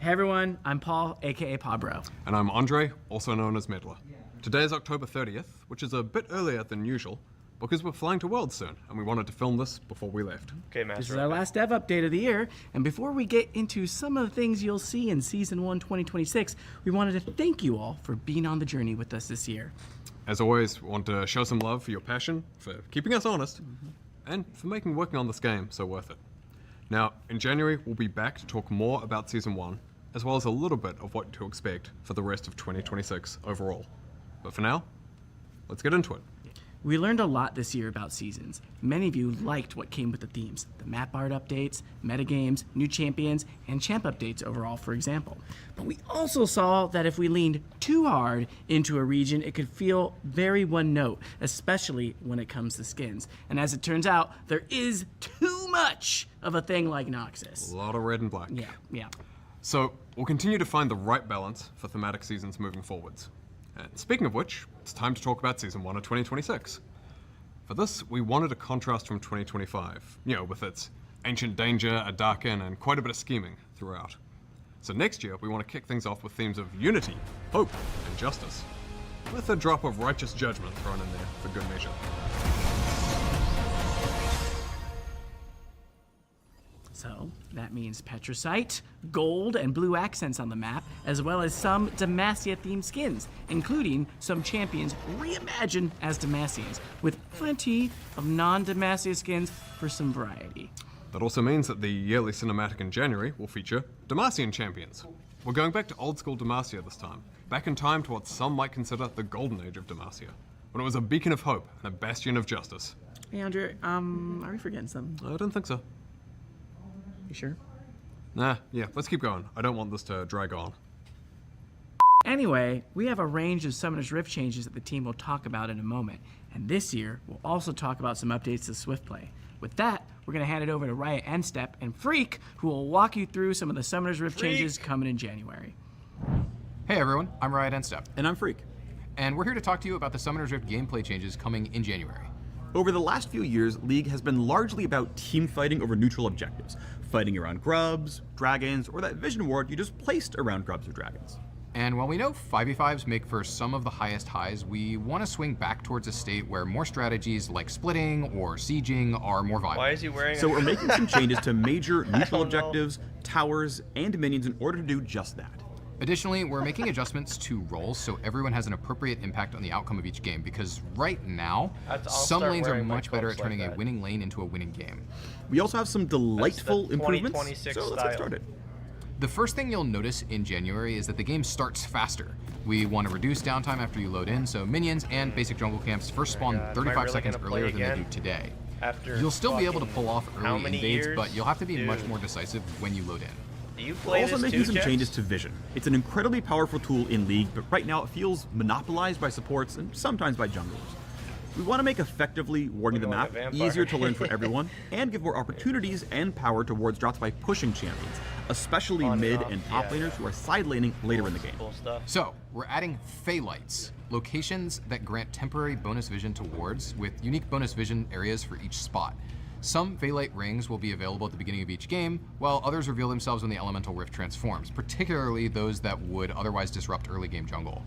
Hey everyone, I'm Paul, aka Pabro. And I'm Andre, also known as Meddler. Today is October 30th, which is a bit earlier than usual, because we're flying to Worlds soon, and we wanted to film this before we left. Okay, Master. This is our last dev update of the year, and before we get into some of the things you'll see in Season 1 2026, we wanted to thank you all for being on the journey with us this year. As always, we want to show some love for your passion, for keeping us honest, and for making working on this game so worth it. Now, in January, we'll be back to talk more about Season 1, as well as a little bit of what to expect for the rest of 2026 overall. But for now, let's get into it. We learned a lot this year about seasons. Many of you liked what came with the themes, the map art updates, metagames, new champions, and champ updates overall, for example. But we also saw that if we leaned too hard into a region, it could feel very one note, especially when it comes to skins. And as it turns out, there is too much of a thing like Noxus. A lot of red and black. Yeah. So we'll continue to find the right balance for thematic seasons moving forwards. And speaking of which, it's time to talk about Season 1 of 2026. For this, we wanted a contrast from 2025, with its ancient danger, a dark end, and quite a bit of scheming throughout. So next year, we want to kick things off with themes of unity, hope, and justice, with a drop of righteous judgment thrown in there for good measure. So that means Petricite, gold, and blue accents on the map, as well as some Demacia-themed skins, including some champions reimagined as Demacians, with plenty of non-Demacia skins for some variety. That also means that the yearly cinematic in January will feature Demacian champions. We're going back to old-school Demacia this time, back in time to what some might consider the golden age of Demacia, when it was a beacon of hope and a bastion of justice. Hey, Andre, are we forgetting something? I don't think so. You sure? Nah, yeah, let's keep going. I don't want this to drag on. Anyway, we have a range of Summoner's Rift changes that the team will talk about in a moment. And this year, we'll also talk about some updates to Swiftplay. With that, we're going to hand it over to Riot N-Step and Freak, who will walk you through some of the Summoner's Rift changes coming in January. Hey everyone, I'm Riot N-Step. And I'm Freak. And we're here to talk to you about the Summoner's Rift gameplay changes coming in January. Over the last few years, League has been largely about team fighting over neutral objectives, fighting around grubs, dragons, or that vision ward you just placed around grubs or dragons. And while we know 5v5s make for some of the highest highs, we want to swing back towards a state where more strategies like splitting or sieging are more viable. Why is he wearing So we're making some changes to major neutral objectives, towers, and minions in order to do just that. Additionally, we're making adjustments to roles so everyone has an appropriate impact on the outcome of each game, because right now, some lanes are much better at turning a winning lane into a winning game. We also have some delightful improvements, so let's get started. The first thing you'll notice in January is that the game starts faster. We want to reduce downtime after you load in, so minions and basic jungle camps first spawn 35 seconds earlier than they do today. You'll still be able to pull off early invades, but you'll have to be much more decisive when you load in. We're also making some changes to Vision. It's an incredibly powerful tool in League, but right now it feels monopolized by supports and sometimes by junglers. We want to make effectively warding the map easier to learn for everyone, and give more opportunities and power to wards drops by pushing champions, especially mid and top laners who are side laning later in the game. So, we're adding Phaelites, locations that grant temporary bonus vision to wards with unique bonus vision areas for each spot. Some Phaelite rings will be available at the beginning of each game, while others reveal themselves when the Elemental Rift transforms, particularly those that would otherwise disrupt early game jungle.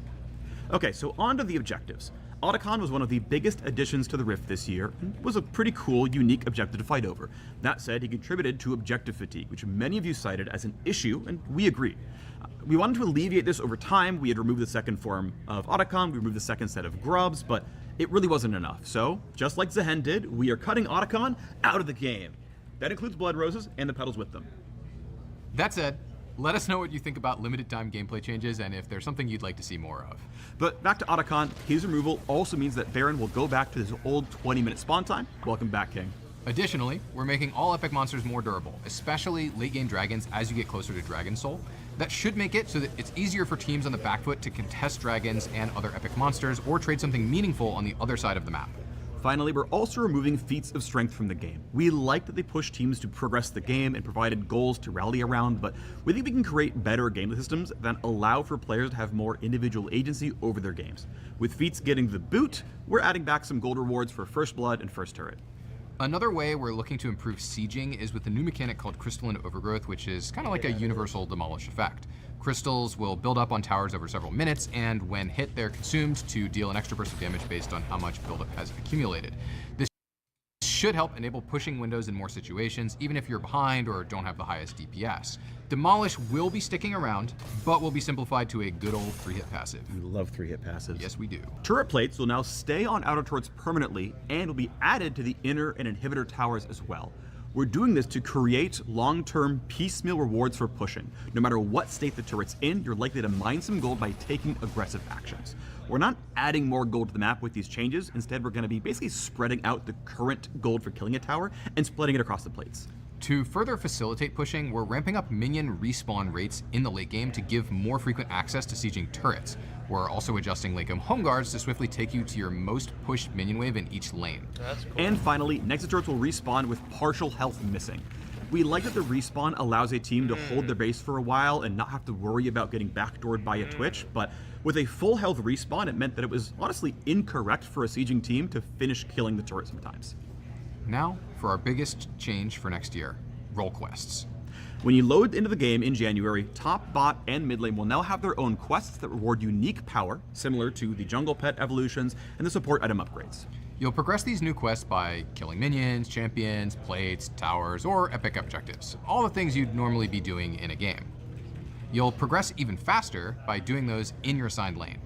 Okay, so on to the objectives. Otacon was one of the biggest additions to the Rift this year, and was a pretty cool, unique objective to fight over. That said, he contributed to objective fatigue, which many of you cited as an issue, and we agree. We wanted to alleviate this over time. We had removed the second form of Otacon, we removed the second set of grubs, but it really wasn't enough. So, just like Zehen did, we are cutting Otacon out of the game. That includes Blood Roses and the petals with them. That said, let us know what you think about limited time gameplay changes and if there's something you'd like to see more of. But back to Otacon, his removal also means that Baron will go back to his old 20-minute spawn time. Welcome back, King. Additionally, we're making all epic monsters more durable, especially late game dragons as you get closer to Dragon Soul. That should make it so that it's easier for teams on the back foot to contest dragons and other epic monsters or trade something meaningful on the other side of the map. Finally, we're also removing feats of strength from the game. We like that they push teams to progress the game and provided goals to rally around, but we think we can create better game systems that allow for players to have more individual agency over their games. With feats getting the boot, we're adding back some gold rewards for First Blood and First Turret. Another way we're looking to improve sieging is with a new mechanic called Crystalline Overgrowth, which is kind of like a universal demolish effect. Crystals will build up on towers over several minutes, and when hit, they're consumed to deal an extra burst of damage based on how much buildup has accumulated. This should help enable pushing windows in more situations, even if you're behind or don't have the highest DPS. Demolish will be sticking around, but will be simplified to a good old 3-hit passive. We love 3-hit passives. Yes, we do. Turret plates will now stay on outer turrets permanently and will be added to the inner and inhibitor towers as well. We're doing this to create long-term piecemeal rewards for pushing. No matter what state the turret's in, you're likely to mine some gold by taking aggressive actions. We're not adding more gold to the map with these changes. Instead, we're going to be basically spreading out the current gold for killing a tower and splitting it across the plates. To further facilitate pushing, we're ramping up minion respawn rates in the late game to give more frequent access to sieging turrets. We're also adjusting late game home guards to swiftly take you to your most pushed minion wave in each lane. That's cool. And finally, Nexus turrets will respawn with partial health missing. We like that the respawn allows a team to hold their base for a while and not have to worry about getting backdoored by a Twitch, but with a full health respawn, it meant that it was honestly incorrect for a sieging team to finish killing the turret sometimes. Now, for our biggest change for next year, role quests. When you load into the game in January, top, bot, and mid lane will now have their own quests that reward unique power, similar to the jungle pet evolutions and the support item upgrades. You'll progress these new quests by killing minions, champions, plates, towers, or epic objectives, all the things you'd normally be doing in a game. You'll progress even faster by doing those in your assigned lane.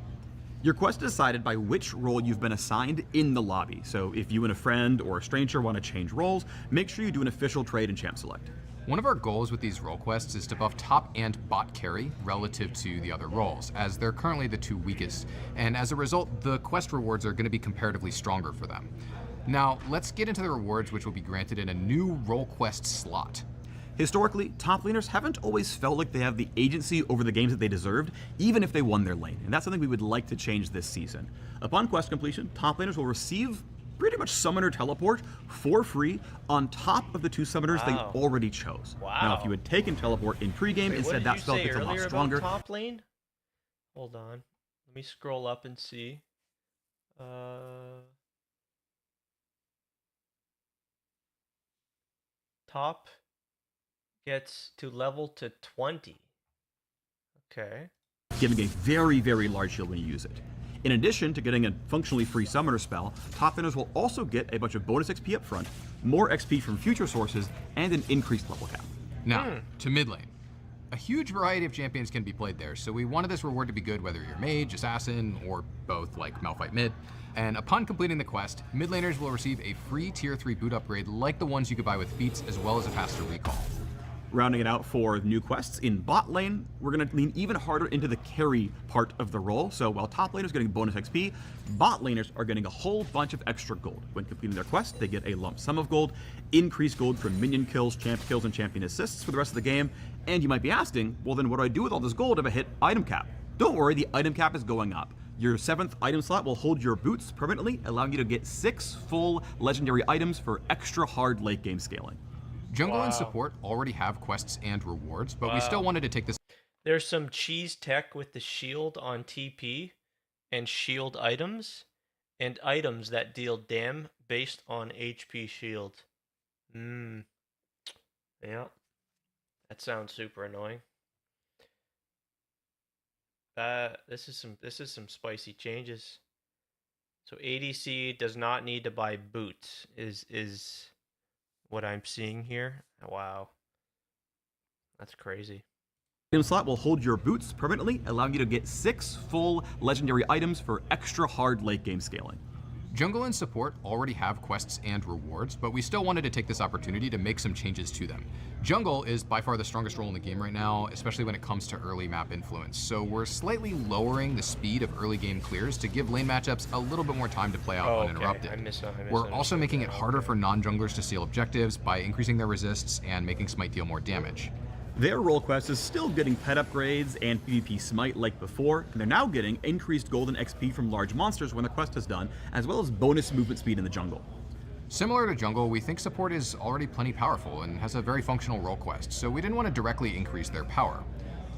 Your quest is decided by which role you've been assigned in the lobby, so if you and a friend or a stranger want to change roles, make sure you do an official trade in Champ Select. One of our goals with these role quests is to buff top and bot carry relative to the other roles, as they're currently the two weakest, and as a result, the quest rewards are going to be comparatively stronger for them. Now, let's get into the rewards which will be granted in a new role quest slot. Historically, top laners haven't always felt like they have the agency over the games that they deserved, even if they won their lane, and that's something we would like to change this season. Upon quest completion, top laners will receive pretty much Summoner Teleport for free on top of the two summoners they already chose. Wow. Now, if you had taken Teleport in pregame, instead that spell gets a lot stronger. Top lane? Hold on. Let me scroll up and see. Top gets to level to 20. Okay. Giving a very, very large shield when you use it. In addition to getting a functionally free summoner spell, top laners will also get a bunch of bonus XP up front, more XP from future sources, and an increased level cap. Now, to mid lane. A huge variety of champions can be played there, so we wanted this reward to be good whether you're mage, assassin, or both like Malphite mid. And upon completing the quest, mid laners will receive a free tier 3 boot upgrade like the ones you could buy with feats, as well as a faster recall. Rounding it out for new quests, in bot lane, we're going to lean even harder into the carry part of the role. So while top laners getting bonus XP, bot laners are getting a whole bunch of extra gold. When completing their quest, they get a lump sum of gold, increased gold from minion kills, champ kills, and champion assists for the rest of the game. And you might be asking, well then what do I do with all this gold if I hit item cap? Don't worry, the item cap is going up. Your 7th item slot will hold your boots permanently, allowing you to get 6 full legendary items for extra hard late game scaling. Jungle and support already have quests and rewards, but we still wanted to take this. There's some cheese tech with the shield on TP and shield items and items that deal dam based on HP shield. Yeah. That sounds super annoying. This is some spicy changes. So ADC does not need to buy boots is what I'm seeing here. Wow. That's crazy. Item slot will hold your boots permanently, allowing you to get 6 full legendary items for extra hard late game scaling. Jungle and support already have quests and rewards, but we still wanted to take this opportunity to make some changes to them. Jungle is by far the strongest role in the game right now, especially when it comes to early map influence, so we're slightly lowering the speed of early game clears to give lane matchups a little bit more time to play out uninterrupted. We're also making it harder for non-junglers to steal objectives by increasing their resists and making Smite deal more damage. Their role quest is still getting pet upgrades and PvP Smite like before, and they're now getting increased golden XP from large monsters when the quest is done, as well as bonus movement speed in the jungle. Similar to jungle, we think support is already plenty powerful and has a very functional role quest, so we didn't want to directly increase their power.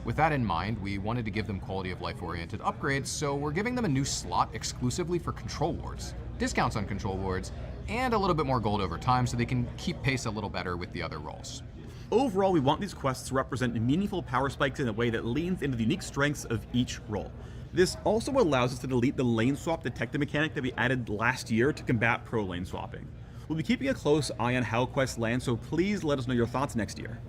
With that in mind, we wanted to give them quality of life oriented upgrades, so we're giving them a new slot exclusively for control wards, discounts on control wards, and a little bit more gold over time so they can keep pace a little better with the other roles. Overall, we want these quests to represent meaningful power spikes in a way that leans into the unique strengths of each role. This also allows us to delete the lane swap detective mechanic that we added last year to combat pro lane swapping. We'll be keeping a close eye on how quests land, so please let us know your thoughts next year.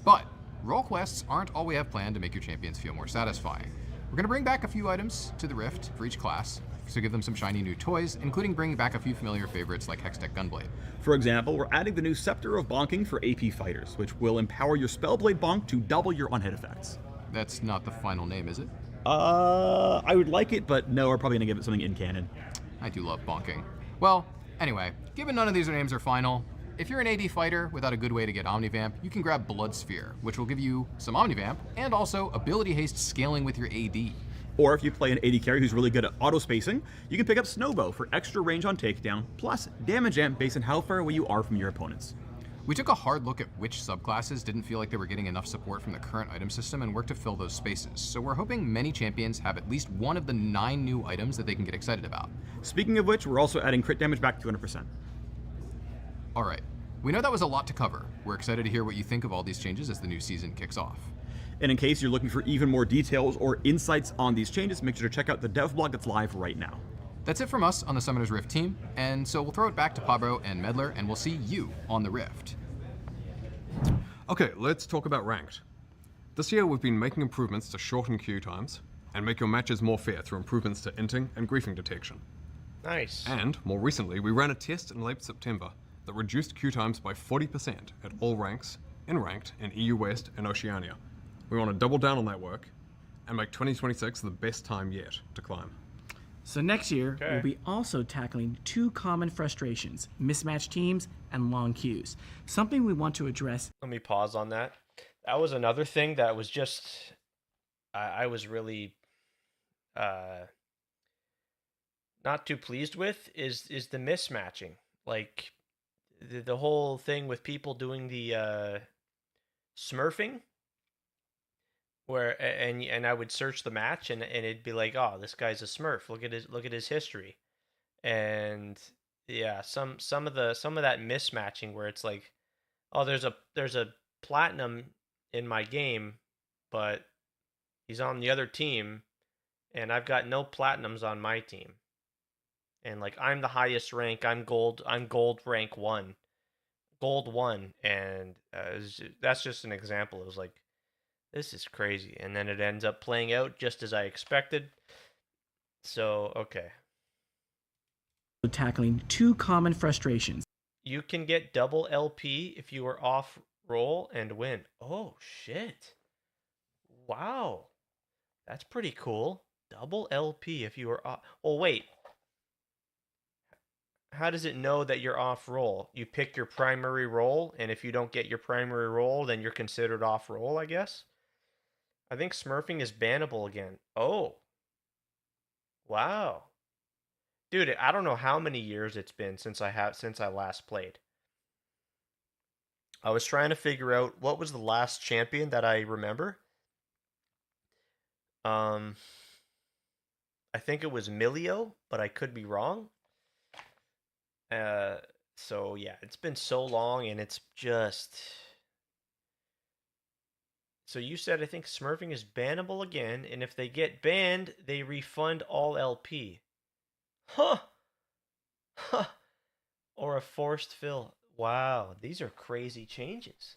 But role quests aren't all we have planned to make your champions feel more satisfying. We're going to bring back a few items to the Rift for each class, so give them some shiny new toys, including bringing back a few familiar favorites like Hextech Gunblade. For example, we're adding the new Scepter of Bonking for AP fighters, which will empower your Spellblade Bonk to double your on-hit effects. That's not the final name, is it? I would like it, but no, we're probably gonna give it something in canon. I do love bonking. Well, anyway, given none of these names are final, if you're an AD fighter without a good way to get Omnivamp, you can grab Blood Sphere, which will give you some Omnivamp and also ability haste scaling with your AD. Or if you play an AD carry who's really good at auto spacing, you can pick up Snowbow for extra range on takedown, plus damage amp based on how far away you are from your opponents. We took a hard look at which subclasses didn't feel like they were getting enough support from the current item system and worked to fill those spaces, so we're hoping many champions have at least one of the 9 new items that they can get excited about. Speaking of which, we're also adding crit damage back 200%. Alright, we know that was a lot to cover. We're excited to hear what you think of all these changes as the new season kicks off. And in case you're looking for even more details or insights on these changes, make sure to check out the dev blog that's live right now. That's it from us on the Summoner's Rift team, and so we'll throw it back to Pablo and Medler, and we'll see you on the Rift. Okay, let's talk about ranked. This year we've been making improvements to shorten queue times and make your matches more fair through improvements to inting and griefing detection. Nice. And, more recently, we ran a test in late September that reduced queue times by 40% at all ranks, in ranked, in EU West and Oceania. We want to double down on that work and make 2026 the best time yet to climb. So next year, Okay. we'll be also tackling 2 common frustrations, mismatched teams and long queues. Something we want to address. Let me pause on that. That was another thing that was just, I was really not too pleased with is the mismatching. Like the whole thing with people doing the smurfing, where and I would search the match and it'd be like, oh, this guy's a smurf. Look at his history, and yeah, some of that mismatching where it's like, oh, there's a platinum in my game, but he's on the other team, and I've got no platinums on my team, and like I'm the highest rank. I'm gold rank 1, gold 1, and that's just an example. It was like, this is crazy, and then it ends up playing out just as I expected. So okay. Tackling 2 common frustrations. You can get double LP if you are off roll and win. Oh shit. Wow. That's pretty cool. Double LP if you are off. Oh wait. How does it know that you're off roll? You pick your primary role, and if you don't get your primary role, then you're considered off roll, I guess. I think smurfing is bannable again. Oh. Wow. Dude, I don't know how many years it's been since I last played. I was trying to figure out what was the last champion that I remember. I think it was Milio, but I could be wrong. So yeah, it's been so long, and it's just. So you said I think smurfing is bannable again, and if they get banned, they refund all LP. Huh. Huh. Or a forced fill. Wow, these are crazy changes.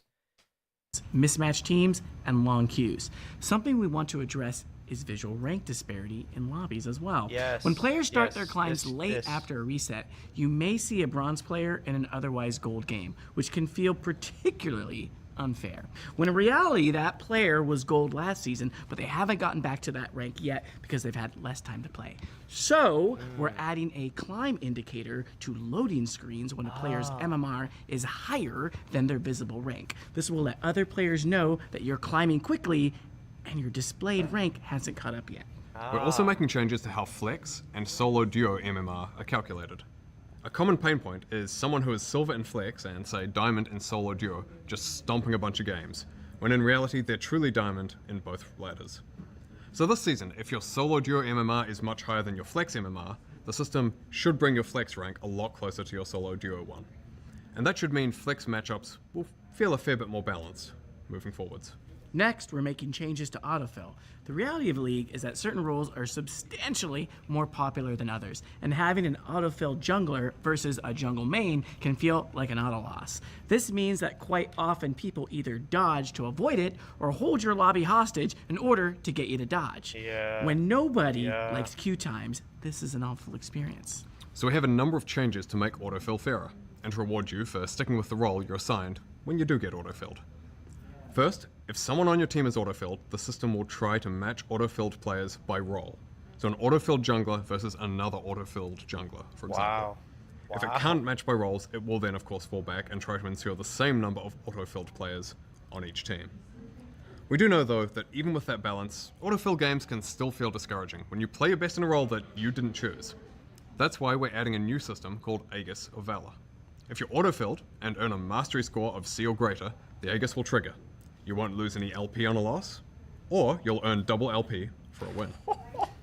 Mismatched teams and long queues. Something we want to address is visual rank disparity in lobbies as well. Yes. When players start Yes. their climbs late after a reset, you may see a bronze player in an otherwise gold game, which can feel particularly unfair. When in reality, that player was gold last season, but they haven't gotten back to that rank yet because they've had less time to play. So we're adding a climb indicator to loading screens when a player's MMR is higher than their visible rank. This will let other players know that you're climbing quickly and your displayed rank hasn't caught up yet. We're also making changes to how flex and solo duo MMR are calculated. A common pain point is someone who is silver in flex and, say, diamond in solo duo just stomping a bunch of games, when in reality they're truly diamond in both ladders. So this season, if your solo duo MMR is much higher than your flex MMR, the system should bring your flex rank a lot closer to your solo duo one. And that should mean flex matchups will feel a fair bit more balanced moving forwards. Next, we're making changes to autofill. The reality of League is that certain roles are substantially more popular than others, and having an autofill jungler versus a jungle main can feel like an auto loss. This means that quite often people either dodge to avoid it or hold your lobby hostage in order to get you to dodge. Yeah. When nobody likes queue times, this is an awful experience. So we have a number of changes to make autofill fairer, and to reward you for sticking with the role you're assigned when you do get autofilled. First, if someone on your team is autofilled, the system will try to match autofilled players by role. So an autofilled jungler versus another autofilled jungler, for example. Wow. If it can't match by roles, it will then of course fall back and try to ensure the same number of autofilled players on each team. We do know though that even with that balance, autofill games can still feel discouraging when you play your best in a role that you didn't choose. That's why we're adding a new system called Aegis of Valor. If you're autofilled and earn a mastery score of C or greater, the Aegis will trigger. You won't lose any LP on a loss, or you'll earn double LP for a win.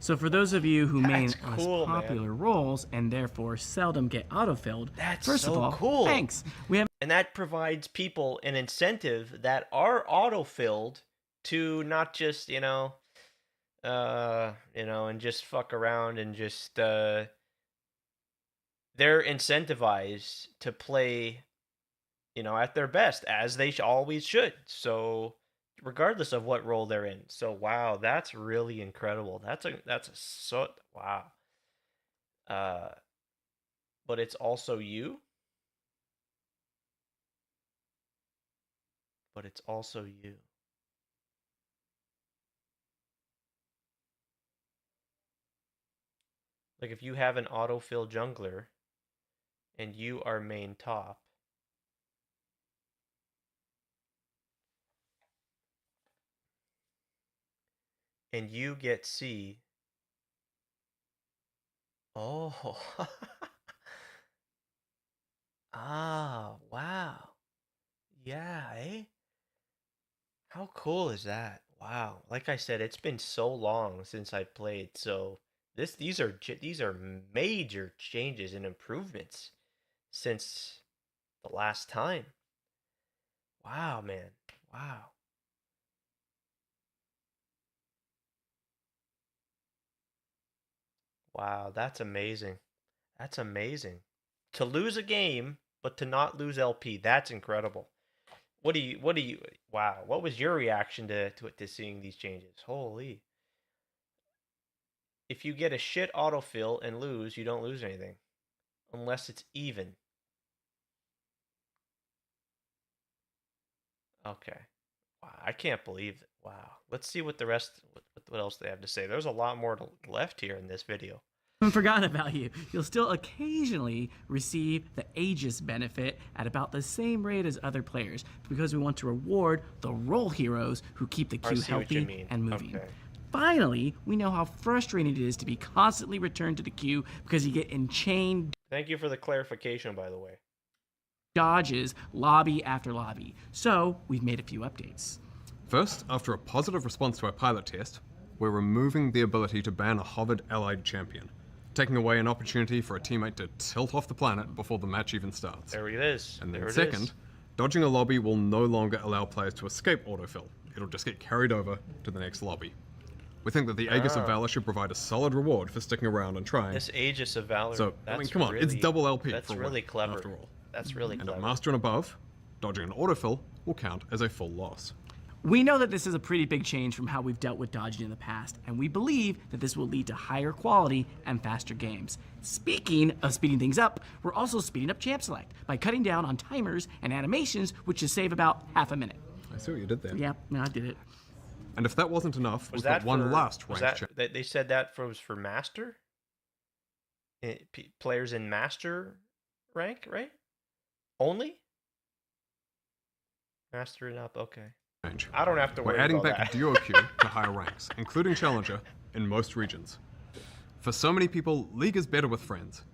So for those of you who main cool, less popular roles and therefore seldom get autofilled, first of all, cool. thanks. We have And that provides people an incentive that are auto-filled to not just, and just fuck around and just, they're incentivized to play, at their best, as they always should. So, regardless of what role they're in. So, wow, that's really incredible. Wow. But it's also you. But it's also you. Like if you have an autofill jungler and you are main top, and you get C. Oh. Ah, wow. Yeah, eh? How cool is that? Wow. Like I said, it's been so long since I played, so these are major changes and improvements since the last time. Wow, man. Wow. Wow, that's amazing. That's amazing. To lose a game, but to not lose LP, that's incredible. Wow, what was your reaction to seeing these changes? Holy. If you get a shit autofill and lose, you don't lose anything. Unless it's even. Okay. Wow, I can't believe it. Wow. Let's see what the rest, what else they have to say. There's a lot more left here in this video. forgotten about you. You'll still occasionally receive the Aegis benefit at about the same rate as other players because we want to reward the role heroes who keep the queue healthy and moving. Okay. Finally, we know how frustrating it is to be constantly returned to the queue because you get enchained Thank you for the clarification, by the way. dodges lobby after lobby. So we've made a few updates. First, after a positive response to our pilot test, we're removing the ability to ban a hovered allied champion, taking away an opportunity for a teammate to tilt off the planet before the match even starts. There it is. And then There it second, is. dodging a lobby will no longer allow players to escape autofill. It'll just get carried over to the next lobby. We think that the Aegis of Valor should provide a solid reward for sticking around and trying. This Aegis of Valor. So, I mean, that's come on, it's really- double LP That's for a really win, clever. after all. That's really And clever. at Master and above, dodging an autofill will count as a full loss. We know that this is a pretty big change from how we've dealt with dodging in the past, and we believe that this will lead to higher quality and faster games. Speaking of speeding things up, we're also speeding up Champ Select by cutting down on timers and animations, which should save about half a minute. I see what you did there. Yeah, I did it. And if that wasn't enough, Was we've got that one for- last was ranked that, champ. They said that was for Master? Players in Master rank, right? Only? Master and up, okay. I don't have to worry We're adding about back that. duo queue to higher ranks, including Challenger, in most regions. For so many people, League is better with friends.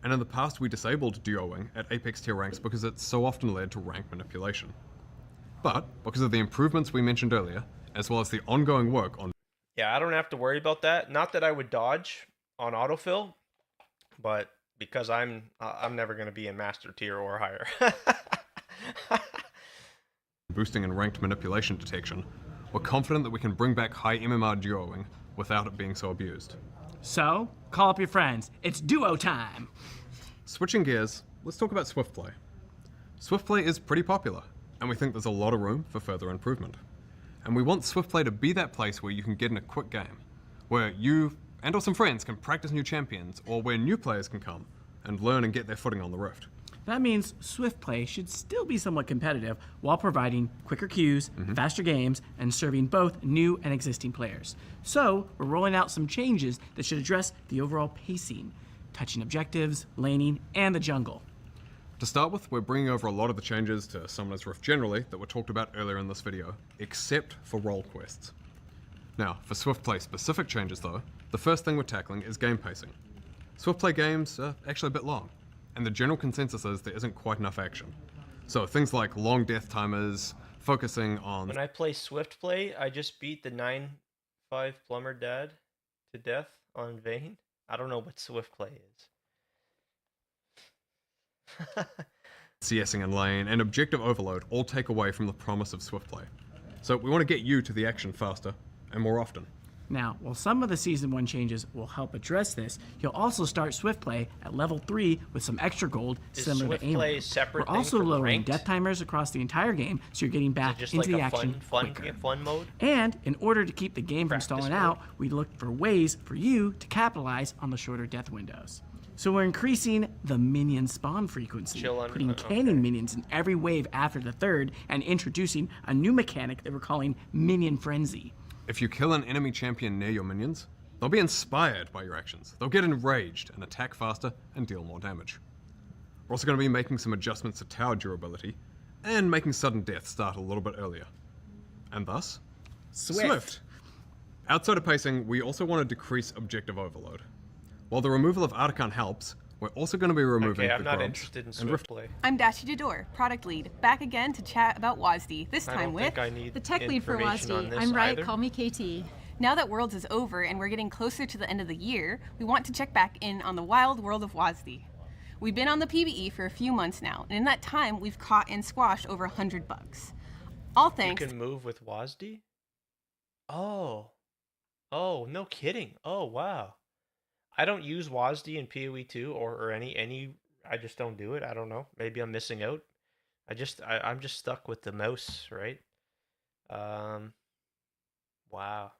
And in the past, we disabled duoing at Apex tier ranks because it so often led to rank manipulation. But, because of the improvements we mentioned earlier, as well as the ongoing work on Yeah, I don't have to worry about that. Not that I would dodge on autofill, but because I'm never going to be in Master tier or higher. boosting and ranked manipulation detection, we're confident that we can bring back high MMR duoing without it being so abused. So, call up your friends. It's duo time. Switching gears, let's talk about Swift Play. Swift Play is pretty popular, and we think there's a lot of room for further improvement. And we want Swift Play to be that place where you can get in a quick game, where you and or some friends can practice new champions, or where new players can come and learn and get their footing on the Rift. That means Swift Play should still be somewhat competitive while providing quicker queues, faster games, and serving both new and existing players. So, we're rolling out some changes that should address the overall pacing, touching objectives, laning, and the jungle. To start with, we're bringing over a lot of the changes to Summoner's Rift generally that were talked about earlier in this video, except for role quests. Now, for Swift Play specific changes though, the first thing we're tackling is game pacing. Swift Play games are actually a bit long, and the general consensus is there isn't quite enough action. So things like long death timers, focusing on... When I play Swift Play, I just beat the 9-5 Plumber Dad to death on Vayne. I don't know what Swift Play is. CSing in lane and objective overload all take away from the promise of Swift Play. So we want to get you to the action faster and more often. Now, while some of the Season 1 changes will help address this, you'll also start Swift Play at level 3 with some extra gold Is similar Swift to Play aim. a separate We're thing also from lowering ranked? death timers across the entire game, so you're getting back Just into like the a action fun quicker. mode? And in order to keep the game from Practice stalling mode. out, we look for ways for you to capitalize on the shorter death windows. So we're increasing the minion spawn frequency, Chill on- putting okay. cannon minions in every wave after the third, and introducing a new mechanic that we're calling Minion Frenzy. If you kill an enemy champion near your minions, they'll be inspired by your actions. They'll get enraged and attack faster and deal more damage. We're also going to be making some adjustments to tower durability and making sudden death start a little bit earlier. And thus, Swift. Outside of pacing, we also want to decrease objective overload. While the removal of Artican helps, we're also going to be removing Okay, I'm the not grubs interested in and Swift rift. Play. I'm Dashi Jador, product lead, back again to chat about WASD, this I time don't with... think I need The tech lead for information on WASD. this I'm Riot, either. call me KT. Now that Worlds is over and we're getting closer to the end of the year, we want to check back in on the wild world of WASD. We've been on the PvE for a few months now, and in that time, we've caught and squashed over 100 bugs. All thanks... You can move with WASD? Oh. Oh, no kidding. Oh, wow. I don't use WASD in PoE 2 or any I just don't do it. I don't know. Maybe I'm missing out. I'm just stuck with the mouse, right? Wow.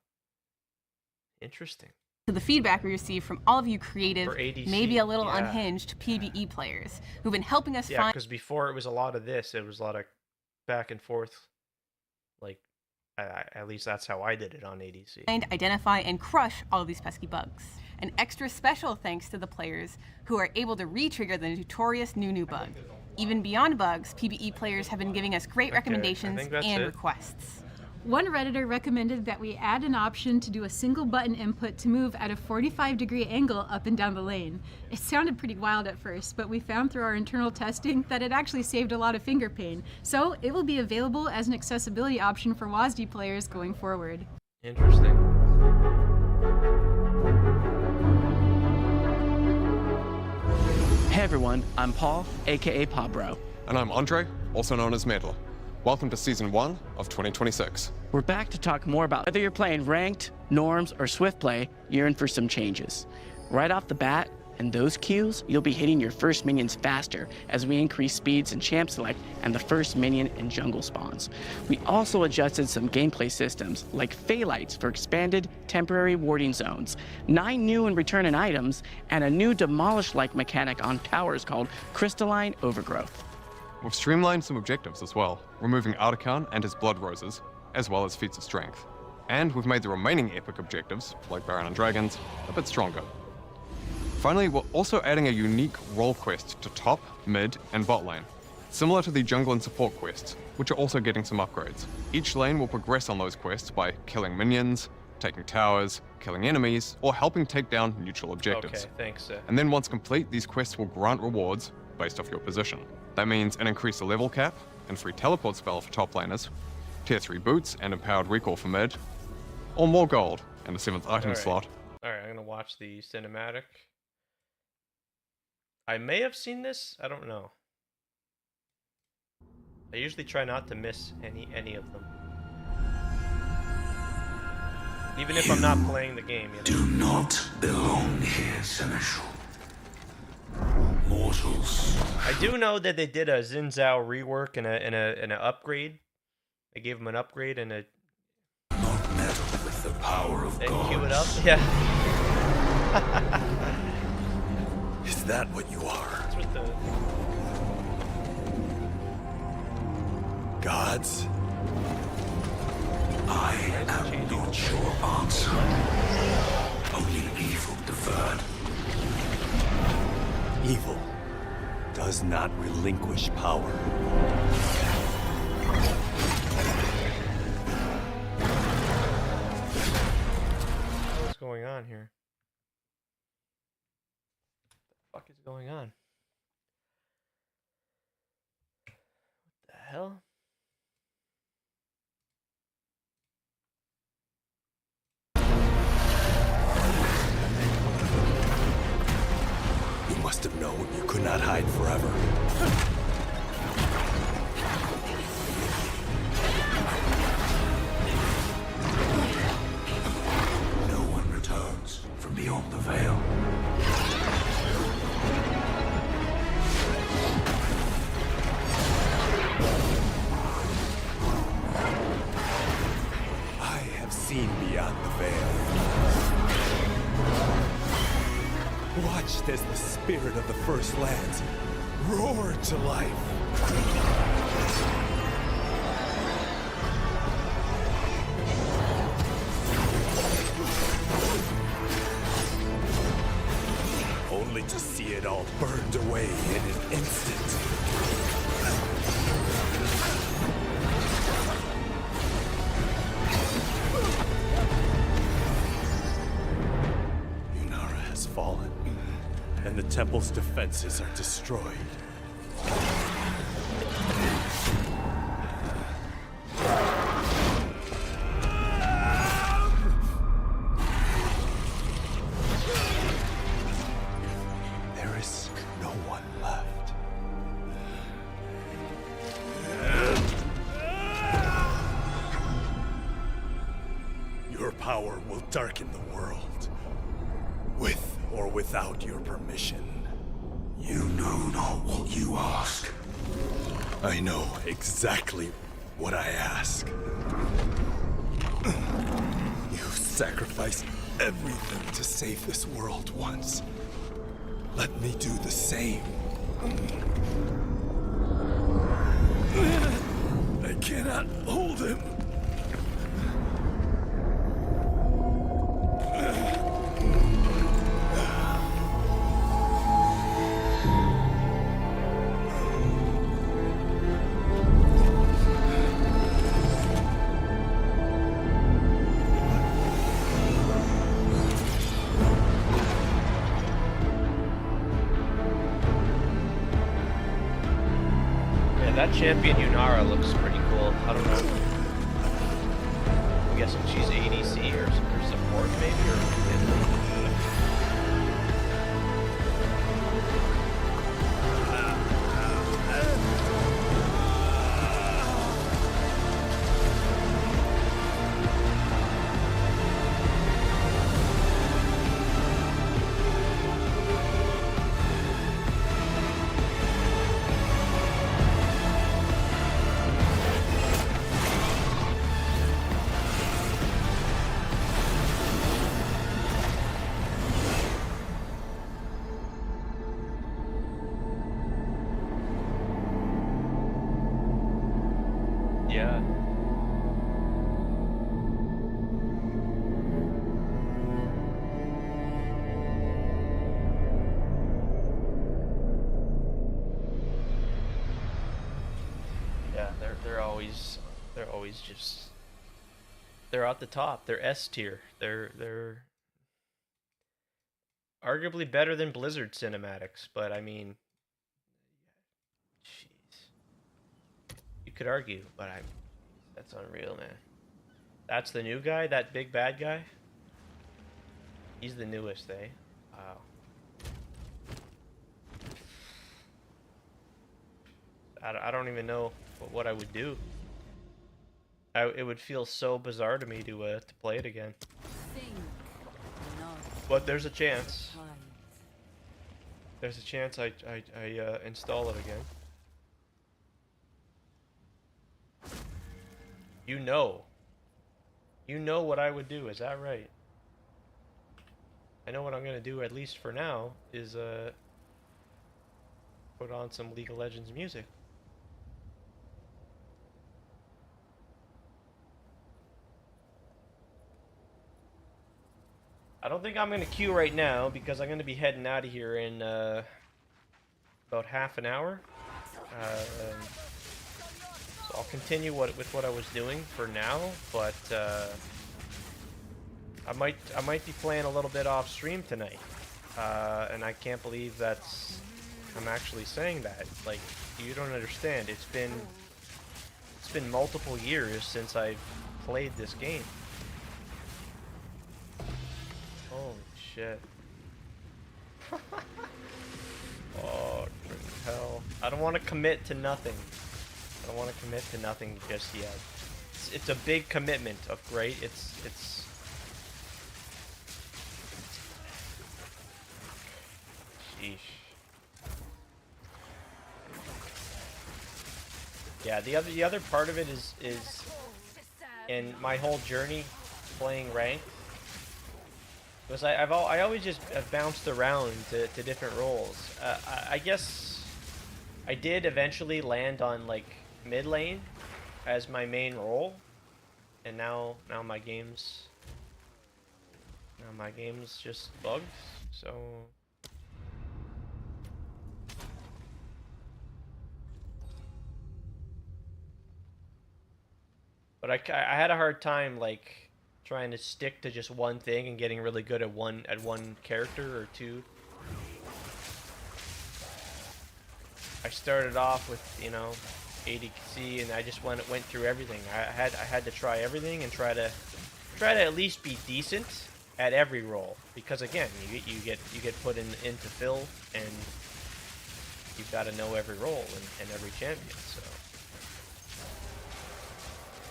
Interesting. to the feedback we received from all of you creative, For ADC, maybe a little yeah. unhinged PvE players who've been helping us Yeah, find because before it was a lot of this. It was a lot of back and forth. Like, at least that's how I did it on ADC. identify, and crush all of these pesky bugs. An extra special thanks to the players who are able to re-trigger the notorious Nunu bug. Even beyond bugs, PvE players have been giving us great recommendations think that's and it. requests. One Redditor recommended that we add an option to do a single button input to move at a 45-degree angle up and down the lane. It sounded pretty wild at first, but we found through our internal testing that it actually saved a lot of finger pain. So it will be available as an accessibility option for WASD players going forward. Interesting. Hey everyone, I'm Paul, aka Pabro. And I'm Andre, also known as Medler. Welcome to Season 1 of 2026. We're back to talk more about whether you're playing ranked, norms, or swift play, you're in for some changes. Right off the bat, in those queues, you'll be hitting your first minions faster as we increase speeds in champ select and the first minion and jungle spawns. We also adjusted some gameplay systems like Phalites for expanded temporary warding zones, 9 new and returning items, and a new demolish-like mechanic on towers called Crystalline Overgrowth. We've streamlined some objectives as well, removing Artican and his Blood Roses, as well as feats of strength. And we've made the remaining epic objectives, like Baron and Dragons, a bit stronger. Finally, we're also adding a unique role quest to top, mid, and bot lane, similar to the jungle and support quests, which are also getting some upgrades. Each lane will progress on those quests by killing minions, taking towers, killing enemies, or helping take down neutral objectives. Okay, thanks. And then once complete, these quests will grant rewards based off your position. That means an increased level cap and free teleport spell for top laners, tier 3 boots and empowered recall for mid, or more gold and a 7th item Alright. slot. Alright, I'm gonna watch the cinematic. I may have seen this, I don't know. I usually try not to miss any of them. Even if I'm not playing the game, you know? Do not belong here, Seneschal. Mortals. I do know that they did a Xin Zhao rework and an upgrade. They gave him an upgrade and a. Not meddle with the power of Then God. queue it up. Yeah. Is that what you are? That's what the. Gods? I am not your answer. Only evil deferred. Evil does not relinquish power. What's going on here? What the fuck is going on? What the hell? You must have known you could not hide forever. No one returns from beyond the veil. I have seen beyond the veil. Watched as the spirit of the First Lands roared to life. Only to see it all burned away in an instant. Yunara has fallen, and the temple's defenses are destroyed. There is no one left. Your power will darken the world, with or without your permission. You know not what you ask. I know exactly what I ask. You've sacrificed everything to save this world once. Let me do the same. I cannot hold him. Yeah, that champion Yunara looks pretty cool. I don't know. I'm guessing she's ADC or support maybe, or. Yeah. Yeah, they're always just they're at the top. They're S tier. They're arguably better than Blizzard cinematics, but I mean, jeez. You could argue, but that's unreal, man. That's the new guy, that big bad guy? He's the newest, eh? Wow. I don't even know what I would do. It would feel so bizarre to me to play it again. But there's a chance. There's a chance I install it again. You know. You know what I would do, is that right? I know what I'm gonna do, at least for now, is put on some League of Legends music. I don't think I'm gonna queue right now because I'm gonna be heading out of here in about half an hour. So I'll continue with what I was doing for now, but I might be playing a little bit off stream tonight, and I can't believe I'm actually saying that. Like, you don't understand. It's been multiple years since I've played this game. Holy shit. Oh, hell. I don't want to commit to nothing. I don't want to commit to nothing just yet. It's a big commitment of great. It's sheesh. Yeah, the other part of it is in my whole journey playing ranked, because I always just bounced around to different roles. I guess I did eventually land on like mid lane as my main role, and now my game's just bugged. So but I had a hard time like trying to stick to just one thing and getting really good at one character or two. I started off with, you know, ADC, and I just went through everything. I had to try everything and try to at least be decent at every role, because again, you get put into fill, and you've got to know every role and every champion. So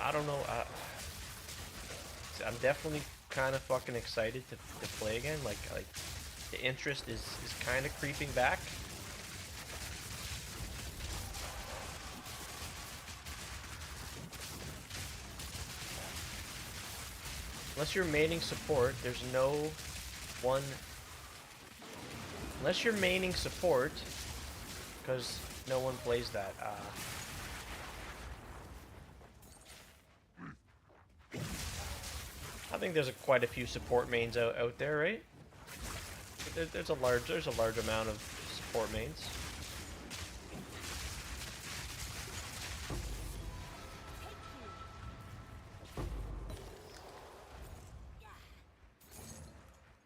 I don't know. I'm definitely kind of fucking excited to play again. Like the interest is kind of creeping back. Unless you're maining support, there's no one. Unless you're maining support, because no one plays that. I think there's quite a few support mains out there, right? There's a large amount of support mains.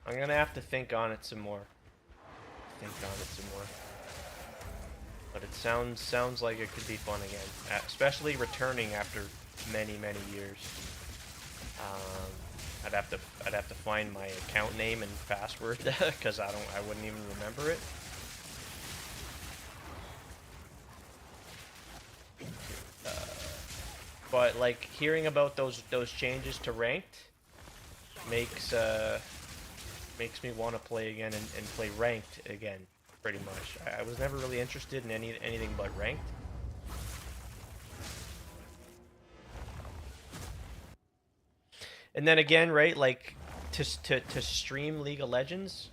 I'm gonna have to think on it some more. But it sounds like it could be fun again, especially returning after many years. I'd have to find my account name and password because I wouldn't even remember it. But like hearing about those changes to ranked makes me want to play again and play ranked again. Pretty much, I was never really interested in anything but ranked. And then again, right, like to stream League of Legends,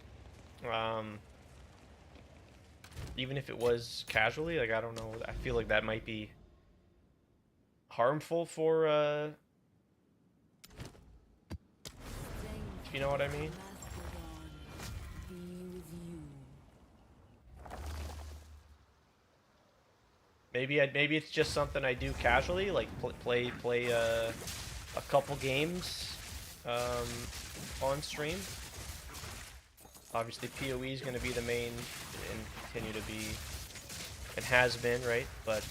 even if it was casually, like I don't know, I feel like that might be harmful for if you know what I mean. Maybe it's just something I do casually, like play a couple games on stream. Obviously, PoE is going to be the main and continue to be, and has been, right? But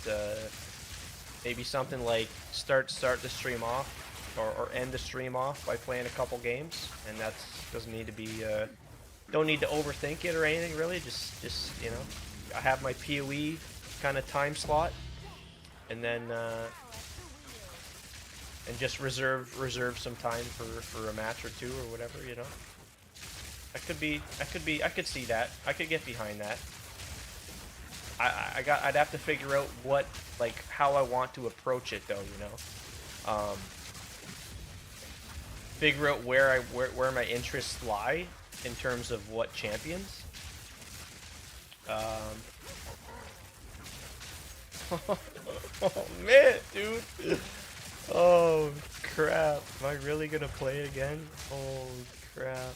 maybe something like start the stream off or end the stream off by playing a couple games, and that doesn't need to be don't need to overthink it or anything really. Just you know, I have my PoE kind of time slot, and then and just reserve some time for a match or two or whatever, you know. I could see that. I could get behind that. I'd have to figure out what, like, how I want to approach it though, you know. Figure out where my interests lie in terms of what champions. Oh man, dude. Oh crap. Am I really gonna play again? Oh crap.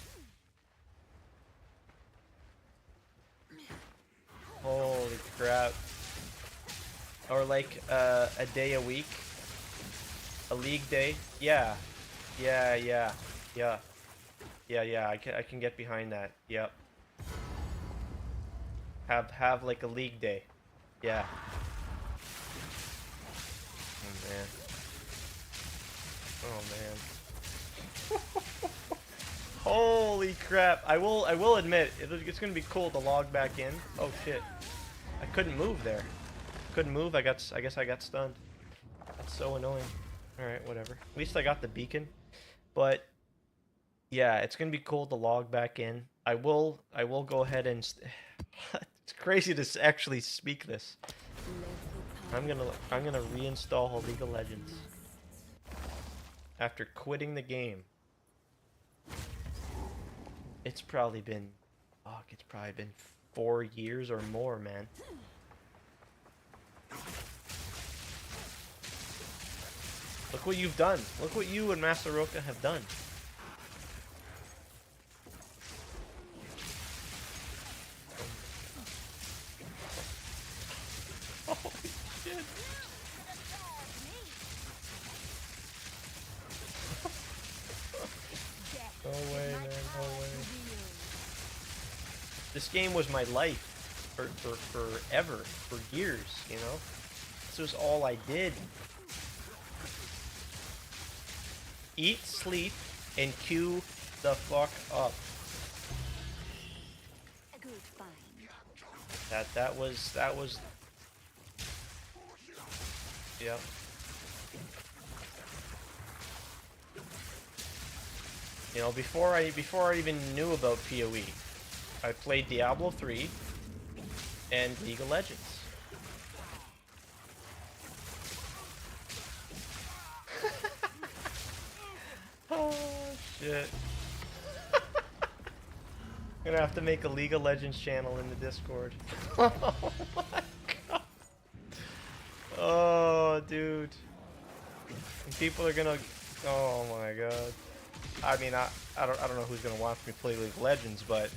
Holy crap. Or like a day a week. A league day. Yeah. Yeah. I can get behind that. Yep. Have like a league day. Yeah. Oh man. Holy crap. I will admit, it's gonna be cool to log back in. Oh shit. I couldn't move there. Couldn't move, I guess I got stunned. That's so annoying. Alright, whatever. At least I got the beacon. But yeah, it's gonna be cool to log back in. I will go ahead and it's crazy to actually speak this. I'm gonna reinstall League of Legends after quitting the game. It's probably been 4 years or more, man. Look what you've done. Look what you and Masaroka have done. Holy shit. No way, man. No way. This game was my life for forever, for years, you know? This was all I did. Eat, sleep, and queue the fuck up. That was yep. You know, before I even knew about PoE, I played Diablo 3 and League of Legends. Oh shit. I'm gonna have to make a League of Legends channel in the Discord. Oh my god. Oh dude. And people are gonna, oh my god. I mean, I don't know who's gonna watch me play League of Legends, but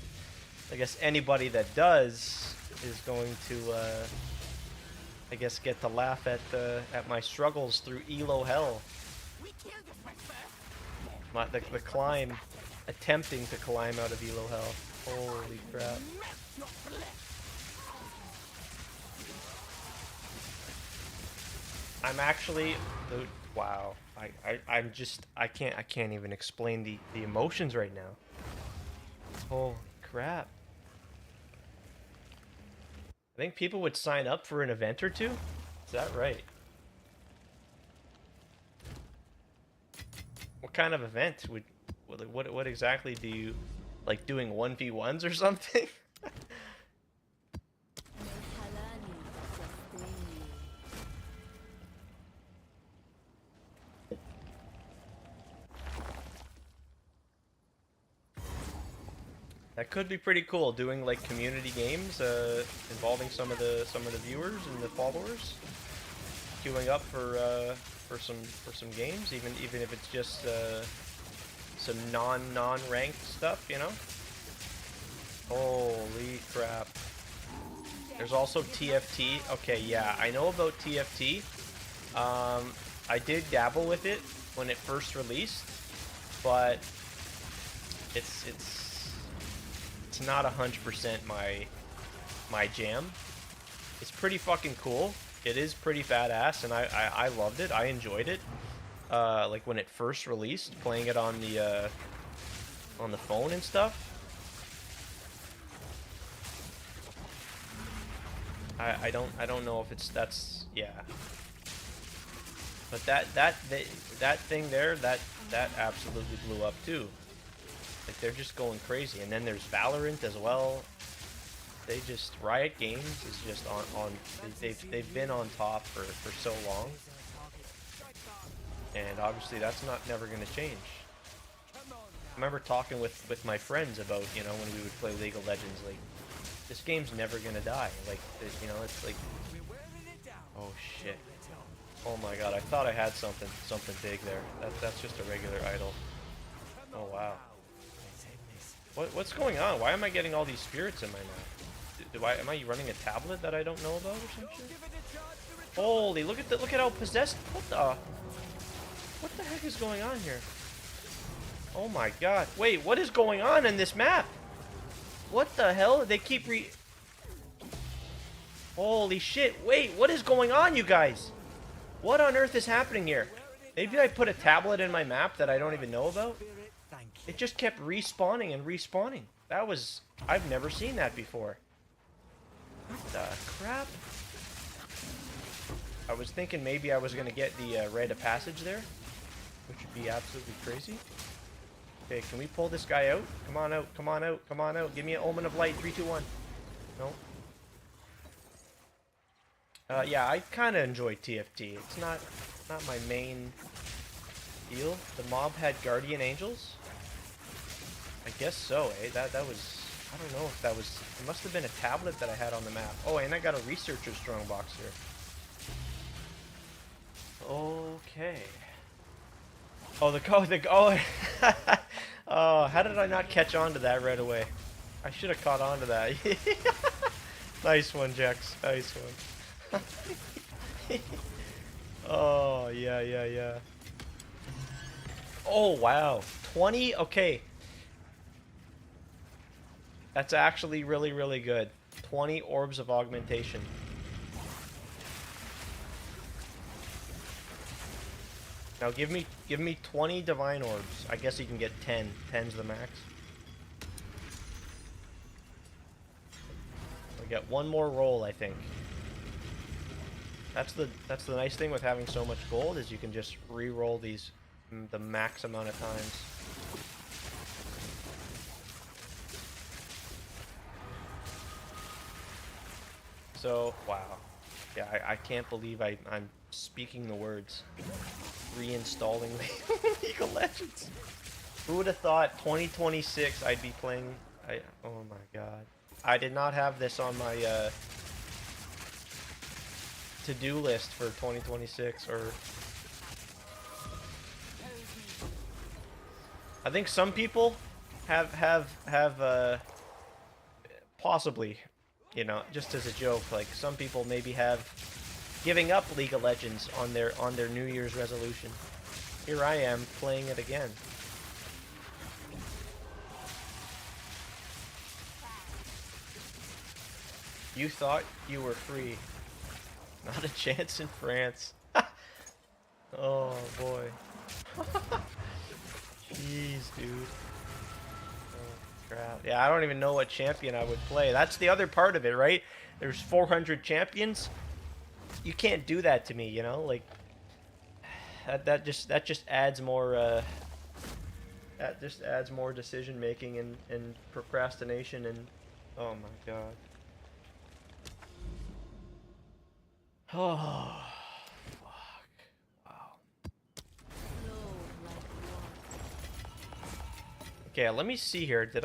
I guess anybody that does is going to I guess get to laugh at my struggles through Elo hell. The climb, attempting to climb out of Elo hell. Holy crap. I'm actually, dude, wow. I can't even explain the emotions right now. Holy crap. I think people would sign up for an event or two. Is that right? What kind of event would, what exactly do you, like doing 1v1s or something? That could be pretty cool, doing like community games involving some of the viewers and the followers, queuing up for some games, even if it's just some non-ranked stuff, you know. Holy crap! There's also TFT. Okay, yeah, I know about TFT. I did dabble with it when it first released, but it's not 100% my jam. It's pretty fucking cool. It is pretty badass, and I loved it. I enjoyed it. Like when it first released, playing it on the phone and stuff. I don't know if that's yeah. But that thing there, that absolutely blew up too. Like they're just going crazy. And then there's Valorant as well. They just Riot Games is just on they've been on top for so long. And obviously that's never gonna change. I remember talking with my friends about, you know, when we would play League of Legends, like this game's never gonna die. Like, you know, it's like, oh shit. Oh my god, I thought I had something big there. That's just a regular idol. Oh wow. What's going on? Why am I getting all these spirits in my mouth? Am I running a tablet that I don't know about or some shit? Holy, look at how possessed. What the heck is going on here? Oh my god. Wait, what is going on in this map? What the hell? They keep Holy shit. Wait, what is going on, you guys? What on earth is happening here? Maybe I put a tablet in my map that I don't even know about? It just kept respawning and respawning. I've never seen that before. What the crap? I was thinking maybe I was going to get the rite of passage there, which would be absolutely crazy. Okay, can we pull this guy out? Come on out, come on out, come on out. Give me an Omen of Light, 3, 2, 1. No. Yeah, I kind of enjoy TFT. It's not my main deal. The mob had Guardian Angels? I guess so, eh? That was... I don't know if that was... It must have been a tablet that I had on the map. Oh, and I got a Researcher Strongbox here. Okay. Oh, oh, oh, how did I not catch on to that right away? I should have caught on to that. Nice one, Jax. Nice one. Oh, yeah. Oh, wow. 20? Okay. That's actually really, really good. 20 orbs of augmentation. Now give me 20 divine orbs. I guess you can get 10. 10's the max. We got one more roll, I think. That's the nice thing with having so much gold, is you can just re-roll these the max amount of times. So, wow. Yeah, I can't believe I'm speaking the words. Reinstalling League of Legends. Who would have thought 2026 I'd be playing... oh my god. I did not have this on my to-do list for 2026, or... I think some people have possibly, you know, just as a joke, like some people maybe have giving up League of Legends on their New Year's resolution. Here I am playing it again. You thought you were free. Not a chance in France. Oh boy. Jeez, dude. Oh, crap. Yeah, I don't even know what champion I would play. That's the other part of it, right? There's 400 champions. You can't do that to me, you know? Like that just adds more that just adds more decision making and procrastination, and oh my god. Oh. Okay, let me see here. Do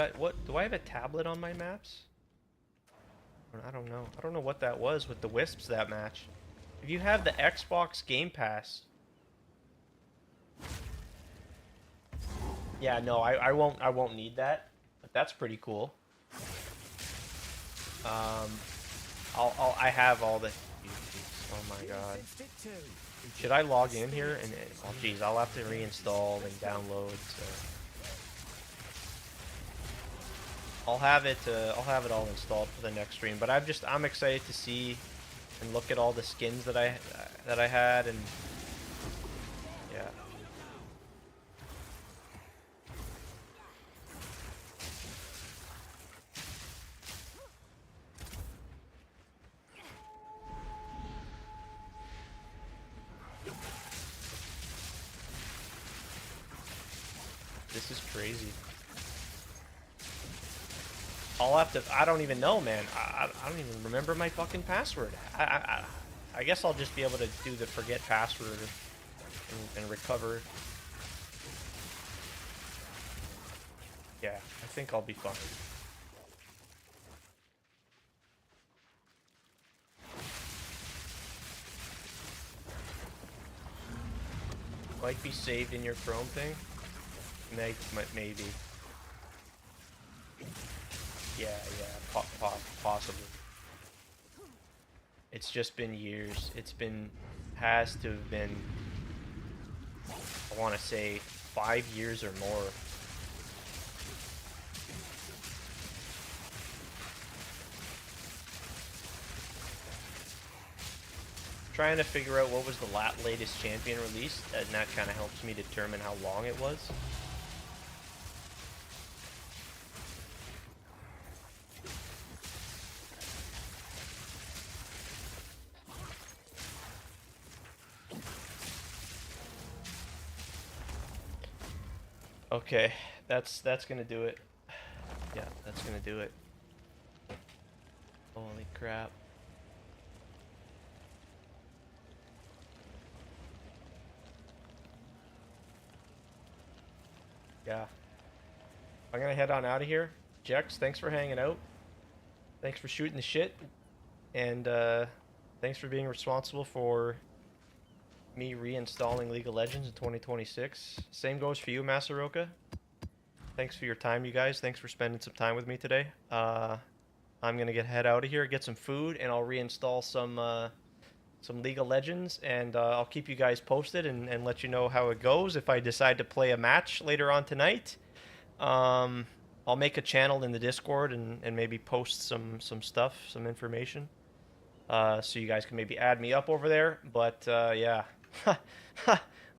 I have a tablet on my maps? I don't know. I don't know what that was with the Wisps that match. If you have the Xbox Game Pass. Yeah, no, I won't need that. But that's pretty cool. I have all the... Oh my god. Should I log in here? And oh geez, I'll have to reinstall and download, so... I'll have it all installed for the next stream, but I'm excited to see and look at all the skins that I had, and yeah. This is crazy. I'll have to. I don't even know, man. I don't even remember my fucking password. I guess I'll just be able to do the forget password and recover. Yeah, I think I'll be fine. Might be saved in your Chrome thing. Maybe. Yeah, possibly. It's just been years. Has to have been, I want to say, 5 years or more. Trying to figure out what was the latest champion released, and that kind of helps me determine how long it was. Okay, that's gonna do it. Yeah, that's gonna do it. Holy crap. Yeah. I'm gonna head on out of here. Jex, thanks for hanging out. Thanks for shooting the shit. And thanks for being responsible for me reinstalling League of Legends in 2026. Same goes for you, Masaroka. Thanks for your time, you guys. Thanks for spending some time with me today. I'm gonna head out of here, get some food, and I'll reinstall some League of Legends, and I'll keep you guys posted and let you know how it goes. If I decide to play a match later on tonight, I'll make a channel in the Discord and maybe post some stuff, some information, so you guys can maybe add me up over there. But yeah.